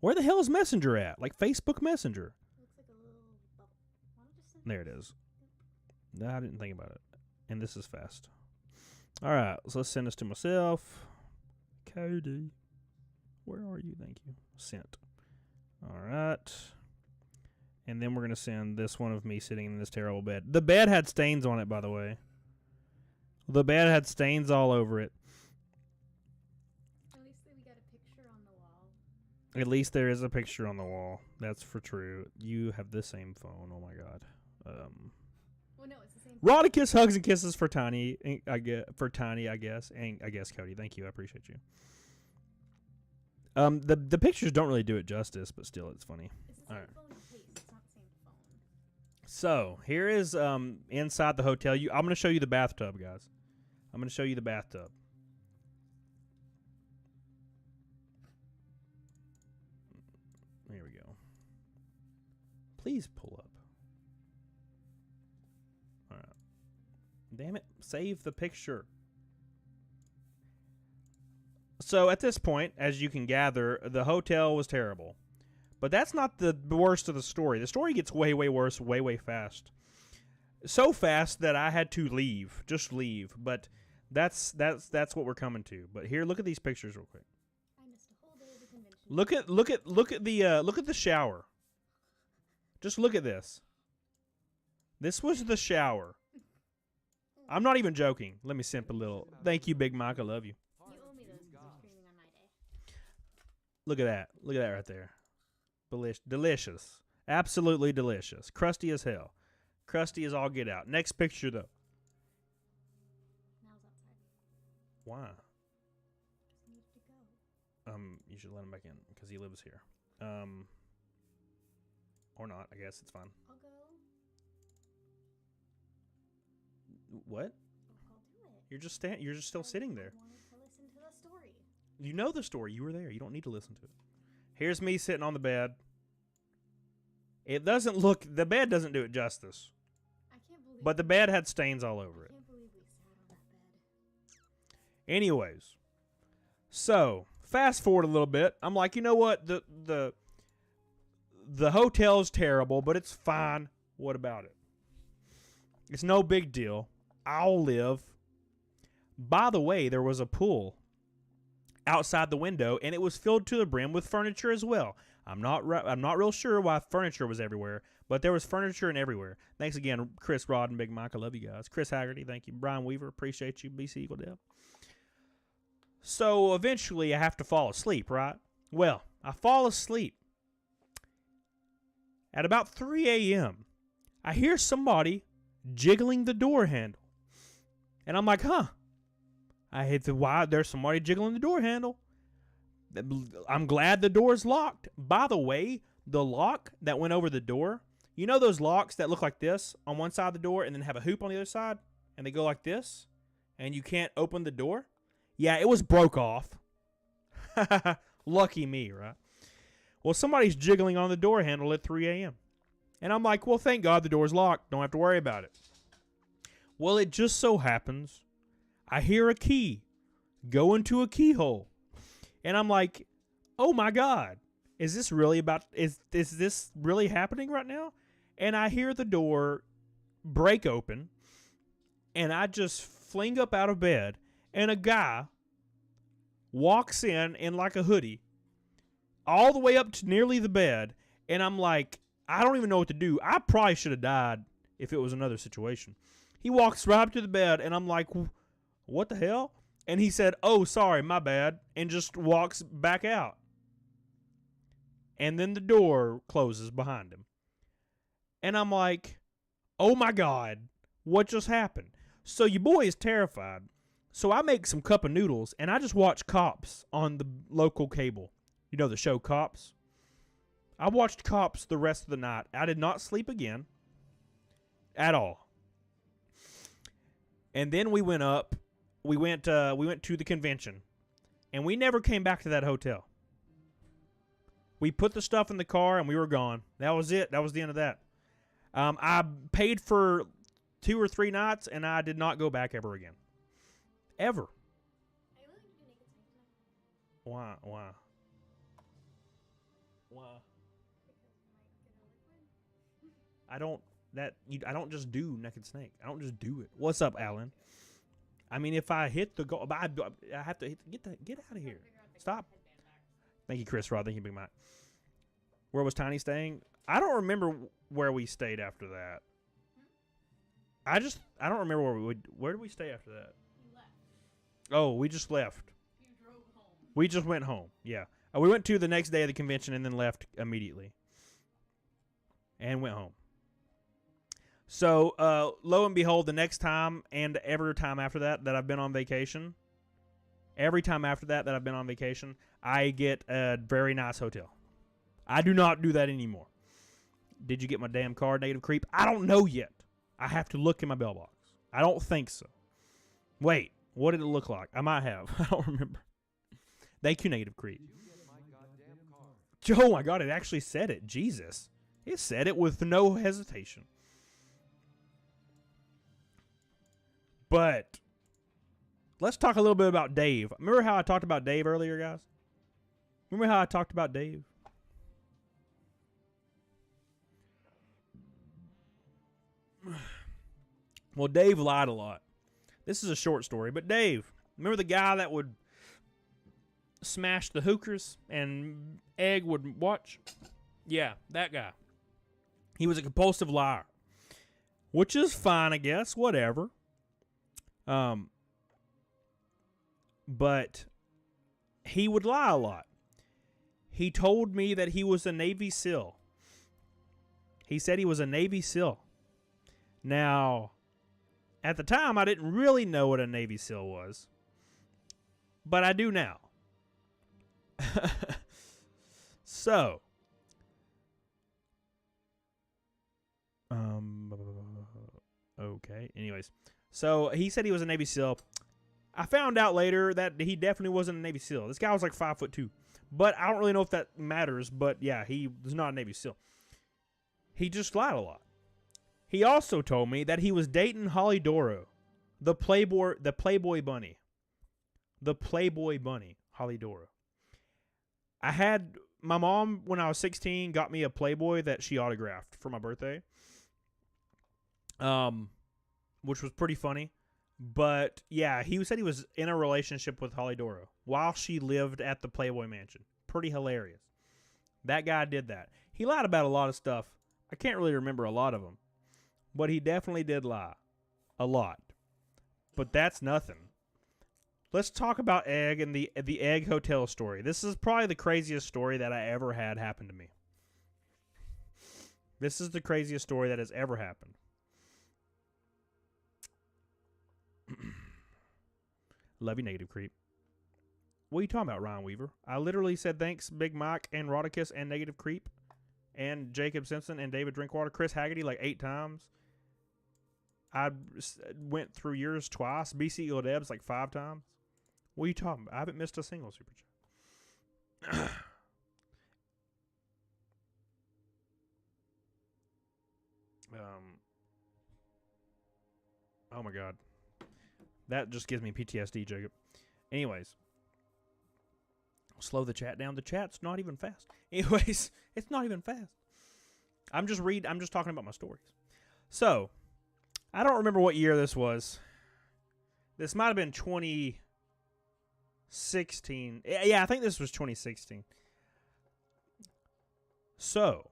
Where the hell is Messenger at? Like Facebook Messenger. Looks like a little bubble. Why don't you just send There it is. No, I didn't think about it. And this is fast. All right, so let's send this to myself. Cody, where are you? Thank you. Sent. All right. And then we're going to send this one of me sitting in this terrible bed. The bed had stains on it, by the way. The bed had stains all over it. At least we got a picture on the wall. At least there is a picture on the wall. That's for true. You have the same phone. Oh, my God. Well, no, it's the same. Rodicus hugs and kisses for Tiny. I guess. And I guess Cody. Thank you. I appreciate you. The pictures don't really do it justice, but still, it's funny. It's the same All right. phone case. It's not the same phone. So here is inside the hotel. I'm going to show you the bathtub, guys. I'm going to show you the bathtub. Here we go. Please pull up. All right. Damn it. Save the picture. So at this point, as you can gather, the hotel was terrible. But that's not the worst of the story. The story gets way, way worse, way, way fast. So fast that I had to leave. Just leave. But that's what we're coming to. But here, look at these pictures real quick. I missed a whole day of the convention. Look at the shower. Just look at this. This was the shower. I'm not even joking. Let me simp a little. Thank you, Big Mike. I love you. You owe me those because you're streaming on my day. Look at that. Look at that right there. Delicious. Absolutely delicious. Crusty as hell. Crusty as all get out. Next picture, though. Now's outside. Why? Just needed to go. You should let him back in because he lives here. Or not. I guess it's fine. I'll go. What? I'll do it. You're just still sitting there. I wanted to listen to the story. You know the story. You were there. You don't need to listen to it. Here's me sitting on the bed. It doesn't look... The bed doesn't do it justice. I can't believe. But the bed had stains all over I it. can't believe we sat on that bed. Anyways. So, fast forward a little bit. I'm like, you know what? The hotel's terrible, but it's fine. What about it? It's no big deal. I'll live. By the way, there was a pool outside the window, and it was filled to the brim with furniture as well. I'm not real sure why furniture was everywhere, but there was furniture and everywhere. Thanks again, Chris, Rod, and Big Mike. I love you guys. Chris Haggerty, thank you. Brian Weaver, appreciate you. BC Eagle Dev. So eventually, I have to fall asleep, right? Well, I fall asleep. At about 3 a.m., I hear somebody jiggling the door handle. And I'm like, huh. I hit the why there's somebody jiggling the door handle. I'm glad the door's locked. By the way, the lock that went over the door, you know those locks that look like this on one side of the door and then have a hoop on the other side? And they go like this? And you can't open the door? Yeah, it was broke off. Lucky me, right? Well, somebody's jiggling on the door handle at 3 a.m. And I'm like, well, thank God the door's locked. Don't have to worry about it. Well, it just so happens I hear a key go into a keyhole. And I'm like, oh my God, is this really is this really happening right now? And I hear the door break open, and I just fling up out of bed, and a guy walks in like a hoodie all the way up to nearly the bed, and I'm like, I don't even know what to do. I probably should have died if it was another situation. He walks right up to the bed, and I'm like, what the hell? And he said, oh, sorry, my bad, and just walks back out. And then the door closes behind him. And I'm like, oh my God, what just happened. So your boy is terrified. So I make some cup of noodles, and I just watch Cops on the local cable. You know the show Cops? I watched Cops the rest of the night. I did not sleep again at all. And then we went up. We went to the convention, and we never came back to that hotel. We put the stuff in the car, and we were gone. That was it. That was the end of that. I paid for 2 or 3 nights, and I did not go back ever again. Ever. Are you willing to do naked sex tonight? Why? Because you might get a liquid. I don't just do naked snake. I don't just do it. What's up, Alan? I mean, if I hit the goal, I have to get out of here. Stop. Thank you, Chris Rod. Thank you, Big Mike. Where was Tiny staying? I don't remember where we stayed after that. I don't remember where did we stay after that? You left. Oh, we just left. You drove home. We just went home. Yeah. We went to the next day of the convention and then left immediately. And went home. So, lo and behold, the next time and every time after that I've been on vacation, I get a very nice hotel. I do not do that anymore. Did you get my damn card, Native Creep? I don't know yet. I have to look in my bell box. I don't think so. Wait, what did it look like? I might have. I don't remember. Thank you, Native Creep. Oh my God, it actually said it. Jesus. It said it with no hesitation. But let's talk a little bit about Dave. Remember how I talked about Dave earlier, guys? Remember how I talked about Dave? Well, Dave lied a lot. This is a short story, but Dave, remember the guy that would smash the hookers and Egg would watch? Yeah, that guy. He was a compulsive liar, which is fine, I guess, whatever. But he would lie a lot. He told me that he was a Navy SEAL. He said he was a Navy SEAL. Now, at the time, I didn't really know what a Navy SEAL was, but I do now. So, okay. Anyways, so he said he was a Navy SEAL. I found out later that he definitely wasn't a Navy SEAL. This guy was like 5'2", but I don't really know if that matters. But yeah, he was not a Navy SEAL. He just lied a lot. He also told me that he was dating Holly Doro, the Playboy bunny. The Playboy bunny, Holly Doro. My mom, when I was 16, got me a Playboy that she autographed for my birthday. Which was pretty funny. But yeah, he said he was in a relationship with Holly Doro while she lived at the Playboy Mansion. Pretty hilarious. That guy did that. He lied about a lot of stuff. I can't really remember a lot of them. But he definitely did lie. A lot. But that's nothing. Let's talk about Egg and the Egg Hotel story. This is probably the craziest story that I ever had happen to me. This is the craziest story that has ever happened. Love you, Native Creep. What are you talking about, Ryan Weaver? I literally said thanks, Big Mike and Rodicus and Negative Creep and Jacob Simpson and David Drinkwater, Chris Haggerty like 8 times. I went through yours twice. BC Eagle Debs like 5 times. What are you talking about? I haven't missed a single super chat. Oh my God. That just gives me PTSD, Jacob. Anyways. Slow the chat down. The chat's not even fast. Anyways, it's not even fast. I'm just talking about my stories. So, I don't remember what year this was. This might have been 2016. Yeah, I think this was 2016. So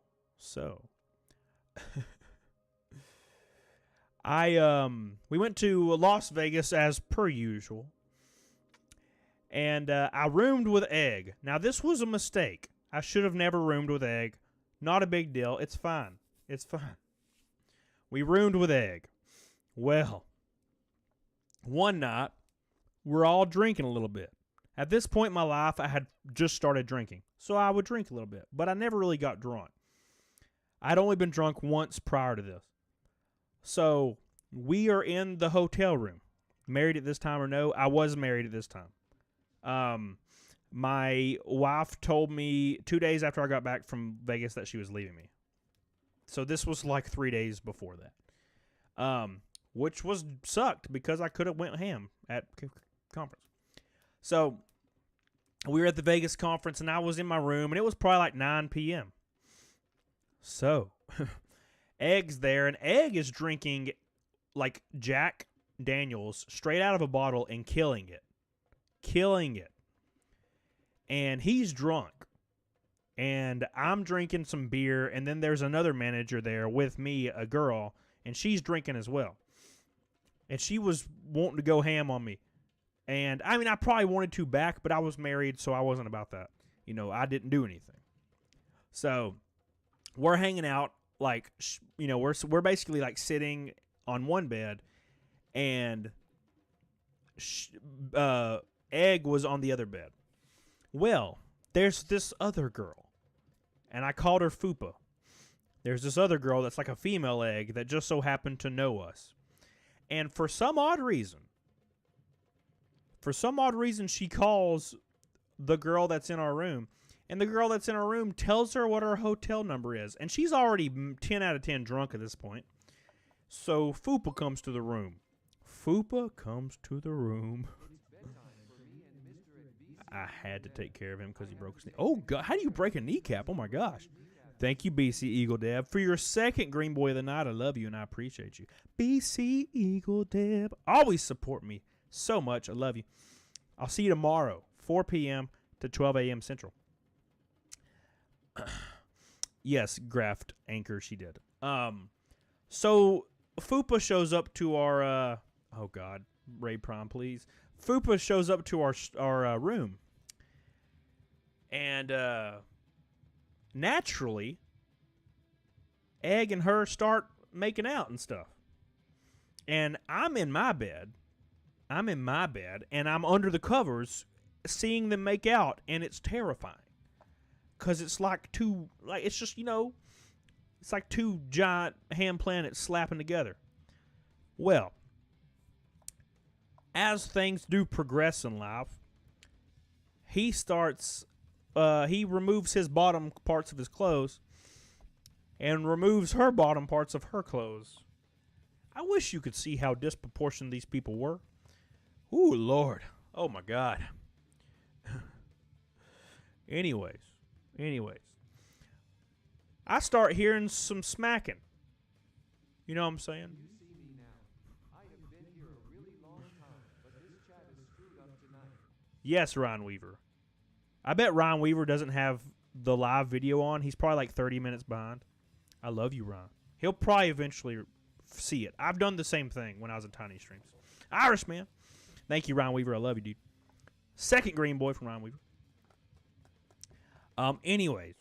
we went to Las Vegas as per usual. And I roomed with Egg. Now, this was a mistake. I should have never roomed with Egg. Not a big deal. It's fine. It's fine. We roomed with Egg. Well, one night, we're all drinking a little bit. At this point in my life, I had just started drinking, so I would drink a little bit, but I never really got drunk. I'd only been drunk once prior to this. So we are in the hotel room. Married at this time or no? I was married at this time. My wife told me 2 days after I got back from Vegas that she was leaving me. So this was like 3 days before that. Which was sucked because I could have went ham at conference. So we were at the Vegas conference and I was in my room and it was probably like 9 p.m. So Egg's there and Egg is drinking like Jack Daniels straight out of a bottle and killing it. And he's drunk. And I'm drinking some beer, and then there's another manager there with me, a girl, and she's drinking as well. And she was wanting to go ham on me. And, I mean, I probably wanted to back, but I was married, so I wasn't about that. You know, I didn't do anything. So, we're hanging out, like, you know, we're basically, like, sitting on one bed, and Egg was on the other bed. Well, there's this other girl, and I called her Fupa. There's this other girl that's like a female Egg that just so happened to know us. And for some odd reason, she calls the girl that's in our room, and the girl that's in our room tells her what our hotel number is. And she's already 10 out of 10 drunk at this point. So Fupa comes to the room. I had to take care of him because he broke his knee. Oh, God. How do you break a kneecap? Oh, my gosh. Thank you, BC Eagle Deb. For your second Green Boy of the Night, I love you and I appreciate you. BC Eagle Deb. Always support me so much. I love you. I'll see you tomorrow, 4 p.m. to 12 a.m. Central. Yes, Graft Anchor, she did. So Fupa shows up to our, oh, God, Ray Prime, please. Fupa shows up to our room. And naturally, Egg and her start making out and stuff. And I'm in my bed, and I'm under the covers seeing them make out, and it's terrifying. Because it's like it's just, you know, it's like two giant ham planets slapping together. Well, as things do progress in life, he removes his bottom parts of his clothes and removes her bottom parts of her clothes. I wish you could see how disproportionate these people were. Ooh, Lord. Oh, my God. Anyways. I start hearing some smacking. You know what I'm saying? Yes, Ryan Weaver. I bet Ryan Weaver doesn't have the live video on. He's probably like 30 minutes behind. I love you, Ryan. He'll probably eventually see it. I've done the same thing when I was in Tiny Streams. Irish, man. Thank you, Ryan Weaver. I love you, dude. Second Green Boy from Ryan Weaver. Anyways.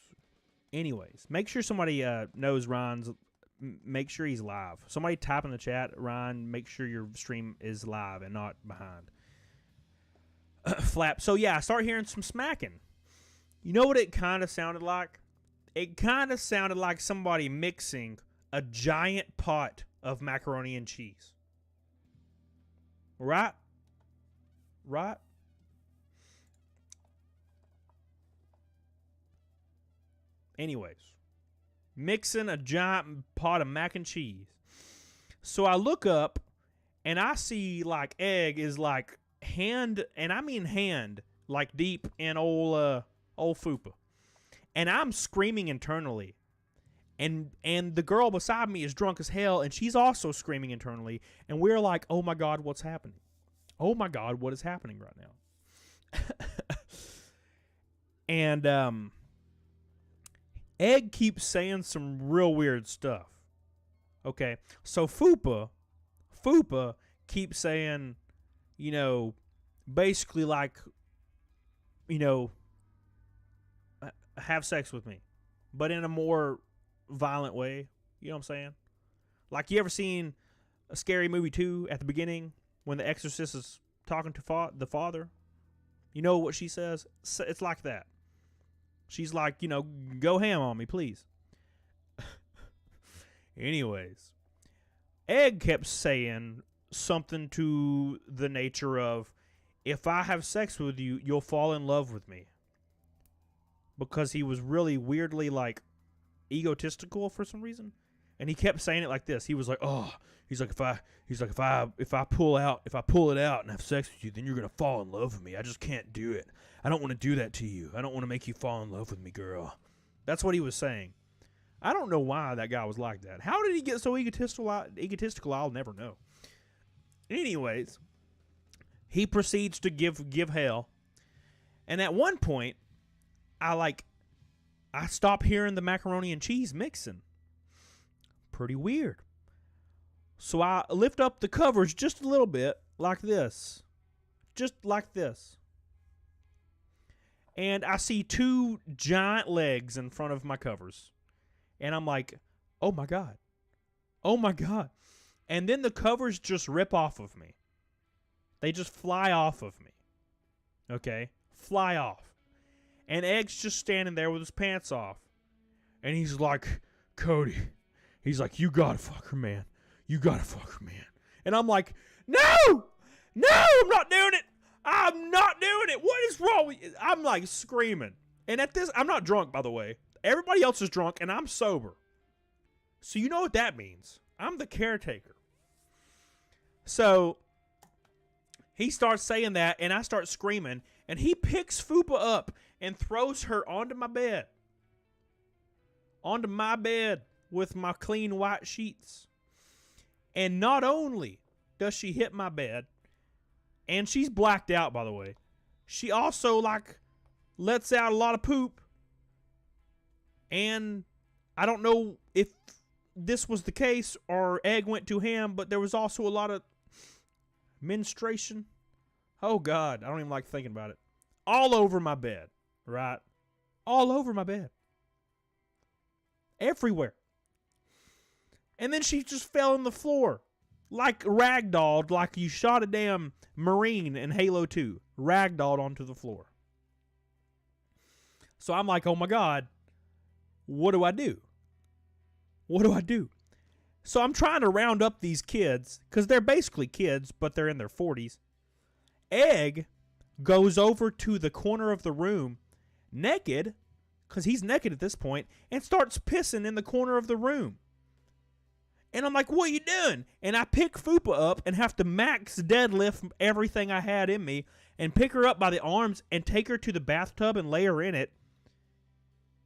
Make sure somebody knows Ryan's. Make sure he's live. Somebody type in the chat, Ryan, make sure your stream is live and not behind. Flap. So, yeah, I start hearing some smacking. You know what it kind of sounded like? It kind of sounded like somebody mixing a giant pot of macaroni and cheese. Right? Anyways. Mixing a giant pot of mac and cheese. So I look up, and I see, like, Egg is, like, hand, and I mean hand, like deep in old Fupa. And I'm screaming internally. And the girl beside me is drunk as hell, and she's also screaming internally. And we're like, oh my God, what's happening? Oh my God, what is happening right now? And Egg keeps saying some real weird stuff. Okay, so Fupa keeps saying, you know, basically like, you know, have sex with me, but in a more violent way. You know what I'm saying? Like, you ever seen a Scary Movie 2 at the beginning when the exorcist is talking to the father. You know what she says? It's like that. She's like, you know, go ham on me, please. Anyways, Egg kept saying something to the nature of, if I have sex with you, you'll fall in love with me. Because he was really weirdly, like, egotistical for some reason. And he kept saying it like this. He was like, oh, if I pull it out and have sex with you, then you're going to fall in love with me. I just can't do it. I don't want to do that to you. I don't want to make you fall in love with me, girl. That's what he was saying. I don't know why that guy was like that. How did he get so egotistical? I'll never know. Anyways, he proceeds to give hell. And at one point, I stop hearing the macaroni and cheese mixing. Pretty weird. So I lift up the covers just a little bit, like this. Just like this. And I see 2 giant legs in front of my covers. And I'm like, oh my God. Oh my God. And then the covers just rip off of me. They just fly off of me. Okay? Fly off. And Egg's just standing there with his pants off. And he's like, Cody. He's like, you gotta fuck her, man. You gotta fuck her, man. And I'm like, no! No, I'm not doing it. I'm not doing it. What is wrong with you? I'm like screaming. And at this, I'm not drunk, by the way. Everybody else is drunk, and I'm sober. So you know what that means. I'm the caretaker. So he starts saying that, and I start screaming, and he picks Fupa up and throws her onto my bed. Onto my bed with my clean white sheets. And not only does she hit my bed, and she's blacked out, by the way, she also, like, lets out a lot of poop. And I don't know if this was the case or Egg went to ham, but there was also a lot of menstruation. Oh, God. I don't even like thinking about it. All over my bed, right? All over my bed. Everywhere. And then she just fell on the floor. Like ragdolled, like you shot a damn Marine in Halo 2. Ragdolled onto the floor. So I'm like, oh my God. What do I do? What do I do? So I'm trying to round up these kids, because they're basically kids, but they're in their 40s. Egg goes over to the corner of the room, naked, because he's naked at this point, and starts pissing in the corner of the room. And I'm like, what are you doing? And I pick Fupa up and have to max deadlift everything I had in me and pick her up by the arms and take her to the bathtub and lay her in it.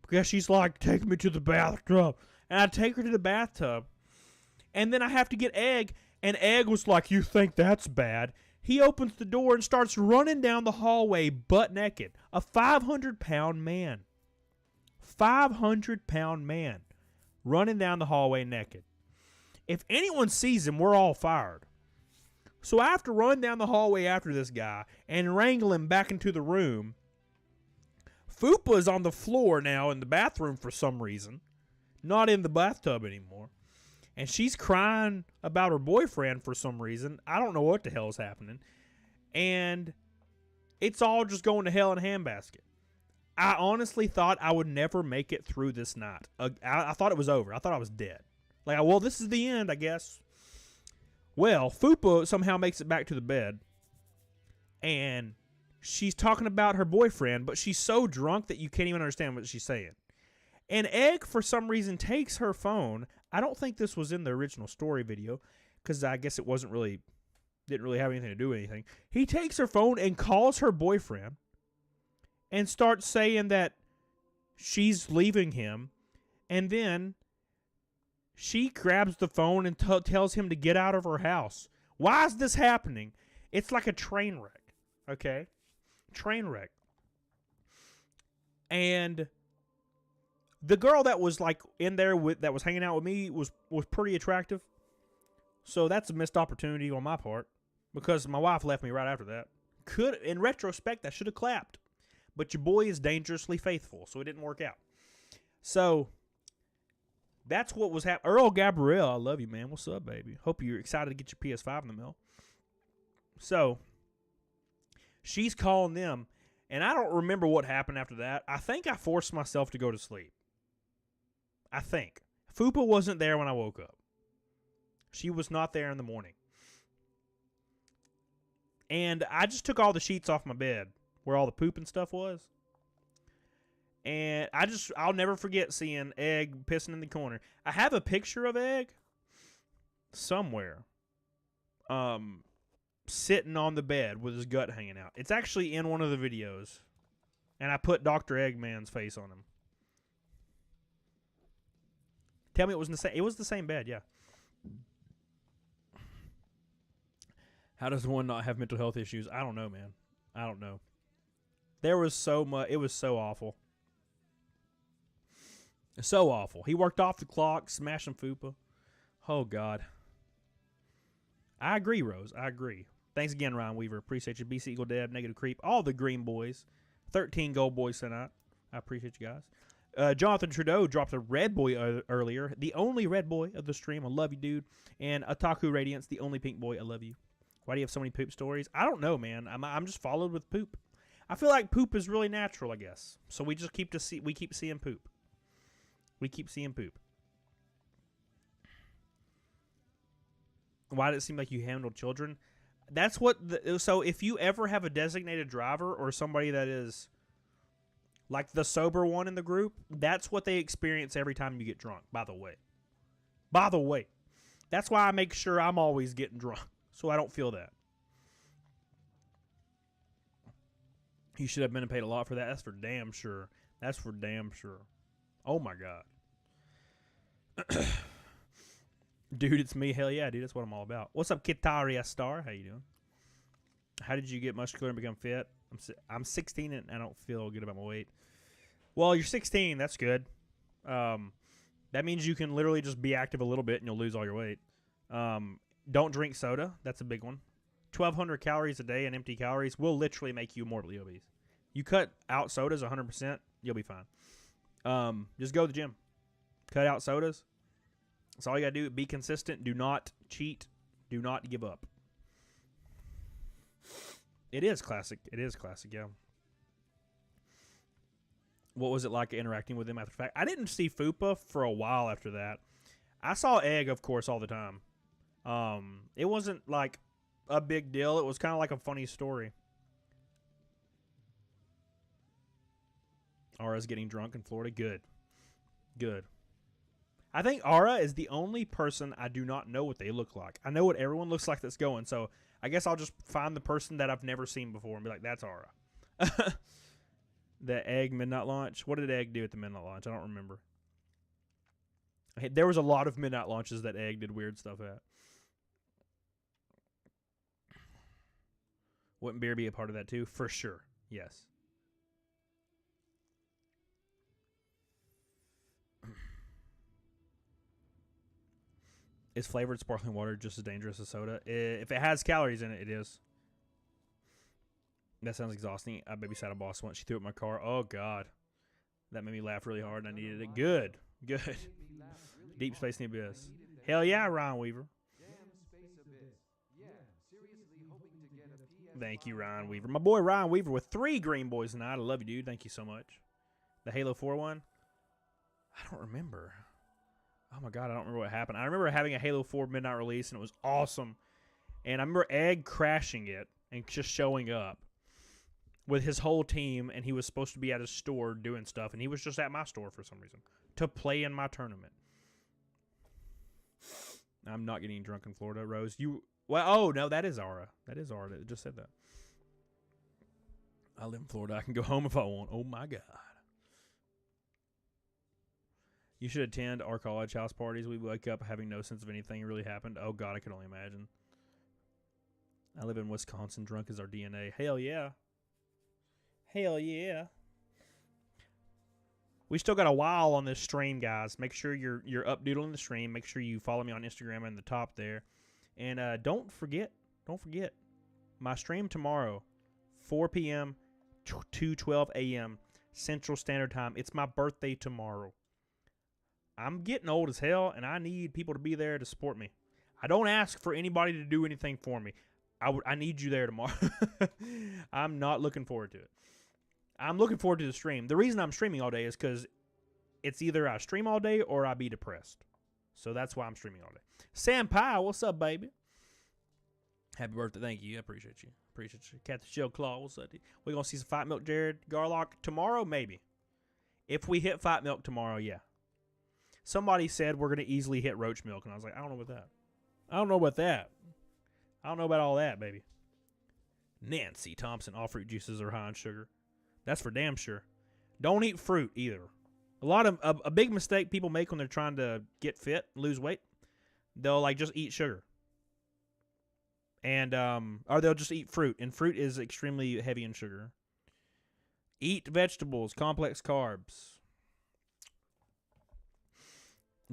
Because she's like, take me to the bathtub. And I take her to the bathtub. And then I have to get Egg. And Egg was like, you think that's bad? He opens the door and starts running down the hallway butt naked. A 500-pound man. 500-pound man. Running down the hallway naked. If anyone sees him, we're all fired. So I have to run down the hallway after this guy and wrangle him back into the room. Fupa is on the floor now in the bathroom for some reason. Not in the bathtub anymore. And she's crying about her boyfriend for some reason. I don't know what the hell is happening. And it's all just going to hell in a handbasket. I honestly thought I would never make it through this night. I thought it was over. I thought I was dead. Like, well, this is the end, I guess. Well, Fupa somehow makes it back to the bed. And she's talking about her boyfriend, but she's so drunk that you can't even understand what she's saying. And Egg, for some reason, takes her phone. I don't think this was in the original story video, because I guess it didn't really have anything to do with anything. He takes her phone and calls her boyfriend and starts saying that she's leaving him. And then she grabs the phone and tells him to get out of her house. Why is this happening? It's like a train wreck, okay? Train wreck. And the girl that was like in there that was hanging out with me was pretty attractive. So that's a missed opportunity on my part, because my wife left me right after that. In retrospect, I should have clapped. But your boy is dangerously faithful, so it didn't work out. So That's what was happening. Earl Gabrielle, I love you, man. What's up, baby? Hope you're excited to get your PS5 in the mail. So, she's calling them, and I don't remember what happened after that. I think I forced myself to go to sleep. I think. Fupa wasn't there when I woke up. She was not there in the morning. And I just took all the sheets off my bed where all the poop and stuff was. And I'll never forget seeing Egg pissing in the corner. I have a picture of Egg somewhere sitting on the bed with his gut hanging out. It's actually in one of the videos. And I put Dr. Eggman's face on him. Tell me it was the same bed, yeah. How does one not have mental health issues? I don't know, man. I don't know. There was so much. It was so awful. So awful. He worked off the clock, smashing Fupa. Oh, God. I agree, Rose. I agree. Thanks again, Ryan Weaver. Appreciate you. BC Eagle Deb, Negative Creep, all the green boys. 13 gold boys tonight. I appreciate you guys. Jonathan Trudeau dropped a red boy earlier. The only red boy of the stream. I love you, dude. And Otaku Radiance, the only pink boy. I love you. Why do you have so many poop stories? I don't know, man. I'm just followed with poop. I feel like poop is really natural, I guess. So we just keep seeing poop. We keep seeing poop. Why did it seem like you handled children? That's what. So if you ever have a designated driver or somebody that is like the sober one in the group, that's what they experience every time you get drunk. By the way, that's why I make sure I'm always getting drunk so I don't feel that. You should have been paid a lot for that. That's for damn sure. That's for damn sure. Oh, my God. Dude, it's me. Hell yeah, dude. That's what I'm all about. What's up, Kitaria Star? How you doing? How did you get muscular and become fit? I'm 16 and I don't feel good about my weight. Well, you're 16. That's good. That means you can literally just be active a little bit and you'll lose all your weight. Don't drink soda. That's a big one. 1,200 calories a day and empty calories will literally make you morbidly obese. You cut out sodas 100%, you'll be fine. Just go to the gym. Cut out sodas. That's all you got to do. Be consistent. Do not cheat. Do not give up. It is classic. It is classic, yeah. What was it like interacting with him after the fact? I didn't see Fupa for a while after that. I saw Egg, of course, all the time. It wasn't like a big deal. It was kind of like a funny story. Aura's getting drunk in Florida. Good. Good. I think Aura is the only person I do not know what they look like. I know what everyone looks like that's going, so I guess I'll just find the person that I've never seen before and be like, that's Aura. The Egg midnight launch. What did Egg do at the midnight launch? I don't remember. There was a lot of midnight launches that Egg did weird stuff at. Wouldn't beer be a part of that too? For sure. Yes. Is flavored sparkling water just as dangerous as soda? If it has calories in it, it is. That sounds exhausting. I babysat a boss once. She threw it in my car. Oh, God. That made me laugh really hard, and I needed it. Good. Good. Deep Space in the Abyss. Hell yeah, Ryan Weaver. Thank you, Ryan Weaver. My boy Ryan Weaver with 3 green boys tonight. I love you, dude. Thank you so much. The Halo 4 one? I don't remember. Oh, my God. I don't remember what happened. I remember having a Halo 4 midnight release, and it was awesome. And I remember Egg crashing it and just showing up with his whole team, and he was supposed to be at his store doing stuff, and he was just at my store for some reason to play in my tournament. I'm not getting drunk in Florida, Rose. Oh, no, that is Aura. That is Aura that just said that. I live in Florida. I can go home if I want. Oh, my God. You should attend our college house parties. We wake up having no sense of anything really happened. Oh, God, I can only imagine. I live in Wisconsin. Drunk is our DNA. Hell yeah. Hell yeah. We still got a while on this stream, guys. Make sure you're updoodling the stream. Make sure you follow me on Instagram in the top there. And don't forget, my stream tomorrow, 4 p.m. to 12 a.m. Central Standard Time. It's my birthday tomorrow. I'm getting old as hell, and I need people to be there to support me. I don't ask for anybody to do anything for me. I need you there tomorrow. I'm not looking forward to it. I'm looking forward to the stream. The reason I'm streaming all day is because it's either I stream all day or I be depressed. So that's why I'm streaming all day. Sam Pie, what's up, baby? Happy birthday. Thank you. I appreciate you. Appreciate you. Cat the Shell Claw, what's up? We're going to see some Fight Milk Jared Garlock tomorrow? Maybe. If we hit Fight Milk tomorrow, yeah. Somebody said we're going to easily hit Roach Milk, and I was like, I don't know about that. I don't know about that. I don't know about all that, baby. Nancy Thompson, all fruit juices are high in sugar. That's for damn sure. Don't eat fruit either. A big mistake people make when they're trying to get fit, lose weight, they'll like just eat sugar. And or they'll just eat fruit, and fruit is extremely heavy in sugar. Eat vegetables, complex carbs.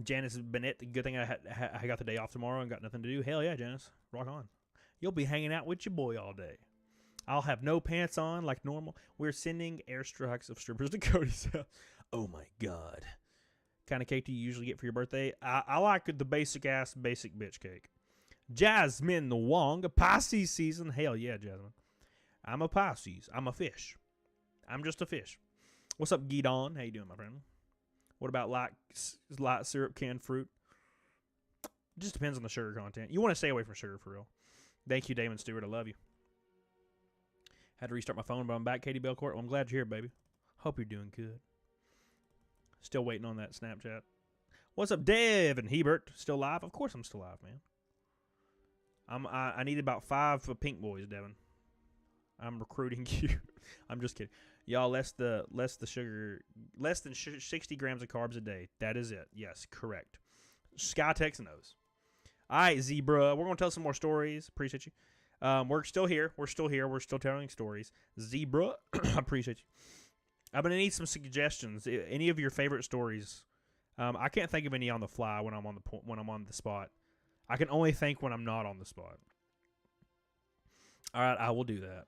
Janice Bennett, good thing I got the day off tomorrow and got nothing to do. Hell yeah, Janice, rock on. You'll be hanging out with your boy all day. I'll have no pants on like normal. We're sending airstrikes of strippers to Cody's house. Oh my God. Kind of cake do you usually get for your birthday? I like the basic bitch cake. Jasmine the Wong, a Pisces season. Hell yeah, Jasmine. I'm a Pisces. I'm a fish. I'm just a fish. What's up, Gidon? How you doing, my friend? What about light syrup, canned fruit? Just depends on the sugar content. You want to stay away from sugar for real. Thank you, Damon Stewart. I love you. Had to restart my phone, but I'm back, Katie Belcourt. Well, I'm glad you're here, baby. Hope you're doing good. Still waiting on that Snapchat. What's up, Dev and Hebert? Still live? Of course I'm still live, man. I need about 5 pink boys, Devin. I'm recruiting you. I'm just kidding. Y'all, less than 60 grams of carbs a day. That is it. Yes, correct. Skytex knows. All right, Zebra. We're going to tell some more stories. Appreciate you. We're still here. We're still telling stories. Zebra, I appreciate you. I'm going to need some suggestions. Any of your favorite stories. I can't think of any on the fly when I'm on the spot. I can only think when I'm not on the spot. All right, I will do that.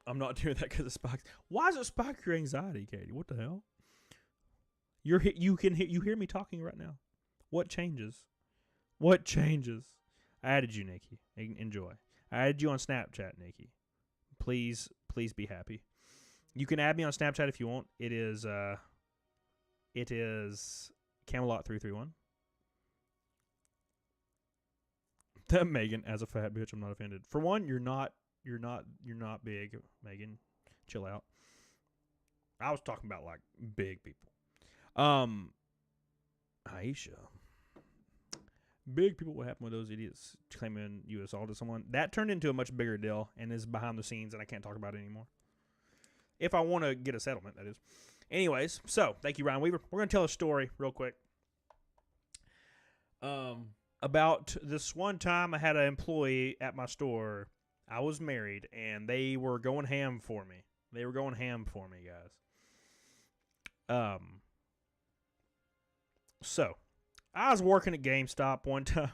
I'm not doing that because it spikes. Why does it spike your anxiety, Katie? What the hell? You hear me talking right now. What changes? What changes? I added you, Nikki. Enjoy. I added you on Snapchat, Nikki. Please be happy. You can add me on Snapchat if you want. It is Camelot331. That Megan, as a fat bitch, I'm not offended. For one, you're not big, Megan. Chill out. I was talking about like big people. Aisha. Big people, what happened with those idiots claiming U.S. assault to someone? That turned into a much bigger deal and is behind the scenes, and I can't talk about it anymore. If I want to get a settlement, that is. Anyways, so thank you, Ryan Weaver. We're going to tell a story real quick. About this one time I had an employee at my store. I was married, and they were going ham for me. Guys. So, I was working at GameStop one time,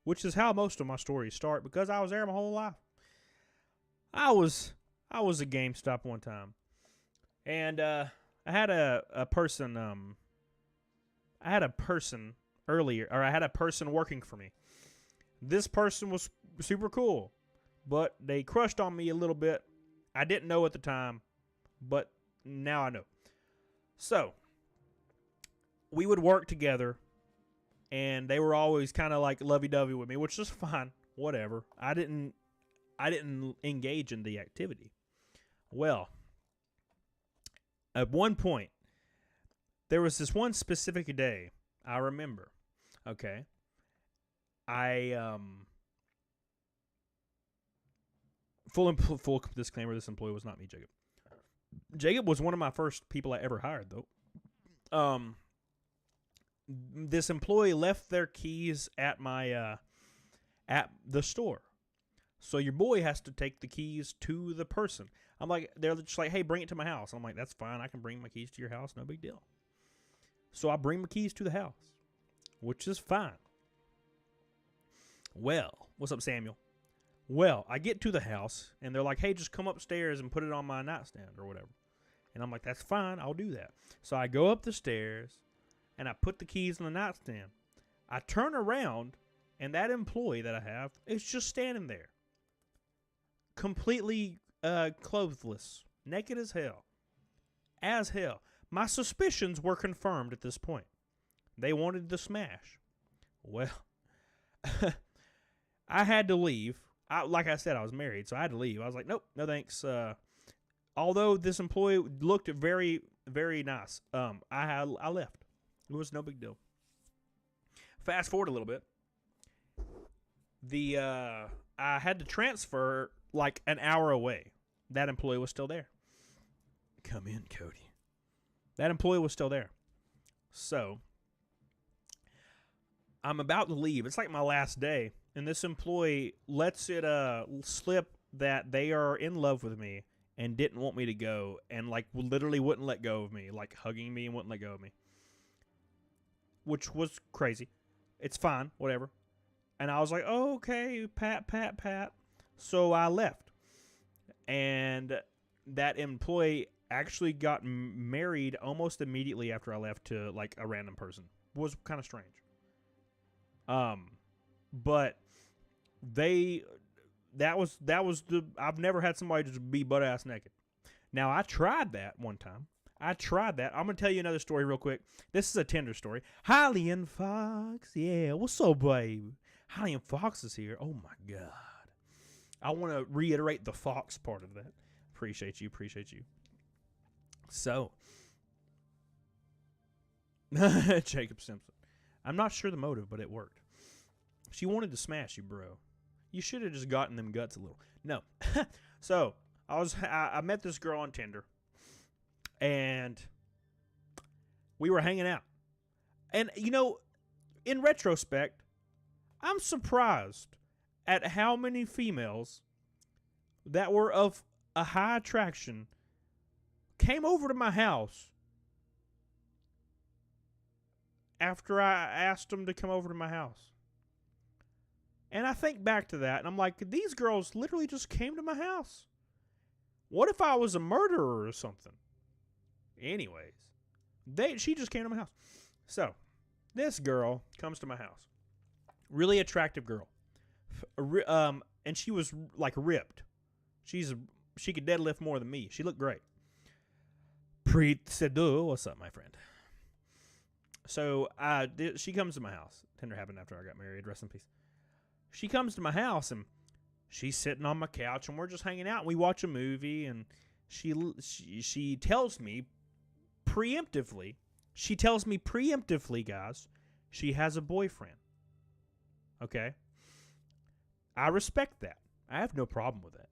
which is how most of my stories start, because I was there my whole life. I was at GameStop one time, and I had a person working for me. This person was super cool, but they crushed on me a little bit. I didn't know at the time, but now I know. So, we would work together, and they were always kind of like lovey-dovey with me, which is fine, whatever. I didn't engage in the activity. Well, at one point, there was this one specific day I remember. Okay, full disclaimer: this employee was not me, Jacob. Jacob was one of my first people I ever hired, though. This employee left their keys at my at the store, so your boy has to take the keys to the person. I'm like, they're just like, hey, bring it to my house. I'm like, that's fine. I can bring my keys to your house. No big deal. So I bring my keys to the house, which is fine. Well, what's up, Samuel? Well, I get to the house, and they're like, hey, just come upstairs and put it on my nightstand or whatever. And I'm like, that's fine. I'll do that. So I go up the stairs, and I put the keys in the nightstand. I turn around, and that employee that I have is just standing there, completely clothless, naked as hell. As hell. My suspicions were confirmed at this point. They wanted the smash. Well, I had to leave. Like I said, I was married, so I had to leave. I was like, nope, no thanks. Although this employee looked very, very nice, I left. It was no big deal. Fast forward a little bit. I had to transfer like an hour away. That employee was still there. Come in, Cody. That employee was still there. So, I'm about to leave. It's like my last day. And this employee lets it slip that they are in love with me and didn't want me to go. And like literally wouldn't let go of me. Like hugging me and wouldn't let go of me. Which was crazy. It's fine. Whatever. And I was like, oh, okay. Pat. So I left. And that employee actually got married almost immediately after I left to like a random person. It was kind of strange. But that was I've never had somebody just be butt ass naked. Now I tried that one time. I'm gonna tell you another story real quick. This is a Tinder story. Hylian Fox, yeah, what's up, babe? Hylian Fox is here. Oh my god. I want to reiterate the Fox part of that. Appreciate you. So, Jacob Simpson. I'm not sure the motive, but it worked. She wanted to smash you, bro. You should have just gotten them guts a little. No. So, I met this girl on Tinder, and we were hanging out. And, you know, in retrospect, I'm surprised at how many females that were of a high attraction came over to my house after I asked them to come over to my house. And I think back to that, and I'm like, these girls literally just came to my house. What if I was a murderer or something? Anyways, she just came to my house. So, this girl comes to my house. Really attractive girl. And she was like ripped. She could deadlift more than me. She looked great. What's up, my friend? So she comes to my house. Tinder happened after I got married. Rest in peace. She comes to my house and she's sitting on my couch and we're just hanging out. And we watch a movie and she tells me preemptively. Guys, she has a boyfriend. Okay. I respect that. I have no problem with that.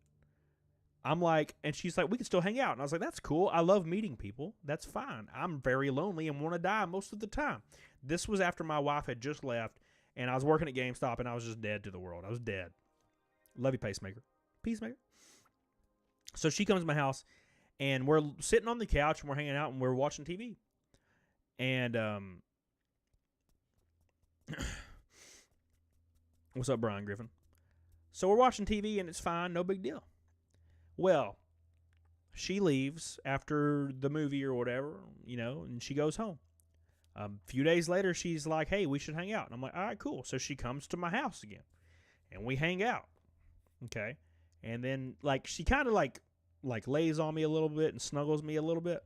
I'm like, and she's like, we can still hang out. And I was like, that's cool. I love meeting people. That's fine. I'm very lonely and want to die most of the time. This was after my wife had just left and I was working at GameStop and I was just dead to the world. I was dead. Love you, Pacemaker. Peacemaker. So she comes to my house and we're sitting on the couch and we're hanging out and we're watching TV. And, what's up, Brian Griffin? So we're watching TV and it's fine. No big deal. Well, she leaves after the movie or whatever, you know, and she goes home. A few days later, she's like, hey, we should hang out. And I'm like, all right, cool. So she comes to my house again, and we hang out, okay? And then, like, she kind of, like lays on me a little bit and snuggles me a little bit.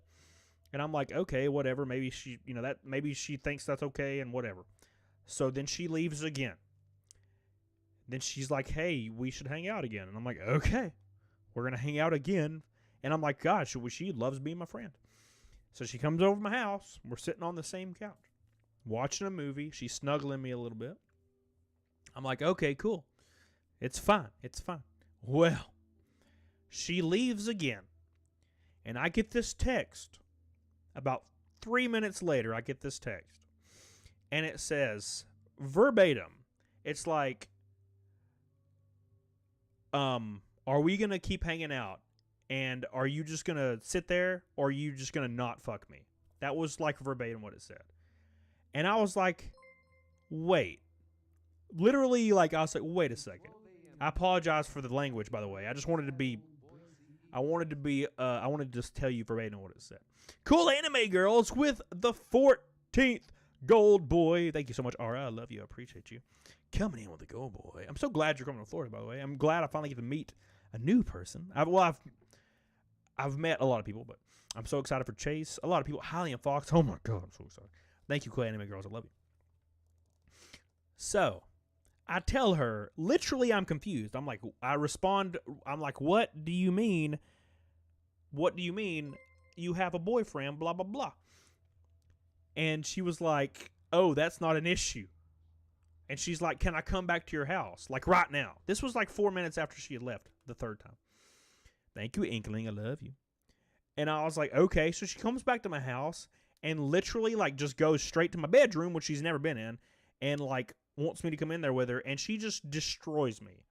And I'm like, okay, whatever. Maybe she, you know, maybe she thinks that's okay and whatever. So then she leaves again. Then she's like, hey, we should hang out again. And I'm like, okay. We're going to hang out again. And I'm like, gosh, she loves being my friend. So she comes over to my house. We're sitting on the same couch, watching a movie. She's snuggling me a little bit. I'm like, okay, cool. It's fine. Well, she leaves again. And I get this text. About 3 minutes later, I get this text. And it says, verbatim, it's like, are we going to keep hanging out? And are you just going to sit there or are you just going to not fuck me? That was like verbatim what it said. And I was like, wait. Literally, like, I was like, wait a second. I apologize for the language, by the way. I wanted to just tell you verbatim what it said. Cool anime girls with the 14th Gold boy. Thank you so much, Ara. I love you. I appreciate you. Coming in with the gold boy. I'm so glad you're coming to Florida, by the way. I'm glad I finally get to meet a new person. I've met a lot of people, but I'm so excited for Chase. A lot of people. Holly and Fox. Oh, my God. I'm so excited. Thank you, Clay Anime Girls. I love you. So, I tell her, literally, I'm confused. I respond, I'm like, what do you mean? What do you mean you have a boyfriend, blah, blah, blah. And she was like, oh, that's not an issue. And she's like, can I come back to your house? Like right now. This was like 4 minutes after she had left the third time. Thank you, Inkling. I love you. And I was like, okay. So she comes back to my house and literally like just goes straight to my bedroom, which she's never been in, and like wants me to come in there with her. And she just destroys me.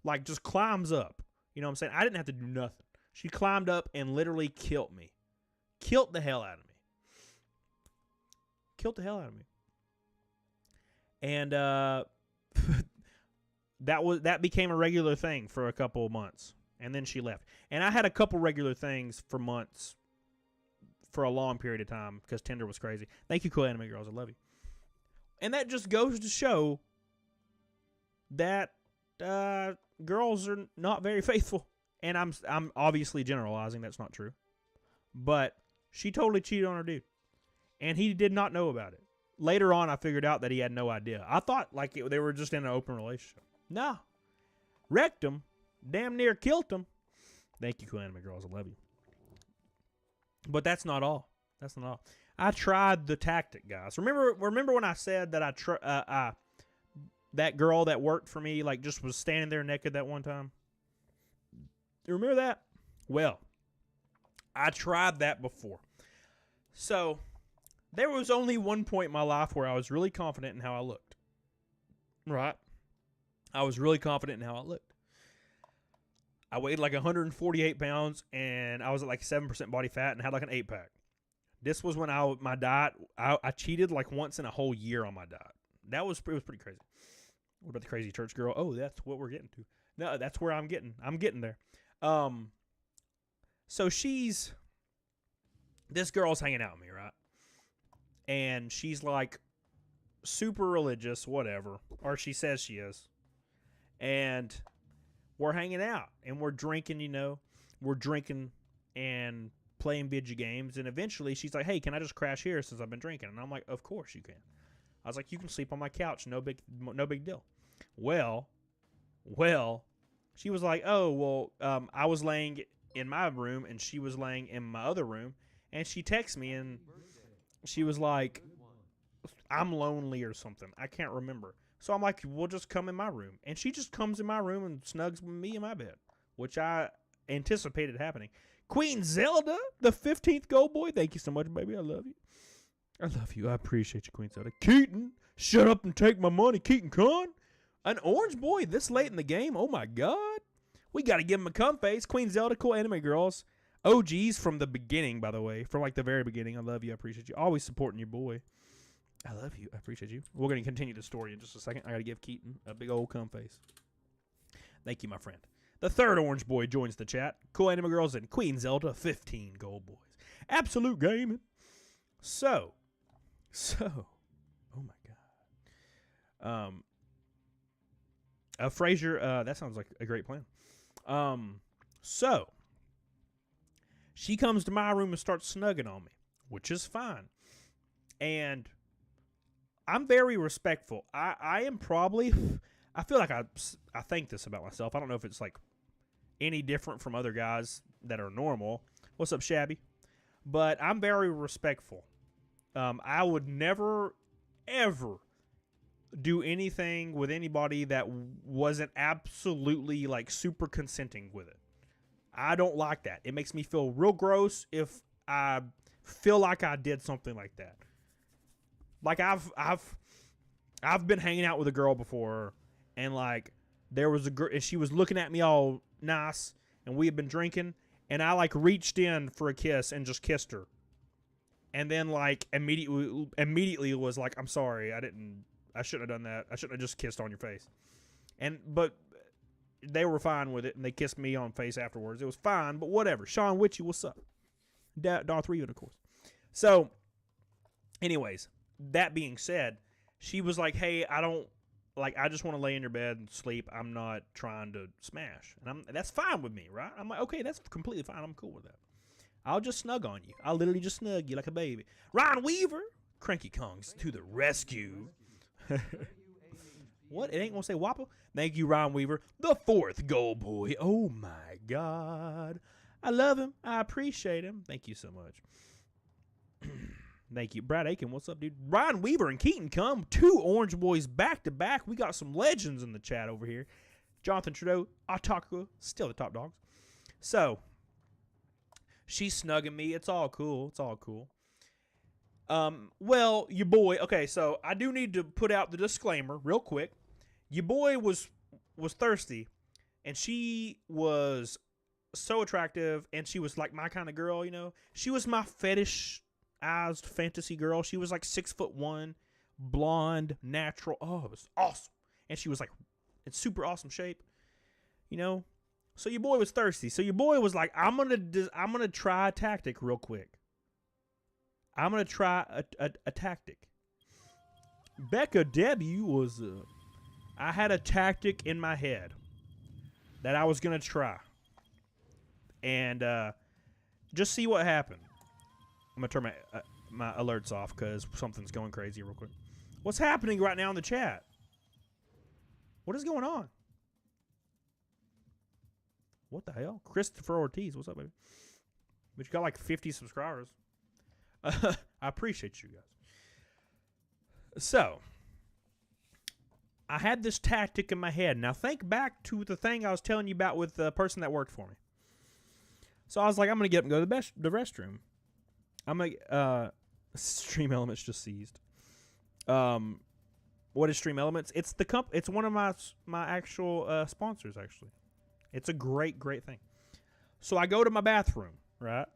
Like just climbs up. You know what I'm saying? I didn't have to do nothing. She climbed up and literally killed me. Killed the hell out of me. Killed the hell out of me. And that became a regular thing for a couple of months. And then she left. And I had a couple regular things for months for a long period of time because Tinder was crazy. Thank you, Cool Anime Girls. I love you. And that just goes to show that girls are not very faithful. And I'm obviously generalizing. That's not true. But she totally cheated on her dude. And he did not know about it. Later on, I figured out that he had no idea. I thought like they were just in an open relationship. No. Wrecked him. Damn near killed him. Thank you, Cool Anime Girls. I love you. But that's not all. That's not all. I tried the tactic, guys. Remember when I said that that girl that worked for me like just was standing there naked that one time? You remember that? Well, I tried that before. So, there was only one point in my life where I was really confident in how I looked. Right? I was really confident in how I looked. I weighed like 148 pounds, and I was at like 7% body fat and had like an 8-pack. This was when my diet, I cheated like once in a whole year on my diet. It was pretty crazy. What about the crazy church girl? Oh, that's what we're getting to. No, that's where I'm getting there. So this girl's hanging out with me, right? And she's like super religious, whatever. Or she says she is. And we're hanging out and we're drinking, We're drinking and playing video games. And eventually she's like, hey, can I just crash here since I've been drinking? And I'm like, of course you can. I was like, you can sleep on my couch. No big deal. Well, she was like, oh, well, I was laying in my room and she was laying in my other room. And she texted me and she was like, I'm lonely or something. I can't remember. So I'm like, we'll just come in my room. And she just comes in my room and snugs with me in my bed, which I anticipated happening. Queen Zelda, the 15th gold boy. Thank you so much, baby. I love you. I love you. I appreciate you, Queen Zelda. Keaton, shut up and take my money, Keaton Khan. An orange boy this late in the game? Oh, my God. We got to give him a cum face. Queen Zelda, Cool Anime Girls. OGs from the beginning, by the way. From like the very beginning. I love you. I appreciate you. Always supporting your boy. I love you. I appreciate you. We're going to continue the story in just a second. I got to give Keaton a big old cum face. Thank you, my friend. The third orange boy joins the chat. Cool Anime Girls and Queen Zelda, 15 gold boys. Absolute gaming. So, oh my God. Frazier, that sounds like a great plan. So, she comes to my room and starts snugging on me, which is fine. And I'm very respectful. I am probably, I feel like I think this about myself. I don't know if it's like any different from other guys that are normal. What's up, Shabby? But I'm very respectful. I would never, ever do anything with anybody that wasn't absolutely like super consenting with it. I don't like that. It makes me feel real gross if I feel like I did something like that. Like I've been hanging out with a girl before, and like there was a girl, and she was looking at me all nice, and we had been drinking, and I like reached in for a kiss and just kissed her, and then like immediately was like, I'm sorry, I shouldn't have done that. I shouldn't have just kissed on your face, but they were fine with it, and they kissed me on face afterwards. It was fine, but whatever. Sean Witchy, what's up? Darth Revan, of course. So, anyways, that being said, she was like, hey, I just want to lay in your bed and sleep. I'm not trying to smash. And that's fine with me, right? I'm like, okay, that's completely fine. I'm cool with that. I'll just snug on you. I'll literally just snug you like a baby. Ryan Weaver, Cranky Kongs to the rescue. What? It ain't gonna say Wappa? Thank you, Ryan Weaver. The 4th goal boy. Oh my God. I love him. I appreciate him. Thank you so much. Thank you. Brad Aiken, what's up, dude? Ryan Weaver and Keaton come. 2 Orange Boys back to back. We got some legends in the chat over here. Jonathan Trudeau, Otaku, still the top dogs. So, she's snugging me. It's all cool. It's all cool. Well, your boy, okay, so I do need to put out the disclaimer real quick. Your boy was thirsty, and she was so attractive, and she was like my kind of girl, you know. She was my fetishized fantasy girl. She was like 6'1", blonde, natural. Oh, it was awesome. And she was like in super awesome shape, you know. So your boy was thirsty. So your boy was like, I'm gonna try a tactic real quick. I'm gonna try a tactic. Becca W was I had a tactic in my head that I was gonna try, and just see what happened. I'm gonna turn my alerts off because something's going crazy real quick. What's happening right now in the chat? What is going on? What the hell? Christopher Ortiz, what's up, baby? But you got like 50 subscribers. I appreciate you guys. So, I had this tactic in my head. Now, think back to the thing I was telling you about with the person that worked for me. So, I was like, I'm going to get up and go to the restroom. I'm going to... Stream Elements just seized. What is Stream Elements? It's the it's one of my actual sponsors, actually. It's a great thing. So, I go to my bathroom, right?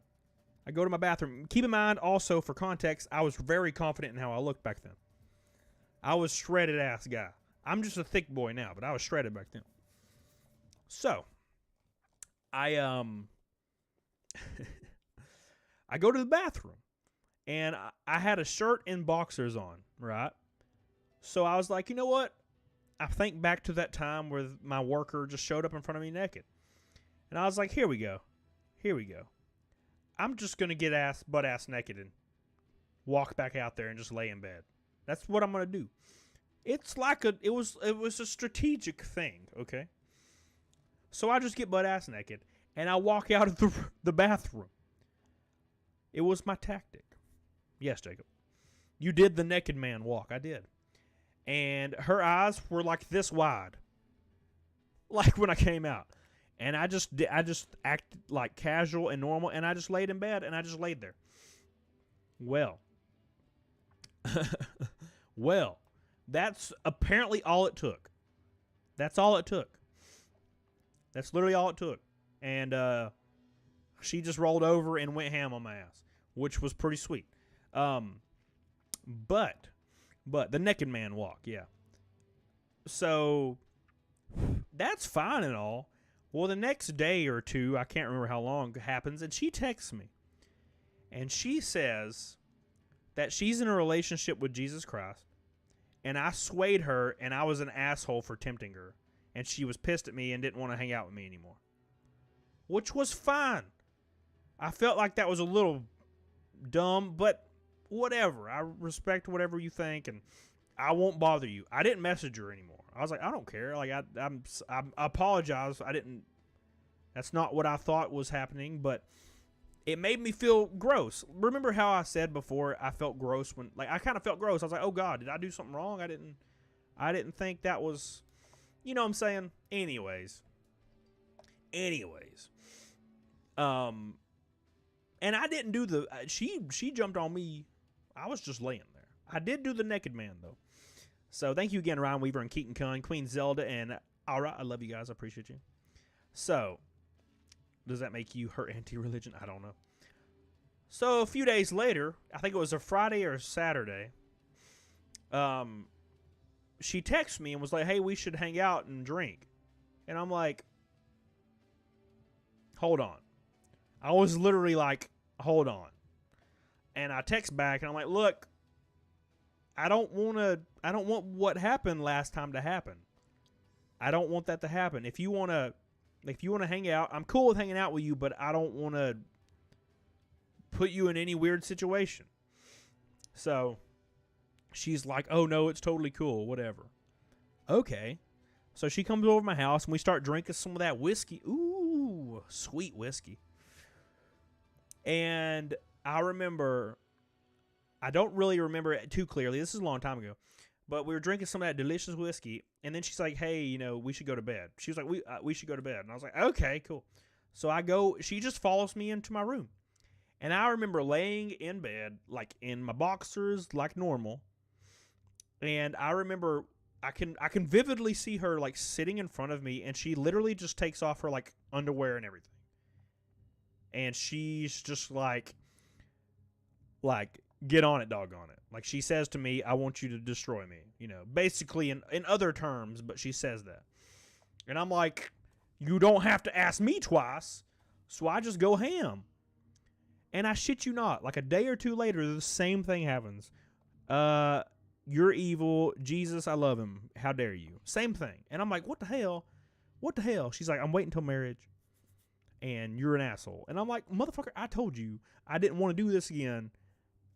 I go to my bathroom. Keep in mind, also, for context, I was very confident in how I looked back then. I was shredded ass guy. I'm just a thick boy now, but I was shredded back then. So, I I go to the bathroom, and I had a shirt and boxers on, right? So I was like, you know what? I think back to that time where my worker just showed up in front of me naked. And I was like, here we go. Here we go. I'm just going to get butt ass naked and walk back out there and just lay in bed. That's what I'm going to do. It's like it was a strategic thing, okay? So I just get butt ass naked and I walk out of the bathroom. It was my tactic. Yes, Jacob. You did the naked man walk. I did. And her eyes were like this wide. Like when I came out. And I just acted like casual and normal, and I just laid in bed, and I just laid there. Well. Well, that's apparently all it took. That's all it took. That's literally all it took. And she just rolled over and went ham on my ass, which was pretty sweet. But the naked man walk, yeah. So that's fine and all. Well, the next day or two, I can't remember how long it happens, and she texts me. And she says that she's in a relationship with Jesus Christ, and I swayed her, and I was an asshole for tempting her. And she was pissed at me and didn't want to hang out with me anymore. Which was fine. I felt like that was a little dumb, but whatever. I respect whatever you think, and I won't bother you. I didn't message her anymore. I was like, I don't care. Like I apologize. That's not what I thought was happening, but it made me feel gross. Remember how I said before I felt gross when, like, I kind of felt gross. I was like, oh God, did I do something wrong? I didn't think that was, you know what I'm saying? Anyways. And I didn't do the, she jumped on me. I was just laying there. I did do the naked man though. So thank you again, Ryan Weaver and Keaton Cunn, Queen Zelda, and Alright, I love you guys. I appreciate you. So, does that make you her anti-religion? I don't know. So a few days later, I think it was a Friday or a Saturday, she texted me and was like, hey, we should hang out and drink. And I'm like, hold on. I was literally like, hold on. And I text back and I'm like, look, I don't want what happened last time to happen. I don't want that to happen. If you want to hang out, I'm cool with hanging out with you, but I don't want to put you in any weird situation. So she's like, oh no, it's totally cool, whatever. Okay. So she comes over to my house and we start drinking some of that whiskey. Ooh, sweet whiskey. And I don't really remember it too clearly. This is a long time ago. But we were drinking some of that delicious whiskey. And then she's like, hey, you know, we should go to bed. She was like, we should go to bed. And I was like, okay, cool. So I go. She just follows me into my room. And I remember laying in bed, like in my boxers, like normal. And I remember I can vividly see her like sitting in front of me. And she literally just takes off her like underwear and everything. And she's just like, get on it, doggone it. Like, she says to me, I want you to destroy me. You know, basically in other terms, but she says that. And I'm like, you don't have to ask me twice. So I just go ham. And I shit you not, like a day or two later, the same thing happens. You're evil. Jesus, I love him. How dare you? Same thing. And I'm like, what the hell? What the hell? She's like, I'm waiting till marriage. And you're an asshole. And I'm like, motherfucker, I told you I didn't want to do this again.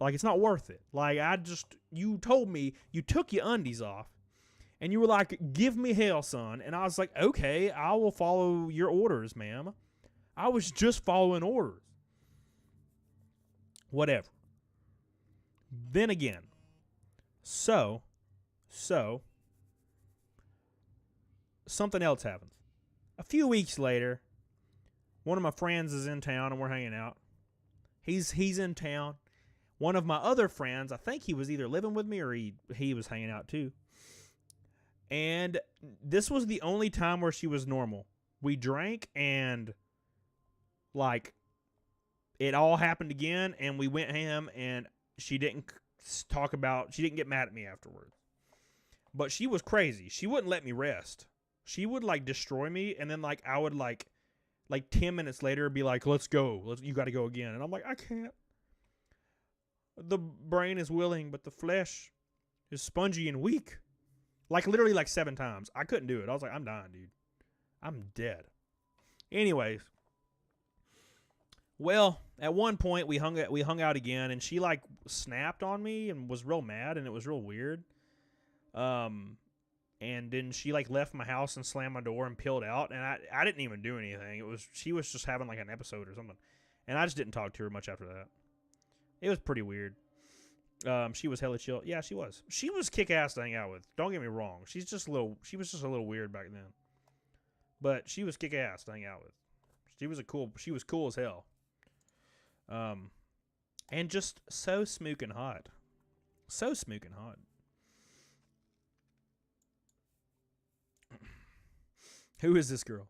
Like, it's not worth it. Like, you told me, you took your undies off, and you were like, give me hell, son. And I was like, okay, I will follow your orders, ma'am. I was just following orders. Whatever. Then again, so, something else happens. A few weeks later, one of my friends is in town, and we're hanging out. He's in town. One of my other friends, I think he was either living with me or he was hanging out too. And this was the only time where she was normal. We drank and like it all happened again and we went ham and she didn't get mad at me afterwards. But she was crazy. She wouldn't let me rest. She would like destroy me and then like I would like 10 minutes later be like, let's go. You got to go again. And I'm like, I can't. The brain is willing, but the flesh is spongy and weak. Like, literally, like 7 times. I couldn't do it. I was like, I'm dying, dude. I'm dead. Anyways. Well, at one point, we hung out again, and she, like, snapped on me and was real mad, and it was real weird. And then she, like, left my house and slammed my door and peeled out, and I didn't even do anything. She was just having, like, an episode or something. And I just didn't talk to her much after that. It was pretty weird. She was hella chill. Yeah, she was. She was kick-ass to hang out with. Don't get me wrong. She was just a little weird back then. But she was kick-ass to hang out with. She was cool as hell. And just so smoking hot. So smoking hot. Who is this girl?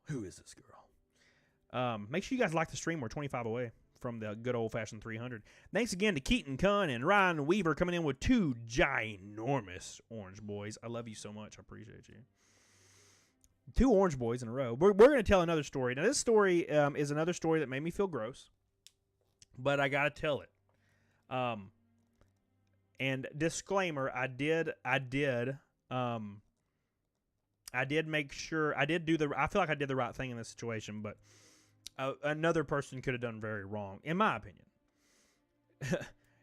Make sure you guys like the stream. We're 25 away from the good old-fashioned 300. Thanks again to Keaton Cunn and Ryan Weaver coming in with 2 ginormous orange boys. I love you so much. I appreciate you. 2 orange boys in a row. We're going to tell another story. Now, this story is another story that made me feel gross, but I got to tell it. And disclaimer, I did make sure, I feel like I did the right thing in this situation, but another person could have done very wrong, in my opinion.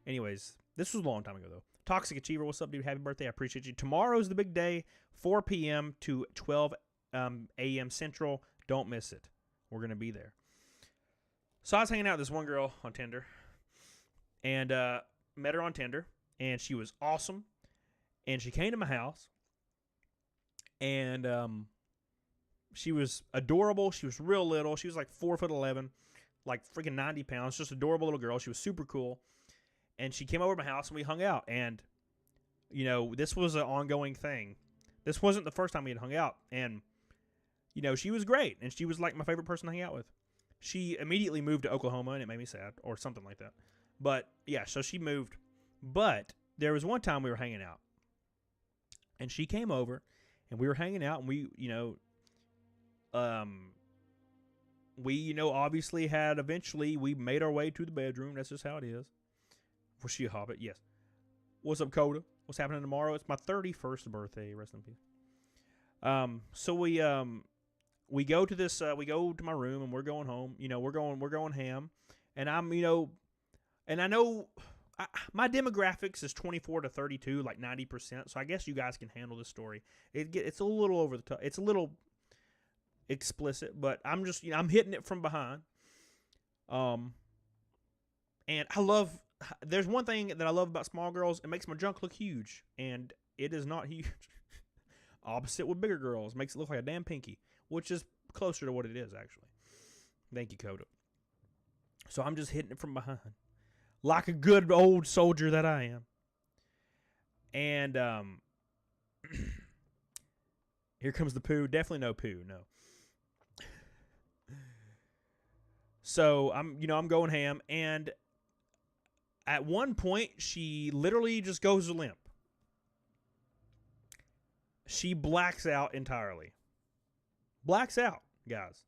Anyways, this was a long time ago, though. Toxic Achiever, what's up, dude? Happy birthday. I appreciate you. Tomorrow's the big day, 4 p.m. to 12 a.m. Central. Don't miss it. We're going to be there. So I was hanging out with this one girl on Tinder, and met her on Tinder, and she was awesome, and she came to my house, and she was adorable. She was real little. She was like 4'11", like freaking 90 pounds. Just adorable little girl. She was super cool. And she came over to my house and we hung out. And, you know, this was an ongoing thing. This wasn't the first time we had hung out. And, you know, she was great. And she was like my favorite person to hang out with. She immediately moved to Oklahoma and it made me sad or something like that. But, yeah, so she moved. But there was one time we were hanging out. And she came over and we were hanging out and we, obviously we made our way to the bedroom. That's just how it is. Was she a hobbit? Yes. What's up, Coda? what's happening tomorrow? It's my 31st birthday. Rest in peace. So we go to this. We go to my room and we're going home. You know, we're going ham, and I'm and I know my demographics is 24 to 32, like 90%. So I guess you guys can handle this story. It's a little over the top. It's a little explicit, but I'm just I'm hitting it from behind. And I love. There's one thing that I love about small girls. It makes my junk look huge, and it is not huge. Opposite with bigger girls, makes it look like a damn pinky, which is closer to what it is actually. Thank you, Coda. So I'm just hitting it from behind, like a good old soldier that I am. And here comes the poo. Definitely no poo. No. So I'm going ham, and at one point she literally just goes limp. She blacks out entirely. Blacks out, guys.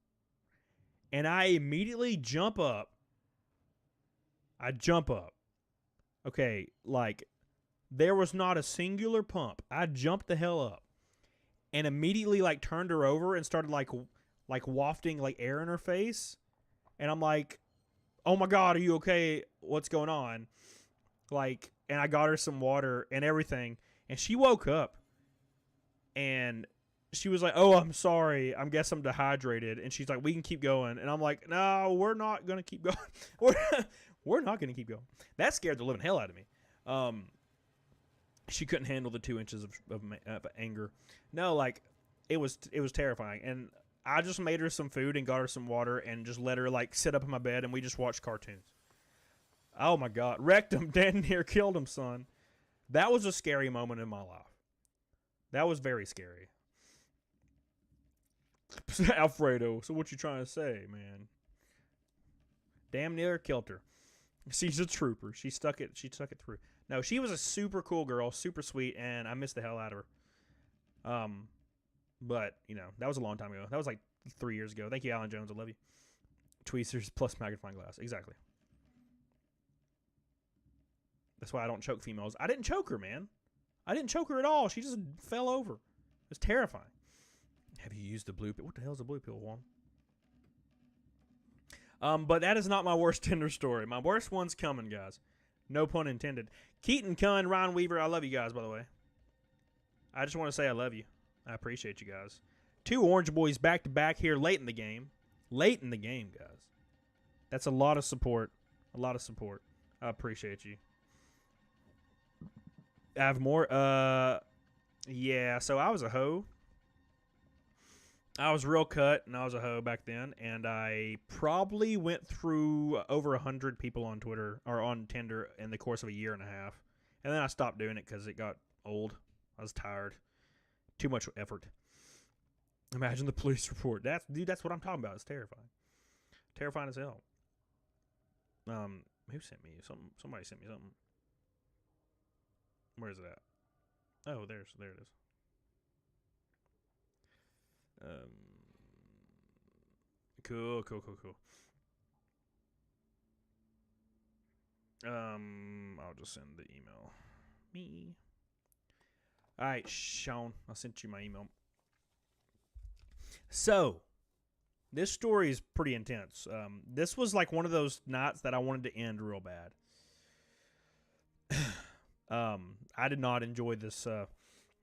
And I immediately jump up. Okay, like, there was not a singular pump. I jumped the hell up. And immediately, like, turned her over and started, like wafting, like, air in her face. And I'm like, oh my God, are you okay? What's going on? Like, and I got her some water and everything. And she woke up. And she was like, oh, I'm sorry. I guess I'm dehydrated. And she's like, we can keep going. And I'm like, no, we're not going to keep going. We're not going to keep going. That scared the living hell out of me. She couldn't handle the 2 inches of anger. No, like, it was terrifying. And I just made her some food and got her some water and just let her, like, sit up in my bed. And we just watched cartoons. Oh, my God. Wrecked him. Dead in here. Killed him, son. That was a scary moment in my life. That was very scary. Alfredo, so what you trying to say, man? Damn near killed her. She's a trooper. She stuck it through. No, she was a super cool girl, super sweet, and I missed the hell out of her. But, that was a long time ago. That was like 3 years ago. Thank you, Alan Jones. I love you. Tweezers plus magnifying glass. Exactly. That's why I don't choke females. I didn't choke her, man. I didn't choke her at all. She just fell over. It was terrifying. Have you used the blue pill? What the hell is a blue pill, Juan? But that is not my worst Tinder story. My worst one's coming, guys. No pun intended. Keaton Cunn, Ryan Weaver, I love you guys, by the way. I just want to say I love you. I appreciate you guys. 2 Orange Boys back-to-back here late in the game. Late in the game, guys. That's a lot of support. A lot of support. I appreciate you. I have more. Yeah, so I was a hoe. I was real cut, and I was a hoe back then, and I probably went through over 100 people on Twitter or on Tinder in the course of a year and a half, and then I stopped doing it because it got old. I was tired. Too much effort. Imagine the police report. That's what I'm talking about. It's terrifying. Terrifying as hell. Who sent me something? Somebody sent me something. Where is it at? Oh, there it is. Cool. I'll just send the email. Me. All right, Sean, I sent you my email. So, this story is pretty intense. This was like one of those nights that I wanted to end real bad. I did not enjoy this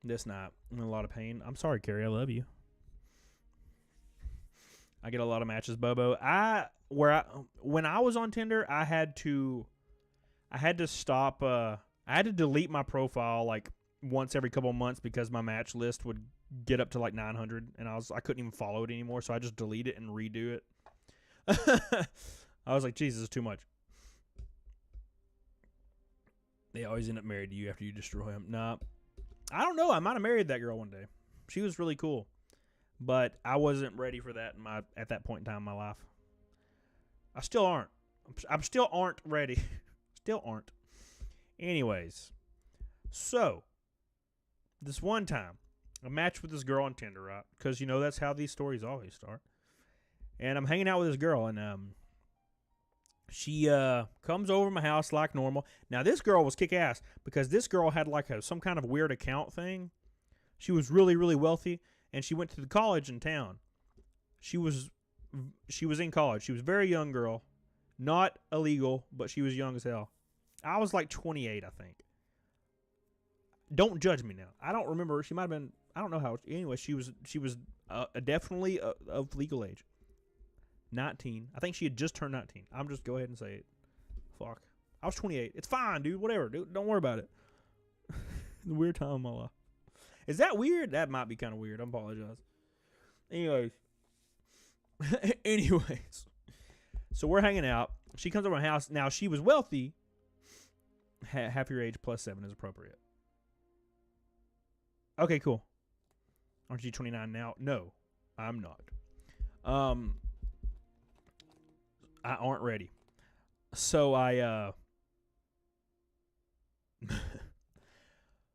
this night. I'm in a lot of pain. I'm sorry, Carrie. I love you. I get a lot of matches, Bobo. When I was on Tinder, I had to stop. I had to delete my profile like once every couple of months because my match list would get up to like 900, and I couldn't even follow it anymore. So I just delete it and redo it. I was like, Jesus, it's too much. They always end up married to you after you destroy them. Nah, I don't know. I might have married that girl one day. She was really cool. But I wasn't ready for that at that point in time in my life. I still aren't. I'm still aren't ready. Still aren't. Anyways. So, this one time, I matched with this girl on Tinder, right? Because, that's how these stories always start. And I'm hanging out with this girl, and She comes over to my house like normal. Now, this girl was kick-ass because this girl had like some kind of weird account thing. She was really, really wealthy, and she went to the college in town. She was in college. She was a very young girl. Not illegal, but she was young as hell. I was like 28, I think. Don't judge me now. I don't remember. She might have been, I don't know how. Anyway, she was definitely of legal age. 19. I think she had just turned 19. I'm just go ahead and say it. Fuck. I was 28. It's fine, dude. Whatever. Dude, don't worry about it. The weird time of my life. Is that weird? That might be kind of weird. I apologize. Anyways. So we're hanging out. She comes over to my house. Now, she was wealthy. Half your age plus 7 is appropriate. Okay, cool. Aren't you 29 now? No, I'm not. I aren't ready. So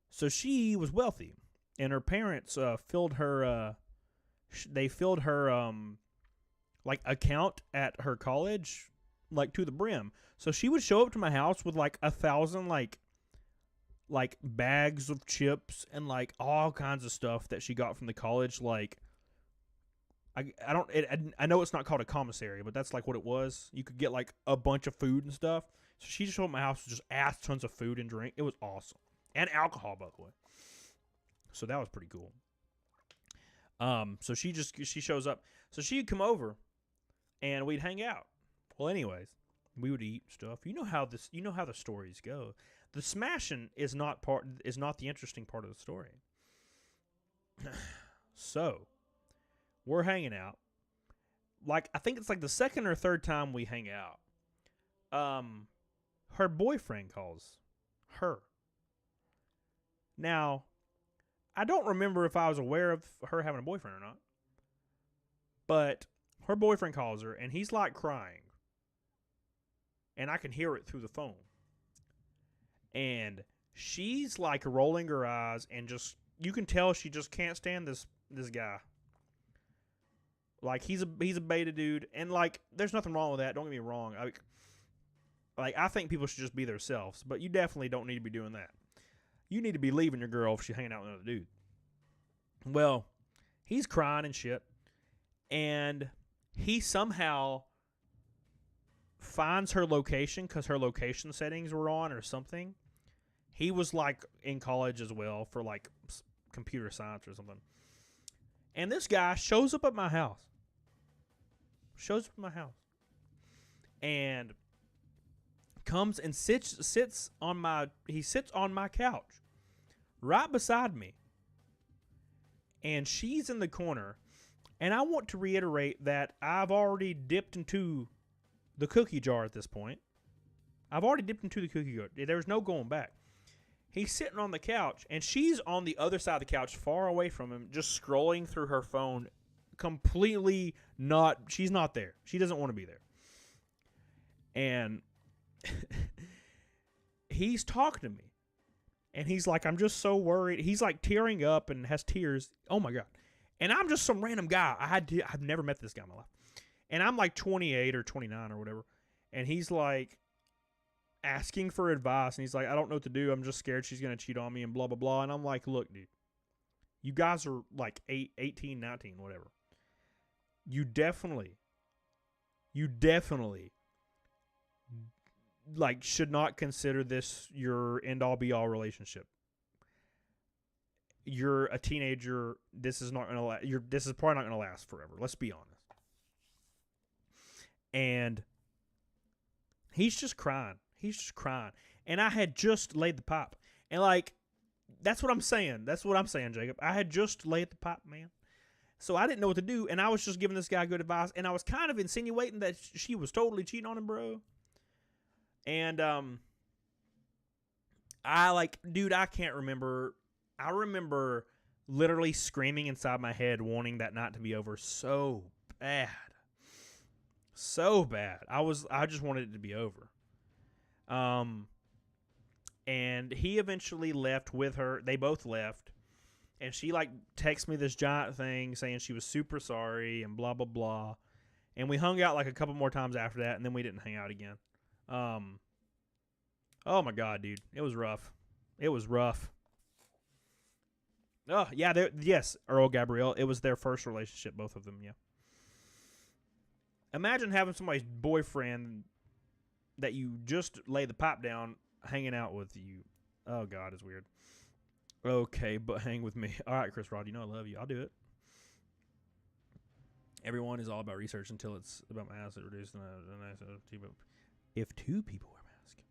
so she was wealthy, and her parents filled her. They filled her like account at her college, like to the brim. So she would show up to my house with like 1,000 like bags of chips and like all kinds of stuff that she got from the college. Like I know it's not called a commissary, but that's like what it was. You could get like a bunch of food and stuff. So she just showed up at my house with just ass tons of food and drink. It was awesome. And alcohol, by the way. So that was pretty cool. So she shows up. So she'd come over and we'd hang out. Well, anyways, we would eat stuff. You know how the stories go. The smashing is not the interesting part of the story. So we're hanging out. Like, I think it's like the second or third time we hang out. Her boyfriend calls her. Now, I don't remember if I was aware of her having a boyfriend or not. But her boyfriend calls her, and he's like crying. And I can hear it through the phone. And she's like rolling her eyes, and just, you can tell she just can't stand this guy. Like, he's a beta dude, and like, there's nothing wrong with that. Don't get me wrong. I think people should just be themselves, but you definitely don't need to be doing that. You need to be leaving your girl if she's hanging out with another dude. Well, he's crying and shit, and he somehow finds her location because her location settings were on or something. He was like in college as well for like computer science or something. And this guy shows up at my house. And comes and sits on my couch right beside me. And she's in the corner. And I want to reiterate that I've already dipped into the cookie jar at this point. There's no going back. He's sitting on the couch, and she's on the other side of the couch, far away from him, just scrolling through her phone, completely not, she's not there. She doesn't want to be there. And he's talking to me, and he's like, I'm just so worried. He's like tearing up and has tears. Oh my God. And I'm just some random guy. I've never met this guy in my life. And I'm like 28 or 29 or whatever. And he's like asking for advice. And he's like, I don't know what to do. I'm just scared she's going to cheat on me and blah, blah, blah. And I'm like, look, dude, you guys are like 18, 19, whatever. You definitely like should not consider this your end-all be-all relationship. You're a teenager. This is not going to last. This is probably not going to last forever. Let's be honest. And he's just crying. And I had just laid the pipe. And like, that's what I'm saying. Jacob. I had just laid the pipe, man. So I didn't know what to do. And I was just giving this guy good advice. And I was kind of insinuating that she was totally cheating on him, bro. And I can't remember. I remember literally screaming inside my head, wanting that night to be over so bad. So bad. I just wanted it to be over. And he eventually left with her. They both left. And she like texted me this giant thing saying she was super sorry and blah, blah, blah. And we hung out like a couple more times after that, and then we didn't hang out again. Oh my god, dude, it was rough. It was rough. Oh yeah, yes, Earl Gabrielle. It was their first relationship, both of them. Yeah. Imagine having somebody's boyfriend that you just lay the pipe down, hanging out with you. Oh god, it's weird. Okay, but hang with me. All right, Chris Rod, you know I love you. I'll do it. Everyone is all about research until it's about my ass reduced. If two people wear masks,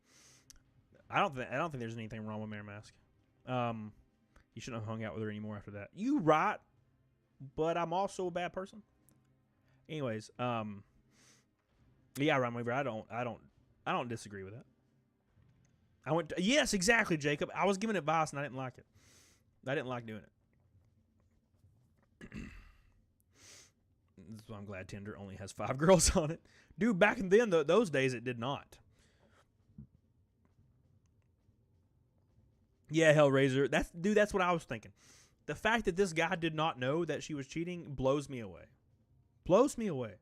I don't think there's anything wrong with wearing a mask. You shouldn't have hung out with her anymore after that. You right, but I'm also a bad person. Anyways, yeah, Ron Weaver, I don't disagree with that. Yes, exactly, Jacob. I was giving advice and I didn't like it. I didn't like doing it. That's why I'm glad Tinder only has 5 girls on it. Dude, back in then, those days, it did not. Yeah, Hellraiser. That's what I was thinking. The fact that this guy did not know that she was cheating blows me away. Blows me away.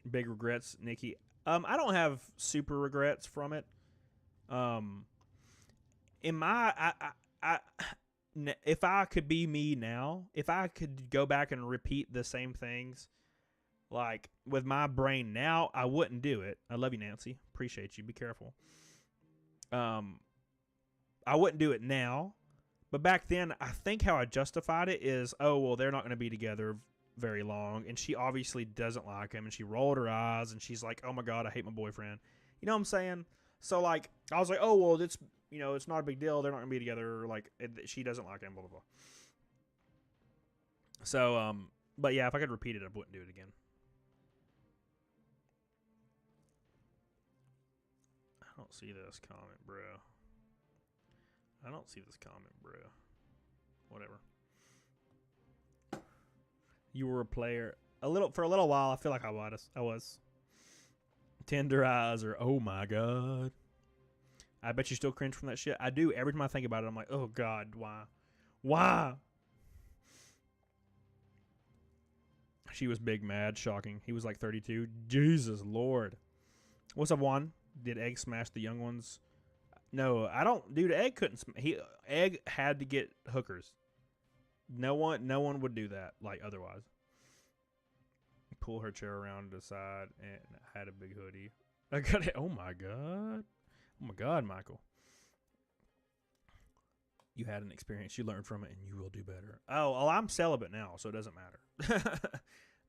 Big regrets, Nikki. I don't have super regrets from it. If I could be me now, if I could go back and repeat the same things, like with my brain now, I wouldn't do it. I love you, Nancy. Appreciate you. Be careful. I wouldn't do it now, but back then, I think how I justified it is, oh well, they're not going to be together very long, and she obviously doesn't like him, and she rolled her eyes, and she's like, oh my god, I hate my boyfriend. You know what I'm saying? So like, I was like, oh well, it's not a big deal. They're not gonna be together. Like, she doesn't like him. Blah blah blah. So but yeah, if I could repeat it, I wouldn't do it again. I don't see this comment, bro. I don't see this comment, bro. Whatever. You were a player for a little while. I feel like I was. Tender eyes or oh my god. I bet you still cringe from that shit. I do. Every time I think about it, I'm like, oh god, why? Why? She was big mad, shocking. He was like 32. Jesus Lord. What's up, Juan? Did Egg smash the young ones? No, I don't. Dude, Egg couldn't. Egg had to get hookers. No one would do that like otherwise. Pull her chair around to the side and had a big hoodie. I got it. Oh my god. Oh my god, Michael. You had an experience. You learned from it and you will do better. Oh, well, I'm celibate now, so it doesn't matter.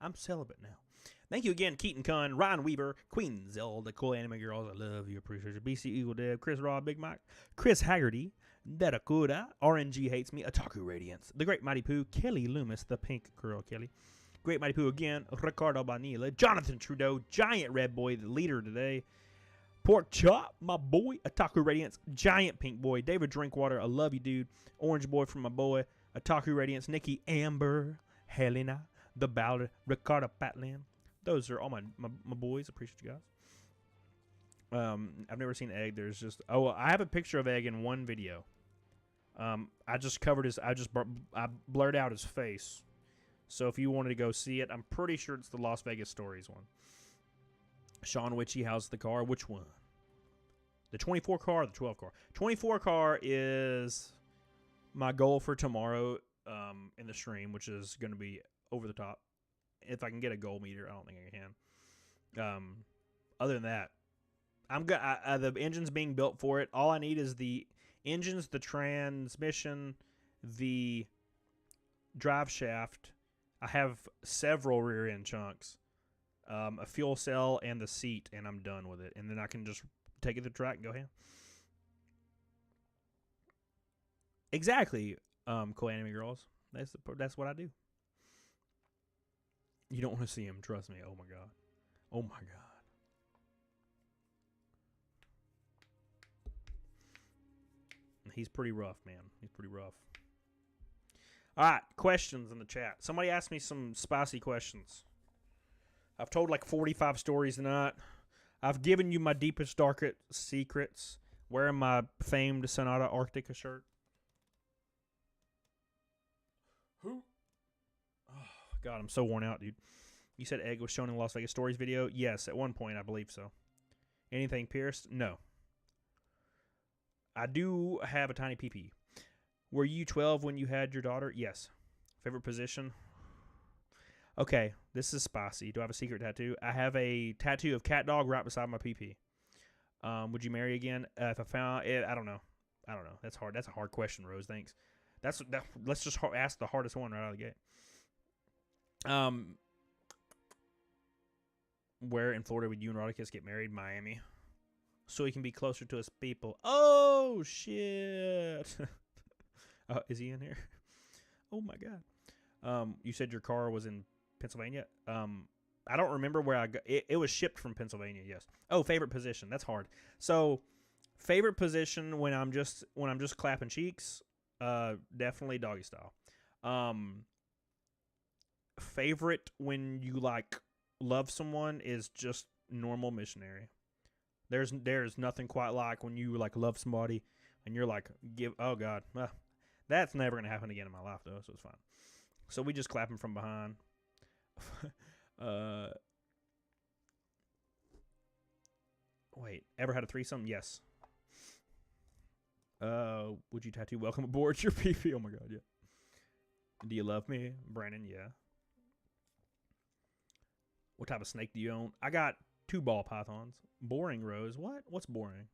I'm celibate now. Thank you again, Keaton Kunn, Ryan Weaver, Queen Zelda, Cool Anime Girls. I love you. Appreciate you. BC Eagle Dev, Chris Raw, Big Mike, Chris Haggerty, Dedakura, RNG Hates Me, Otaku Radiance, The Great Mighty Pooh, Kelly Loomis, the Pink Girl Kelly, Great Mighty Pooh again, Ricardo Banila, Jonathan Trudeau, Giant Red Boy, the leader today, Pork Chop, my boy, Otaku Radiance, Giant Pink Boy, David Drinkwater, I love you, dude, Orange Boy from my boy, Otaku Radiance, Nikki Amber, Helena, The Ballad, Ricardo Patland. Those are all my boys. Appreciate you guys. I've never seen Egg. There's just I have a picture of Egg in one video. I just covered his. I blurred out his face. So if you wanted to go see it, I'm pretty sure it's the Las Vegas Stories one. Sean Witchy, how's the car? Which one? The 24 car or the 12 car? 24 car is my goal for tomorrow in the stream, which is going to be over the top. If I can get a goal meter, I don't think I can. Other than that, I'm good. The engine's being built for it. All I need is the engines, the transmission, the drive shaft. I have several rear end chunks, a fuel cell, and the seat, and I'm done with it. And then I can just take it to the track and go ham. Exactly, Cool Anime Girls. That's what I do. You don't want to see him, trust me. Oh my god. Oh my god. He's pretty rough, man. He's pretty rough. Alright, questions in the chat. Somebody asked me some spicy questions. I've told like 45 stories tonight. I've given you my deepest, darkest secrets. Wearing my famed Sonata Arctica shirt. Who? God, I'm so worn out, dude. You said egg was shown in the Las Vegas Stories video. Yes, at one point, I believe so. Anything pierced? No. I do have a tiny pee-pee. Were you 12 when you had your daughter? Yes. Favorite position? Okay, this is spicy. Do I have a secret tattoo? I have a tattoo of cat dog right beside my pee-pee. Would you marry again? If I found it, I don't know. That's hard. That's a hard question, Rose. Thanks. Let's just ask the hardest one right out of the gate. Where in Florida would you and Rodicus get married? Miami. So he can be closer to his people. Oh, shit. Is he in here? Oh, my God. You said your car was in Pennsylvania? I don't remember where I got it. It was shipped from Pennsylvania, yes. Oh, favorite position. That's hard. So, favorite position when I'm just clapping cheeks, definitely doggy style. Favorite when you like love someone is just normal missionary. There's nothing quite like when you like love somebody and you're like oh God, that's never gonna happen again in my life though, so it's fine. So we just clap him from behind. Wait, ever had a threesome? Yes. Would you tattoo welcome aboard your PP? Oh my God, yeah. Do you love me? Brandon, yeah. What type of snake do you own? I got 2 ball pythons. Boring, Rose. What? What's boring?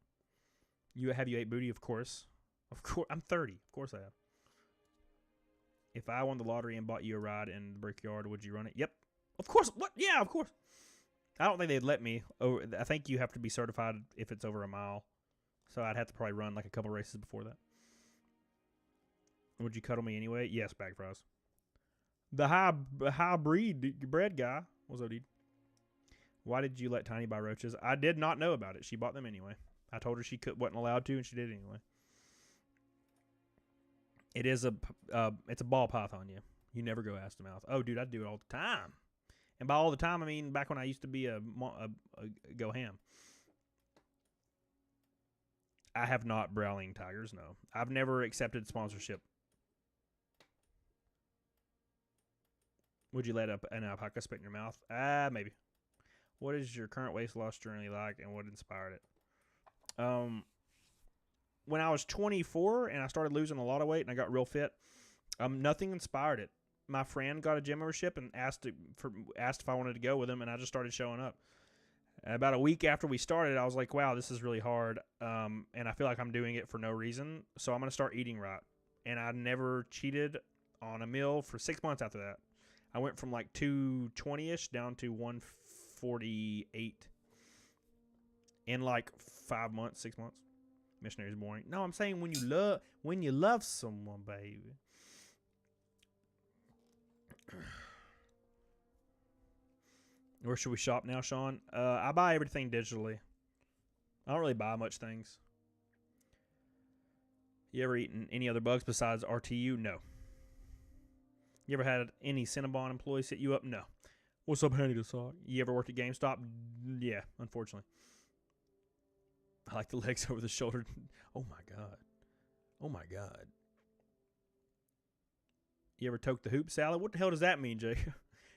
Have you ate booty? Of course. Of course. I'm 30. Of course I have. If I won the lottery and bought you a ride in the Brickyard, would you run it? Yep. Of course. What? Yeah, of course. I don't think they'd let me. I think you have to be certified if it's over a mile. So I'd have to probably run like a couple races before that. Would you cuddle me anyway? Yes, bag fries. The high bread guy. What's up, dude? Why did you let Tiny buy roaches? I did not know about it. She bought them anyway. I told her she wasn't allowed to, and she did it anyway. It is it's a ball python, yeah. You never go ass to mouth. Oh, dude, I do it all the time. And by all the time, I mean back when I used to be a go ham. I have not browling tigers, no. I've never accepted sponsorship. Would you let an alpaca spit in your mouth? Maybe. What is your current weight loss journey like, and what inspired it? When I was 24 and I started losing a lot of weight and I got real fit, nothing inspired it. My friend got a gym membership and asked if I wanted to go with him, and I just started showing up. About a week after we started, I was like, wow, this is really hard, and I feel like I'm doing it for no reason, so I'm going to start eating right. And I never cheated on a meal for 6 months after that. I went from like 220-ish down to 148 in like 5 months, 6 months. Missionary's boring. No, I'm saying when you love someone, baby. Where should we shop now, Sean? I buy everything digitally. I don't really buy much things. You ever eaten any other bugs besides RTU? No. You ever had any Cinnabon employees hit you up? No. What's up, Hanny the Sock? You ever worked at GameStop? Yeah, unfortunately. I like the legs over the shoulder. Oh, my God. Oh, my God. You ever toke the hoop salad? What the hell does that mean, Jake?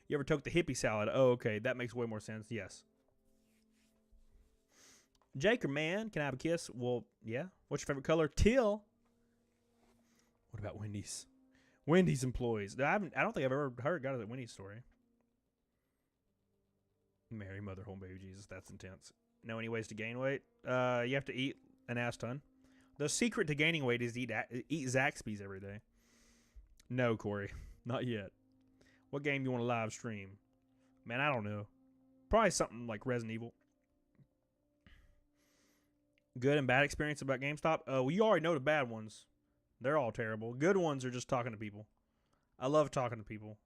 You ever toke the hippie salad? Oh, okay. That makes way more sense. Yes. Jaker, man, can I have a kiss? Well, yeah. What's your favorite color? Teal. What about Wendy's? Wendy's employees. I don't think I've ever got a Wendy's story. Mary, mother, home, baby, Jesus. That's intense. Know any ways to gain weight? You have to eat an ass ton. The secret to gaining weight is eat Zaxby's every day. No, Corey. Not yet. What game you want to live stream? Man, I don't know. Probably something like Resident Evil. Good and bad experience about GameStop? Well, you already know the bad ones. They're all terrible. Good ones are just talking to people. I love talking to people.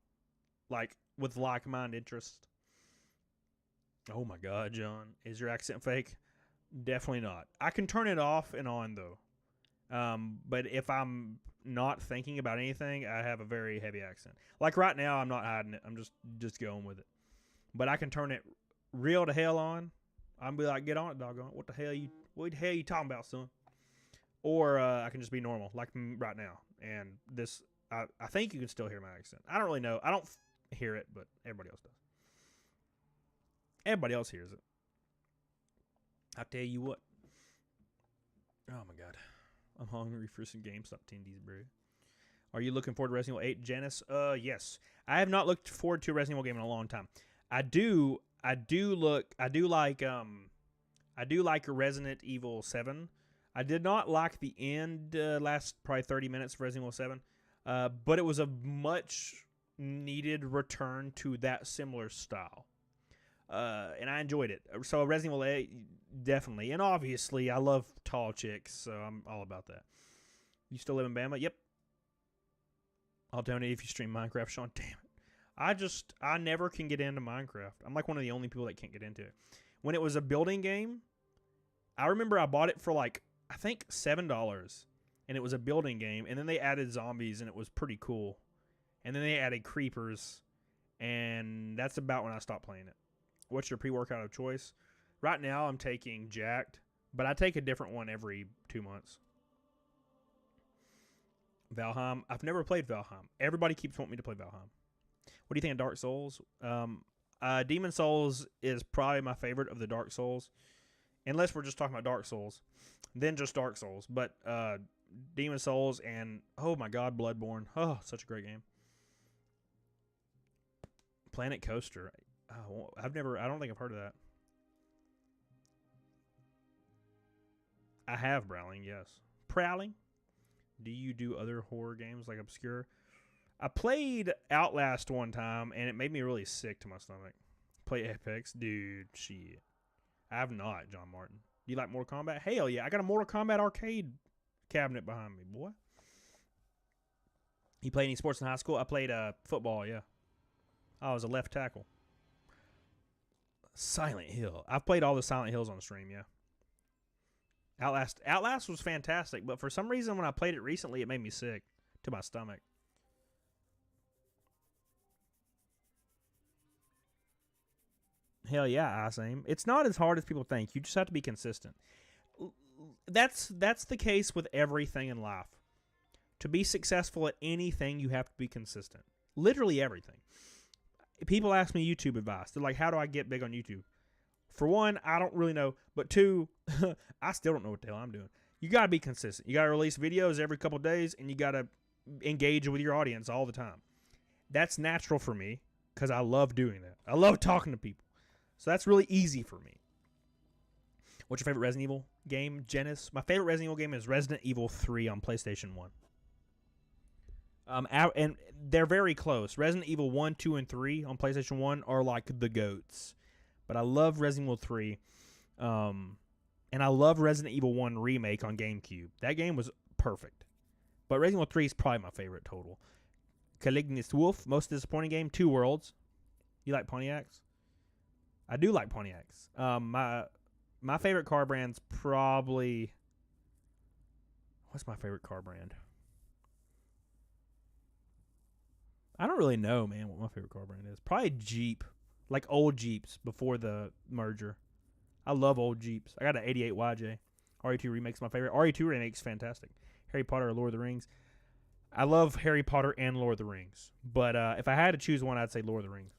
Like, with like-minded interest. Oh my God, John. Is your accent fake? Definitely not. I can turn it off and on, though. But if I'm not thinking about anything, I have a very heavy accent. Like right now, I'm not hiding it. I'm just going with it. But I can turn it real to hell on. I'm be like, get on it, doggone it. What the hell you talking about, son? Or I can just be normal, like right now. And this, I think you can still hear my accent. I don't really know. I don't hear it, but everybody else does. Everybody else hears it. I tell you what. Oh my God. I'm hungry for some GameStop tendies, bro. Are you looking forward to Resident Evil 8, Janice? Yes. I have not looked forward to a Resident Evil game in a long time. I do like Resident Evil 7. I did not like the end last probably 30 minutes of Resident Evil 7. But it was a much needed return to that similar style. And I enjoyed it. So Resident Evil 8, definitely. And obviously, I love tall chicks, so I'm all about that. You still live in Bama? Yep. I'll donate if you stream Minecraft, Sean. Damn it. I never can get into Minecraft. I'm like one of the only people that can't get into it. When it was a building game, I remember I bought it for like, I think $7. And it was a building game. And then they added zombies, and it was pretty cool. And then they added creepers. And that's about when I stopped playing it. What's your pre-workout of choice? Right now, I'm taking Jacked. But I take a different one every 2 months. Valheim. I've never played Valheim. Everybody keeps wanting me to play Valheim. What do you think of Dark Souls? Demon Souls is probably my favorite of the Dark Souls. Unless we're just talking about Dark Souls. Then just Dark Souls. But Demon Souls and, oh my God, Bloodborne. Oh, such a great game. Planet Coaster. Oh, I don't think I've heard of that. I have Prowling, yes. Prowling? Do you do other horror games like Obscure? I played Outlast one time, and it made me really sick to my stomach. Play Apex? Dude, shit. I have not, John Martin. Do you like Mortal Kombat? Hell yeah, I got a Mortal Kombat arcade cabinet behind me, boy. You play any sports in high school? I played football, yeah. I was a left tackle. Silent Hill. I've played all the Silent Hills on stream, yeah. Outlast was fantastic, but for some reason when I played it recently, it made me sick to my stomach. Hell yeah, I same. It's not as hard as people think. You just have to be consistent. That's the case with everything in life. To be successful at anything, you have to be consistent. Literally everything. People ask me YouTube advice. They're like, how do I get big on YouTube? For one, I don't really know. But two, I still don't know what the hell I'm doing. You got to be consistent. You got to release videos every couple of days, and you got to engage with your audience all the time. That's natural for me because I love doing that. I love talking to people. So that's really easy for me. What's your favorite Resident Evil game, Janice? My favorite Resident Evil game is Resident Evil 3 on PlayStation 1. And they're very close. Resident Evil 1, 2, and 3 on PlayStation 1 are like the GOATs. But I love Resident Evil 3. And I love Resident Evil 1 Remake on GameCube. That game was perfect. But Resident Evil 3 is probably my favorite total. Calignis Wolf, most disappointing game, Two Worlds. You like Pontiacs? I do like Pontiacs. My favorite car brand's probably... What's my favorite car brand? I don't really know, man, what my favorite car brand is. Probably Jeep. Like old Jeeps before the merger. I love old Jeeps. I got an 88 YJ. RE2 Remake's my favorite. RE2 Remake's fantastic. Harry Potter or Lord of the Rings. I love Harry Potter and Lord of the Rings. But if I had to choose one, I'd say Lord of the Rings.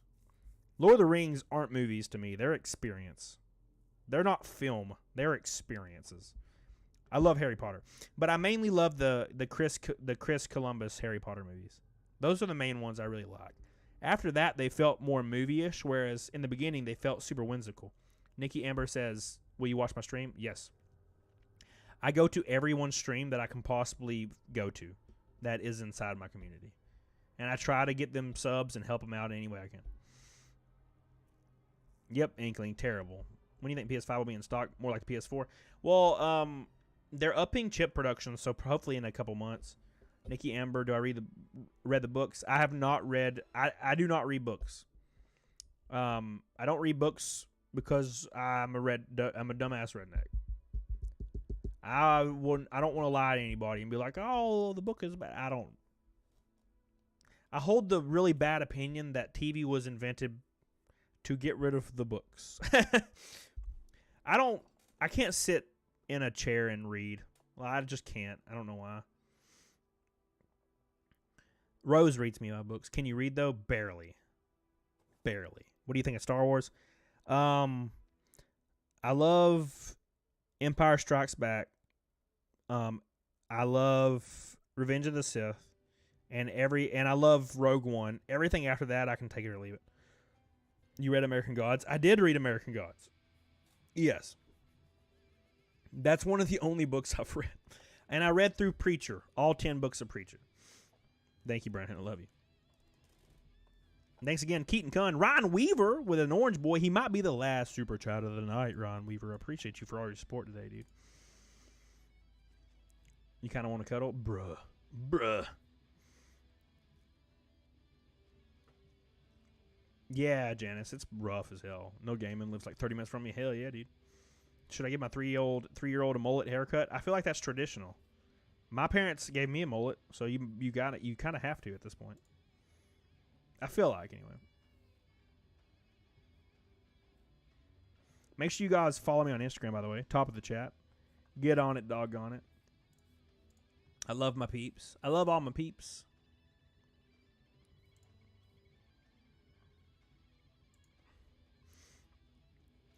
Lord of the Rings aren't movies to me. They're experience. They're not film. They're experiences. I love Harry Potter. But I mainly love the Chris Columbus Harry Potter movies. Those are the main ones I really like. After that, they felt more movie-ish, whereas in the beginning, they felt super whimsical. Nikki Amber says, will you watch my stream? Yes. I go to everyone's stream that I can possibly go to that is inside my community. And I try to get them subs and help them out any way I can. Yep, Inkling, terrible. When do you think PS5 will be in stock? More like the PS4? Well, they're upping chip production, so hopefully in a couple months. Nikki Amber, do I read the books? I have not read. I do not read books. I don't read books because I'm a dumbass redneck. I don't want to lie to anybody and be like, oh, the book is bad. I don't. I hold the really bad opinion that TV was invented to get rid of the books. I can't sit in a chair and read. Well, I just can't. I don't know why. Rose reads me my books. Can you read, though? Barely. Barely. What do you think of Star Wars? I love Empire Strikes Back. I love Revenge of the Sith, and I love Rogue One. Everything after that, I can take it or leave it. You read American Gods? I did read American Gods. Yes. That's one of the only books I've read. And I read through Preacher, all 10 books of Preacher. Thank you, Brandon. I love you. Thanks again, Keaton Cunn. Ryan Weaver with an orange boy. He might be the last super chat of the night, Ryan Weaver. I appreciate you for all your support today, dude. You kind of want to cuddle? Bruh. Yeah, Janice, it's rough as hell. No gaming, lives like 30 minutes from me. Hell yeah, dude. Should I give my three-year-old a mullet haircut? I feel like that's traditional. My parents gave me a mullet, so you kind of have to at this point. I feel like, anyway. Make sure you guys follow me on Instagram, by the way. Top of the chat. Get on it, doggone it. I love my peeps. I love all my peeps.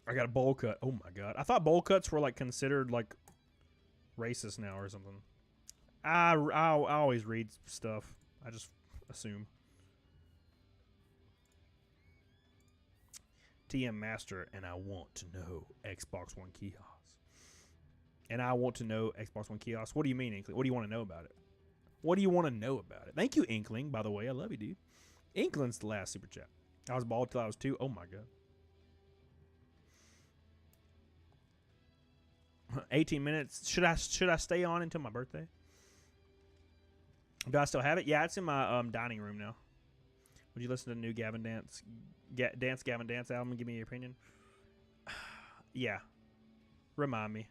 I got a bowl cut. Oh, my God. I thought bowl cuts were, like, considered, like, racist now or something. I always read stuff. I just assume. TM Master, and I want to know Xbox One kiosks. And I want to know Xbox One kiosks. What do you mean, Inkling? What do you want to know about it? What do you want to know about it? Thank you, Inkling, by the way. I love you, dude. Inkling's the last super chat. I was bald till I was 2. Oh, my God. 18 minutes. Should I stay on until my birthday? Do I still have it? Yeah, it's in my dining room now. Would you listen to the new Gavin Dance album and give me your opinion? Yeah. Remind me.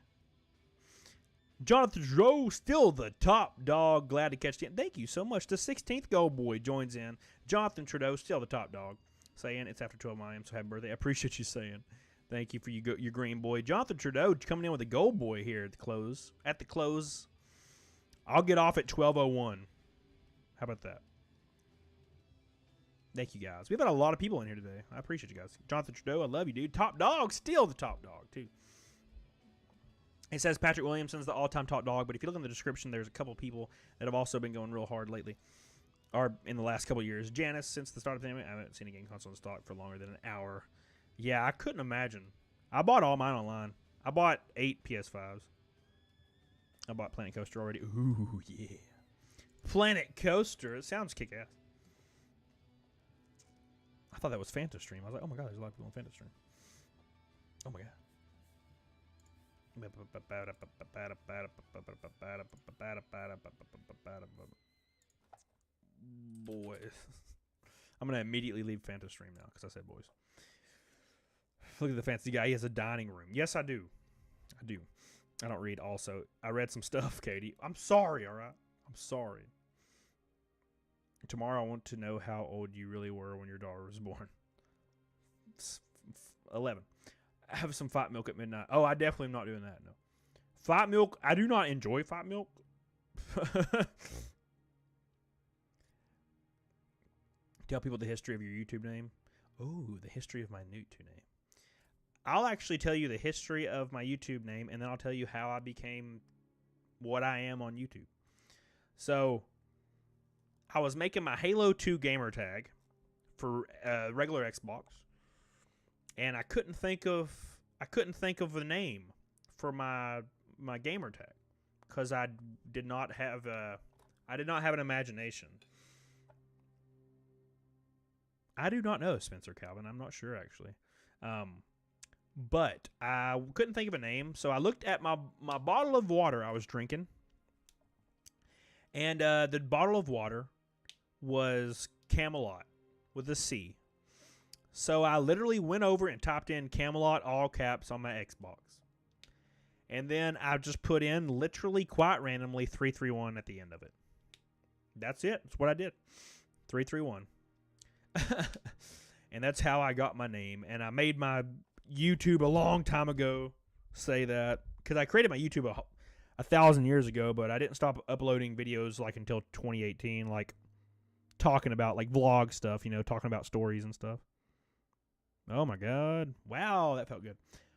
Jonathan Rowe, still the top dog. Glad to catch you. Thank you so much. The 16th Gold Boy joins in. Jonathan Trudeau, still the top dog. Saying it's after 12 a.m., so happy birthday. I appreciate you saying. Thank you for your green boy. Jonathan Trudeau coming in with a gold boy here at the close. At the close. I'll get off at 12:01. How about that? Thank you, guys. We've had a lot of people in here today. I appreciate you guys. Jonathan Trudeau, I love you, dude. Top dog, still the top dog, too. It says Patrick Williamson's the all-time top dog, but if you look in the description, there's a couple people that have also been going real hard lately, or in the last couple of years. Janice, since the start of the pandemic, I haven't seen a game console in stock for longer than an hour. Yeah, I couldn't imagine. I bought all mine online. I bought 8 PS5s. I bought Planet Coaster already. Ooh, yeah. Planet Coaster. It sounds kick-ass. I thought that was Fanta Stream. I was like, oh my God, there's a lot of people on Fanta Stream. Oh my God. Boys. I'm going to immediately leave Fanta Stream now because I said boys. Look at the fancy guy. He has a dining room. Yes, I do. I do. I don't read also. I read some stuff, Katie. I'm sorry, all right? I'm sorry. Tomorrow I want to know how old you really were when your daughter was born. 11. Have some Fight Milk at midnight. Oh, I definitely am not doing that, no. Fight Milk, I do not enjoy Fight Milk. Tell people the history of your YouTube name. Oh, the history of my YouTube name. I'll actually tell you the history of my YouTube name, and then I'll tell you how I became what I am on YouTube. So, I was making my Halo 2 gamer tag for regular Xbox, and I couldn't think of a name for my gamer tag because I did not have an imagination. I do not know, Spencer Calvin. I'm not sure actually. But I couldn't think of a name, so I looked at my bottle of water I was drinking, and the bottle of water was Camelot with a C. So I literally went over and typed in Camelot all caps on my Xbox. And then I just put in literally quite randomly 331 at the end of it. That's it. That's what I did. 331. And that's how I got my name. And I made my YouTube a long time ago say that. Because I created my YouTube 1,000 years ago, but I didn't stop uploading videos like until 2018, like talking about like vlog stuff, you know, talking about stories and stuff. Oh, my God. Wow, that felt good.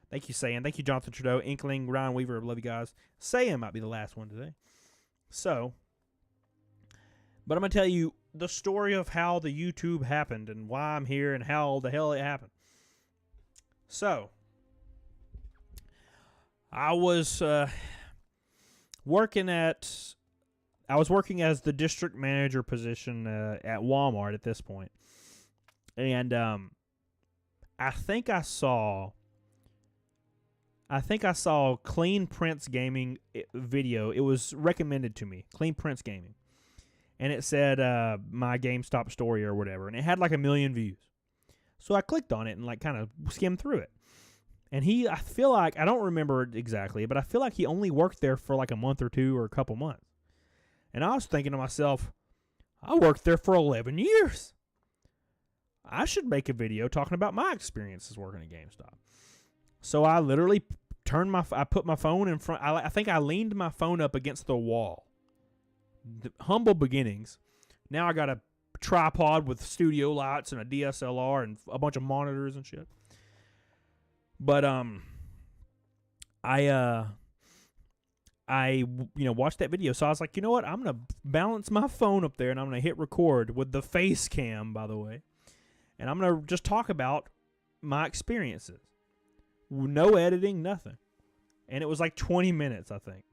Thank you, Sayan. Thank you, Jonathan Trudeau, Inkling, Ryan Weaver. Love you guys. Sayan might be the last one today. So, but I'm going to tell you the story of how the YouTube happened and why I'm here and how the hell it happened. So, I was working as the district manager position at Walmart at this point. And I think I saw Clean Prince Gaming video. It was recommended to me, Clean Prince Gaming. And it said my GameStop story or whatever. And it had like 1 million views. So I clicked on it and like kind of skimmed through it. And I feel like, I don't remember it exactly, but I feel like he only worked there for like a month or two or a couple months. And I was thinking to myself, I worked there for 11 years. I should make a video talking about my experiences working at GameStop. So I literally I put my phone in front. I think I leaned my phone up against the wall. Humble beginnings. Now I got a tripod with studio lights and a DSLR and a bunch of monitors and shit. But I watched that video, so I was like, you know what? I'm gonna balance my phone up there and I'm gonna hit record with the face cam, by the way, and I'm gonna just talk about my experiences. No editing, nothing. And it was like 20 minutes, I think.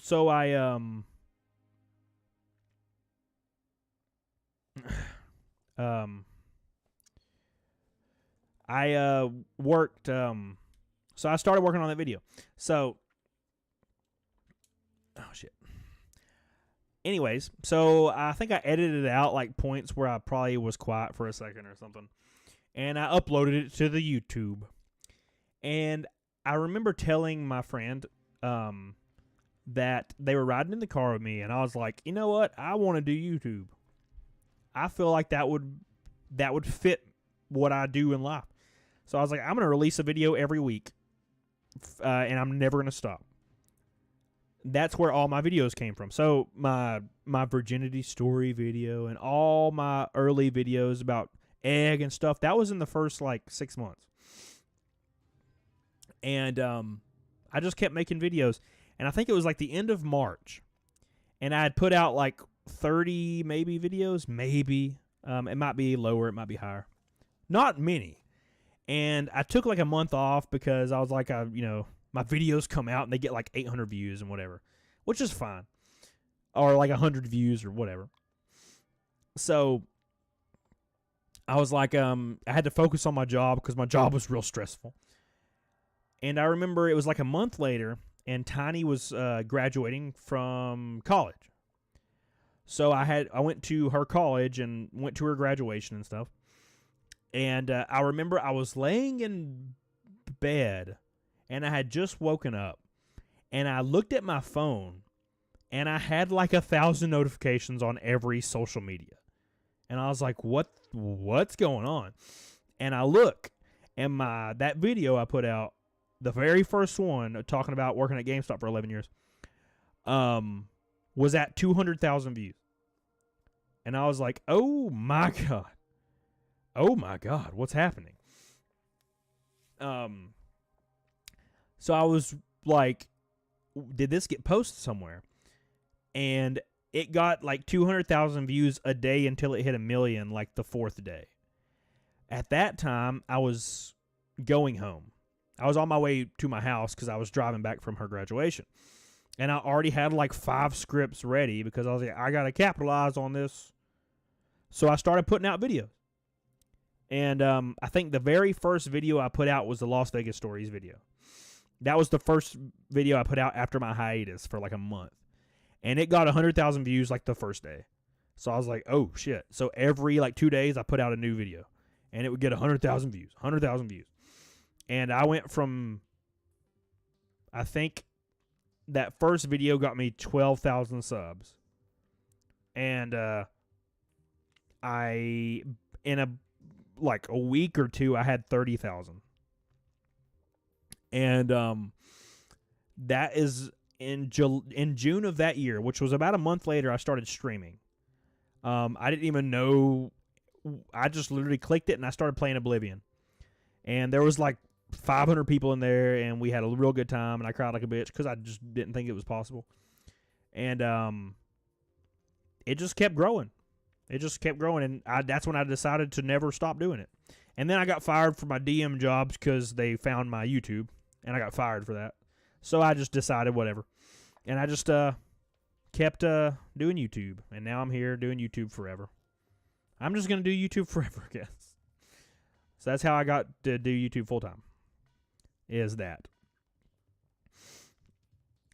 So I worked, so I started working on that video. So, oh shit. Anyways, so I think I edited out like points where I probably was quiet for a second or something. And I uploaded it to the YouTube. And I remember telling my friend that they were riding in the car with me, and I was like, you know what? I want to do YouTube. I feel like that would fit what I do in life. So I was like, I'm going to release a video every week, and I'm never going to stop. That's where all my videos came from. So my virginity story video and all my early videos about egg and stuff, that was in the first like 6 months. And I just kept making videos. And I think it was like the end of March. And I had put out like 30 maybe videos. Maybe. It might be lower. It might be higher. Not many. And I took like a month off because I was like, my videos come out and they get like 800 views and whatever. Which is fine. Or like 100 views or whatever. So I was like, I had to focus on my job because my job was real stressful. And I remember it was like a month later, and Tiny was graduating from college. So I went to her college and went to her graduation and stuff. And I remember I was laying in bed, and I had just woken up, and I looked at my phone, and I had like 1,000 notifications on every social media. And I was like, what's going on? And I look, and that video I put out, the very first one talking about working at GameStop for 11 years, was at 200,000 views. And I was like, oh my God. Oh my God, what's happening? So I was like, did this get posted somewhere? And it got like 200,000 views a day until it hit 1 million like the 4th day. At that time, I was going home. I was on my way to my house because I was driving back from her graduation. And I already had like 5 scripts ready because I was like, I got to capitalize on this. So I started putting out videos. And I think the very first video I put out was the Las Vegas Stories video. That was the first video I put out after my hiatus for like a month. And it got 100,000 views like the first day. So I was like, oh shit. So every like 2 days I put out a new video. And it would get 100,000 views. 100,000 views. And I went from, I think that first video got me 12,000 subs. And in a week or two, I had 30,000. And that is in June of that year, which was about a month later, I started streaming. I didn't even know I just literally clicked it and I started playing Oblivion. And there was like 500 people in there, and we had a real good time, and I cried like a bitch because I just didn't think it was possible. And it just kept growing. It just kept growing, and that's when I decided to never stop doing it. And then I got fired for my DM jobs because they found my YouTube, and I got fired for that. So I just decided whatever. And I just kept doing YouTube, and now I'm here doing YouTube forever. I'm just going to do YouTube forever, I guess. So that's how I got to do YouTube full-time, is that.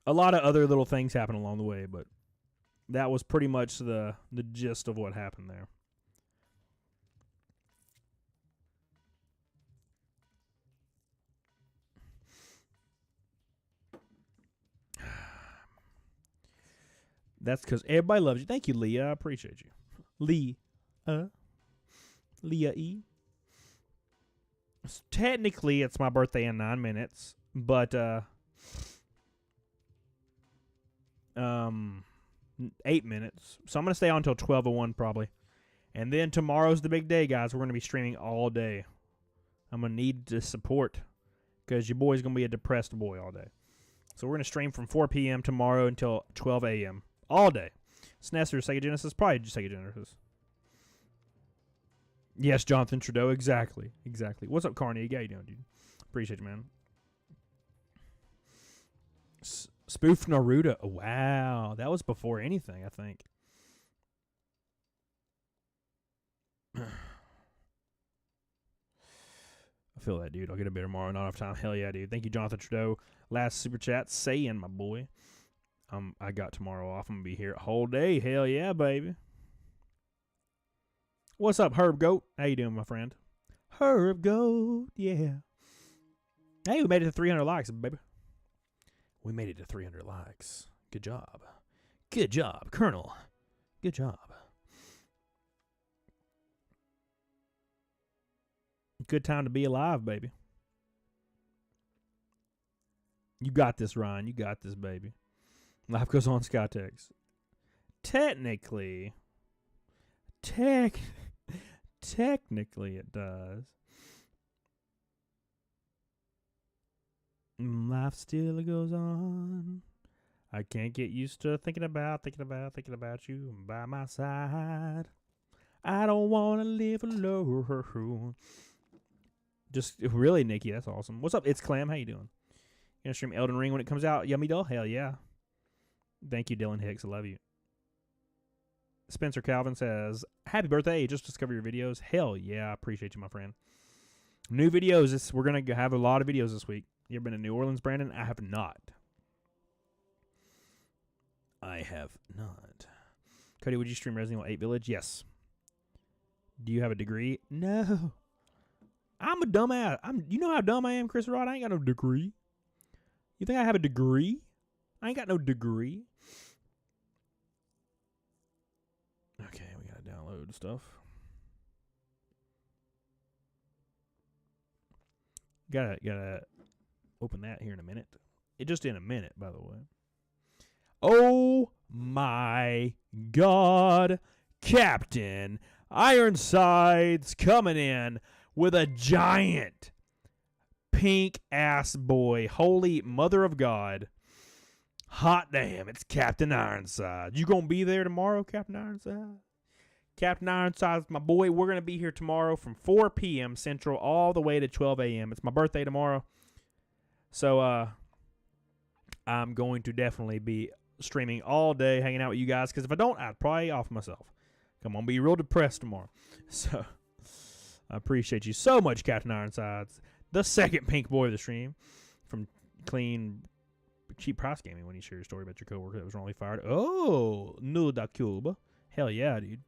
A lot of other little things happened along the way, but that was pretty much the gist of what happened there. That's because everybody loves you. Thank you, Leah. I appreciate you. Leah E. Technically, it's my birthday in 9 minutes, but 8 minutes. So I'm going to stay on until 12:01 probably. And then tomorrow's the big day, guys. We're going to be streaming all day. I'm going to need the support because your boy's going to be a depressed boy all day. So we're going to stream from 4 p.m. tomorrow until 12 a.m. all day. SNES or Sega Genesis? Probably Sega Genesis. Yes, Jonathan Trudeau. Exactly. What's up, Carnegie? How you doing, dude? Appreciate you, man. Spoof Naruto. Oh, wow. That was before anything, I think. I feel that, dude. I'll get a bit tomorrow. Not enough time. Hell yeah, dude. Thank you, Jonathan Trudeau. Last super chat. Saying, my boy. I got tomorrow off. I'm going to be here a whole day. Hell yeah, baby. What's up, Herb Goat? How you doing, my friend? Herb Goat, yeah. Hey, we made it to 300 likes, baby. We made it to 300 likes. Good job. Good job, Colonel. Good job. Good time to be alive, baby. You got this, Ryan. You got this, baby. Life goes on, Skytex. Technically it does. Life still goes on. I can't get used to thinking about you by my side. I don't want to live alone. Just really, Nikki, that's awesome. What's up? It's Clam. How you doing? You gonna stream Elden Ring when it comes out? Yummy doll? Hell yeah. Thank you, Dylan Hicks. I love you. Spencer Calvin says, happy birthday. Just discovered your videos. Hell yeah. I appreciate you, my friend. New videos. We're going to have a lot of videos this week. You ever been to New Orleans, Brandon? I have not. Cody, would you stream Resident Evil 8 Village? Yes. Do you have a degree? No. I'm a dumbass. You know how dumb I am, Chris Rod? I ain't got no degree. You think I have a degree? I ain't got no degree. Okay, we gotta download stuff. Gotta open that here in a minute. It just in a minute, by the way. Oh my God, Captain Ironsides coming in with a giant pink ass boy. Holy mother of God. Hot damn, it's Captain Ironside. You gonna be there tomorrow, Captain Ironside? Captain Ironside's my boy. We're gonna be here tomorrow from 4 p.m. Central all the way to 12 a.m. It's my birthday tomorrow. So, I'm going to definitely be streaming all day, hanging out with you guys, because if I don't, I'd probably off myself. I'm gonna be real depressed tomorrow. So, I appreciate you so much, Captain Ironsides. The second pink boy of the stream from Clean Cheap Price Gaming when you share your story about your coworker that was wrongly fired. Oh, no da Cuba. Hell yeah, dude.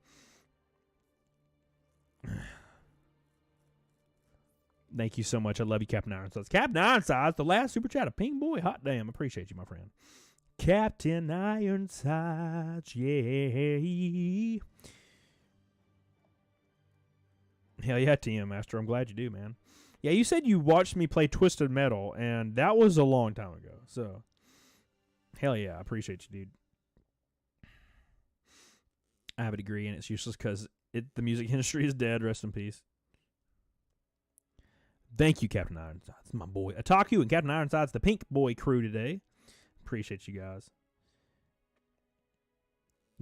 Thank you so much. I love you, Captain Ironsides. Captain Ironsides, the last super chat, a pink boy. Hot damn. Appreciate you, my friend. Captain Ironsides, yeah. Hell yeah, TM Master. I'm glad you do, man. Yeah, you said you watched me play Twisted Metal, and that was a long time ago. So, hell yeah, I appreciate you, dude. I have a degree, and it's useless because The music industry is dead. Rest in peace. Thank you, Captain Ironsides. My boy. Otaku and Captain Ironsides, the Pink Boy crew today. Appreciate you guys.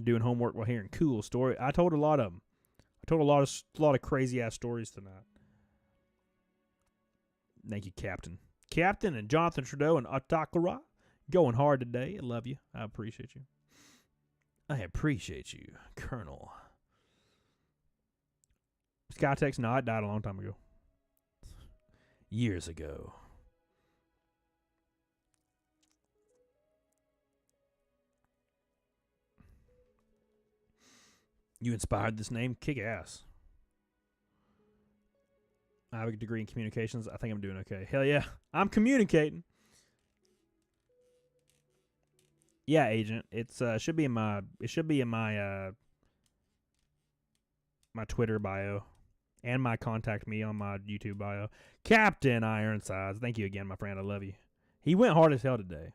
Doing homework while hearing cool story. I told a lot of them. I told a lot of crazy ass stories tonight. Thank you, Captain. Captain and Jonathan Trudeau and Otakura. Going hard today. I love you. I appreciate you. I appreciate you, Colonel. Skytex, no, it died a long time ago. Years ago. You inspired this name? Kick ass. I have a degree in communications. I think I'm doing okay. Hell yeah. I'm communicating. Yeah, agent. It's should be in my my Twitter bio and my contact me on my YouTube bio. Captain Ironsides. Thank you again, my friend. I love you. He went hard as hell today.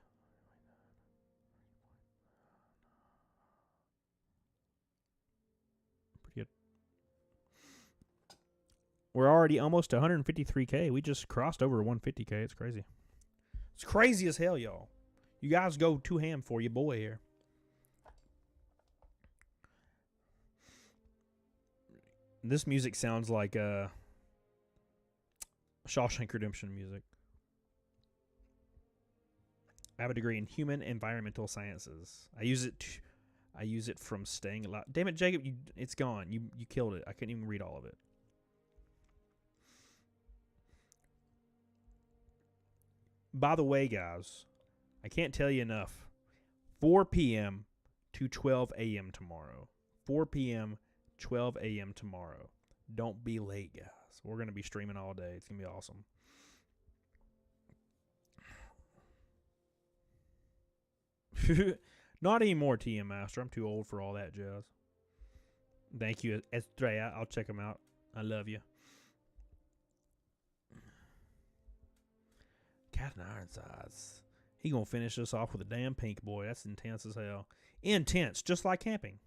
Pretty good. We're already almost to 153K. We just crossed over 150K. It's crazy. It's crazy as hell, y'all. You guys go too ham for your boy here. This music sounds like Shawshank Redemption music. I have a degree in human environmental sciences. I use it from staying alive. Damn it, Jacob, it's gone. You killed it. I couldn't even read all of it. By the way, guys, I can't tell you enough. 4 p.m. to 12 a.m. tomorrow. 4 p.m., 12 a.m. tomorrow. Don't be late, guys. We're going to be streaming all day. It's going to be awesome. Not anymore, TM Master. I'm too old for all that jazz. Thank you, Estrella. I'll check them out. I love you. Captain Ironsides. He gonna finish us off with a damn pink boy. That's intense as hell. Intense, just like camping.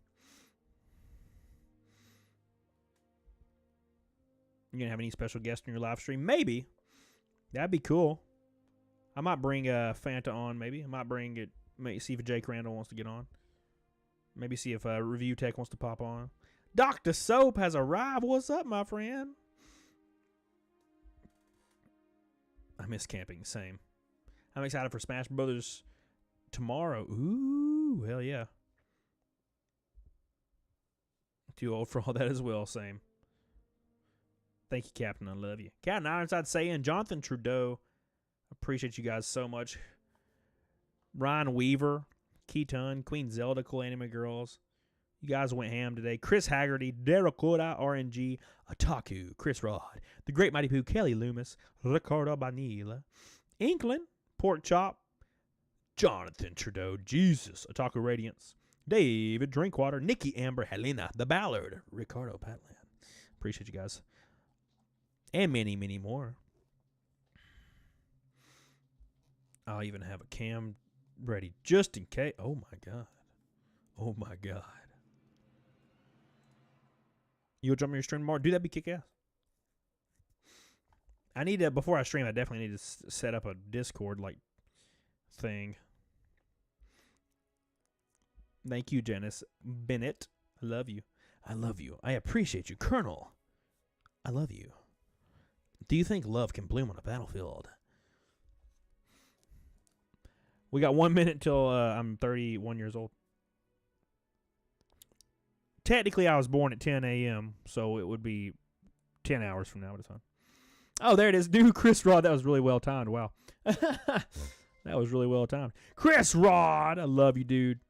You gonna have any special guests in your live stream? Maybe. That'd be cool. I might bring Fanta on, maybe. I might bring it. Maybe see if Jake Randall wants to get on. Maybe see if Review Tech wants to pop on. Dr. Soap has arrived. What's up, my friend? I miss camping. Same. I'm excited for Smash Brothers tomorrow. Ooh, hell yeah. Too old for all that as well. Same. Thank you, Captain. I love you. Captain Ironside saying, Jonathan Trudeau. Appreciate you guys so much. Ryan Weaver, Keaton, Queen Zelda, Cool Anime Girls. You guys went ham today. Chris Haggerty, Derakota, RNG, Otaku, Chris Rod, The Great Mighty Pooh, Kelly Loomis, Ricardo Banila, Inkling, Pork Chop, Jonathan Trudeau, Jesus, Otaku Radiance, David Drinkwater, Nikki Amber, Helena, The Ballard, Ricardo Patland. Appreciate you guys. And many, many more. I'll even have a cam ready just in case. Oh, my God. Oh, my God. You'll jump on your stream tomorrow? Dude, that'd be kick-ass. I need to, before I stream, I definitely need to set up a Discord, like, thing. Thank you, Janice Bennett. I love you. I love you. I appreciate you. Colonel, I love you. Do you think love can bloom on a battlefield? We got 1 minute till I'm 31 years old. Technically, I was born at 10 a.m., so it would be 10 hours from now at a time. Oh, there it is. Dude, Chris Rod, that was really well timed. Wow. That was really well timed. Chris Rod, I love you, dude.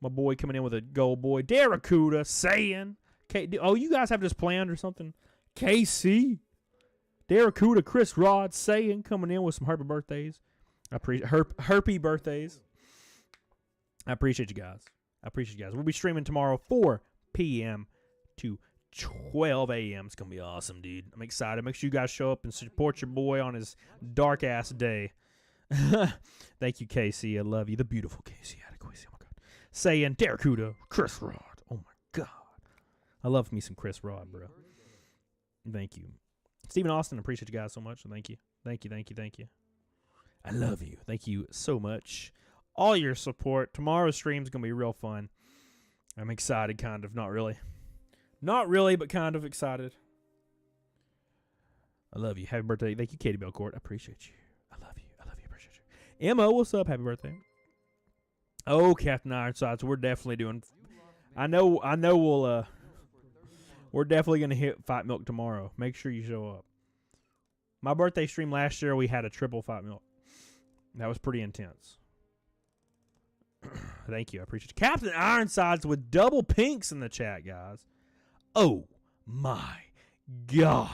My boy coming in with a gold boy. Daracuda, saying. Oh, you guys have this planned or something? KC. Daracuda, Chris Rod, saying, coming in with some happy birthdays. I appreciate herpy birthdays. I appreciate you guys. We'll be streaming tomorrow 4 p.m. to 12 a.m. It's going to be awesome, dude. I'm excited. Make sure you guys show up and support your boy on his dark-ass day. Thank you, Casey. I love you. The beautiful Casey. Oh, my God. Saying, Daracuda, Chris Rod. Oh, my God. I love me some Chris Rod, bro. Thank you. Stephen Austin, appreciate you guys so much. Thank you. Thank you, thank you, thank you. I love you. Thank you so much. All your support. Tomorrow's stream's going to be real fun. I'm excited, kind of. Not really. Not really, but kind of excited. I love you. Happy birthday. Thank you, Katie Belcourt. I appreciate you. I love you. I love you. Appreciate you. Emma, what's up? Happy birthday. Oh, Captain Ironsides. We're definitely doing... I know we're definitely going to hit Fight Milk tomorrow. Make sure you show up. My birthday stream last year, we had a triple Fight Milk. That was pretty intense. Thank you. I appreciate it. Captain Ironsides with double pinks in the chat, guys. Oh, my God.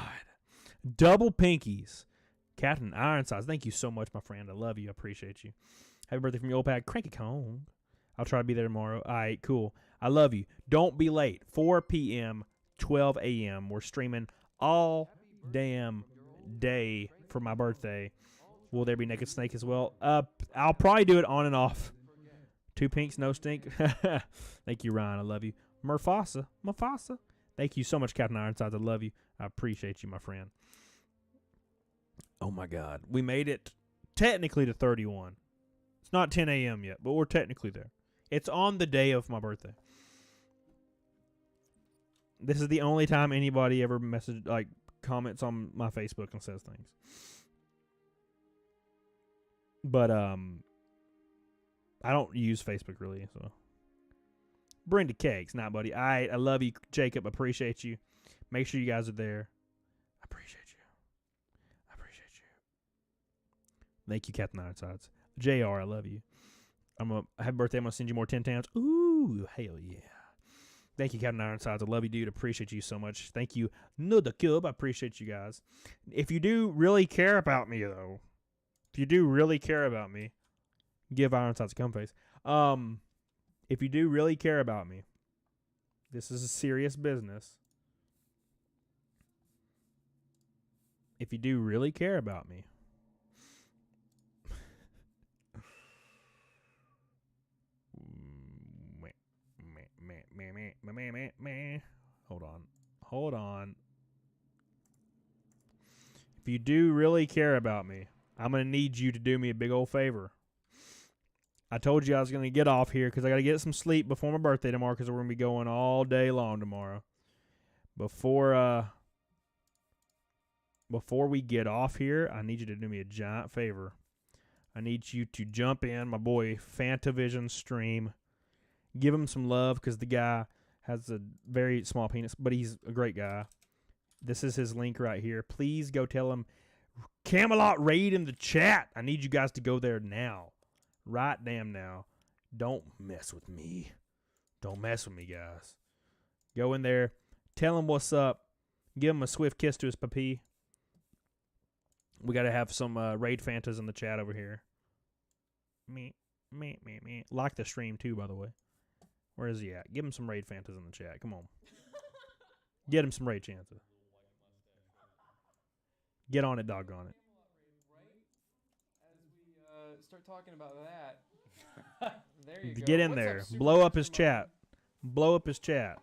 Double pinkies. Captain Ironsides, thank you so much, my friend. I love you. I appreciate you. Happy birthday from your old pad, Cranky Kong. I'll try to be there tomorrow. All right, cool. I love you. Don't be late. 4 p.m., 12 a.m. We're streaming all damn day for my birthday. Will there be Naked Snake as well? I'll probably do it on and off. 2 pinks, no stink. Thank you, Ryan. I love you. Mufasa. Thank you so much, Captain Ironsides. I love you. I appreciate you, my friend. Oh, my God. We made it technically to 31. It's not 10 a.m. yet, but we're technically there. It's on the day of my birthday. This is the only time anybody ever comments on my Facebook and says things. But I don't use Facebook really, so. Brenda Cakes, not buddy. I love you, Jacob. Appreciate you. Make sure you guys are there. I appreciate you. Thank you, Captain Ironsides. JR, I love you. Happy birthday. I'm going to send you more 10 towns. Ooh, hell yeah. Thank you, Captain Ironsides. I love you, dude. Appreciate you so much. Thank you, Nuda Cube. I appreciate you guys. If you do really care about me, though, give Ironsides a cum face. If you do really care about me, this is a serious business. If you do really care about me, Hold on. If you do really care about me, I'm going to need you to do me a big old favor. I told you I was going to get off here because I got to get some sleep before my birthday tomorrow because we're going to be going all day long tomorrow. Before we get off here, I need you to do me a giant favor. I need you to jump in my boy Fantavision's stream. Give him some love because the guy has a very small penis, but he's a great guy. This is his link right here. Please go tell him Camelot raid in the chat. I need you guys to go there now. Right damn now. Don't mess with me. Don't mess with me, guys. Go in there. Tell him what's up. Give him a swift kiss to his papi. We got to have some raid Fantas in the chat over here. Me. Like the stream too, by the way. Where is he at? Give him some raid Fantas in the chat. Come on. Get him some raid chances. Get on it, doggone it. As we start talking about that, there you go. Get in What's there. up, Super Blow up Duper his Monkey? chat. Blow up his chat.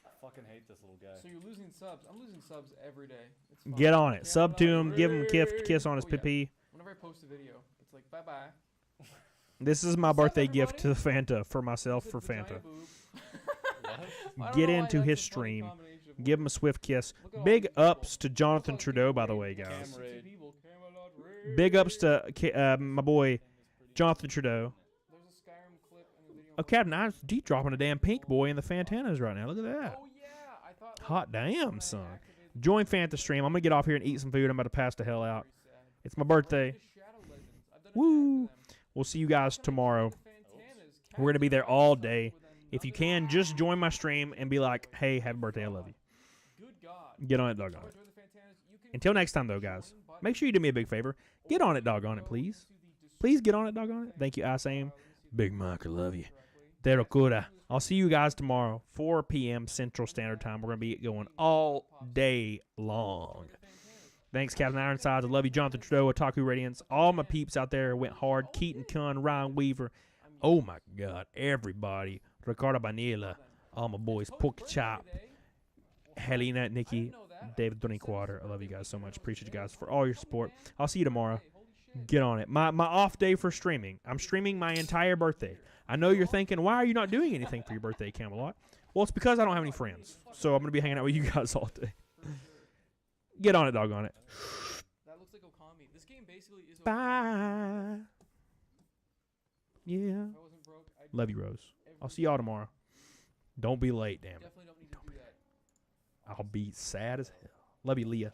I fucking hate this little guy. So you're losing subs. I'm losing subs every day. It's fine. Get on it. Sub to him. Camelot Give him a raid. kiss on his Oh, yeah. pee. Whenever I post a video, it's like, bye-bye. This is my What's up, birthday gift to everybody? Fanta for myself for It's a Fanta. giant boob. What? I don't Get know why into that's his a funny stream. combination of Give him a words. swift kiss. Look at all Big these ups people. to Jonathan Look at all Trudeau, these by the people way, raiding. guys. Cam raid. People, Camelot raid. Big ups to my boy Jonathan Trudeau. There's a Skyrim clip in the video. Oh, Captain I's deep dropping a damn pink boy in the Fantanas right now. Look at that. Oh yeah, I thought. like, Hot damn, when I son. activated Join the Fanta stream. I'm going to get off here and eat some food. I'm about to pass the hell out. very sad. It's my Right birthday. to Shadow Legends. I've done an ad Woo. for them. We'll see you guys Sometimes tomorrow. the Fantanas, We're going to be there cats all and day. stuff with them. If you Nothing can, else. just join my stream and be like, hey, happy birthday. I love you. Good God. Get on it, doggone So it. enjoy the Fantanas. You can Until next time, though, guys, join button make sure you do me a big favor. Get on it, doggone it, go please. into the Please get on it, description doggone it. thing. Thank you, I Same. Let me see if Big I Mike, I can love you. correctly. Terracotta. I'll see you guys tomorrow, 4 p.m. Central Standard Time. We're going to be going all day long. Thanks, Captain Ironsides. I love you, Jonathan Trudeau, Otaku Radiance. All my peeps out there went hard. Keaton Kunn, Ryan Weaver. Oh, my God. Everybody. Ricardo Banila. All my boys. Porky Chop. Helena, Nikki, know that. David, Bunny Quater. I love you guys so much. Appreciate you guys for all your support. Man. I'll see you tomorrow. Hey, holy shit. Get on it. My off day for streaming. I'm streaming my entire birthday. I know you're thinking, why are you not doing anything for your birthday, Camelot? Well, it's because I don't have any friends. So I'm going to be hanging out with you guys all day. For sure. Get on it, dog on it. That looks like Okami. This game basically is Okami. Bye. Yeah. If I wasn't broke, I'd Love you, Rose. I'll every see y'all day. tomorrow. Don't be late, damn it. Definitely don't need to do that. I'll be sad as hell. Love you, Leah.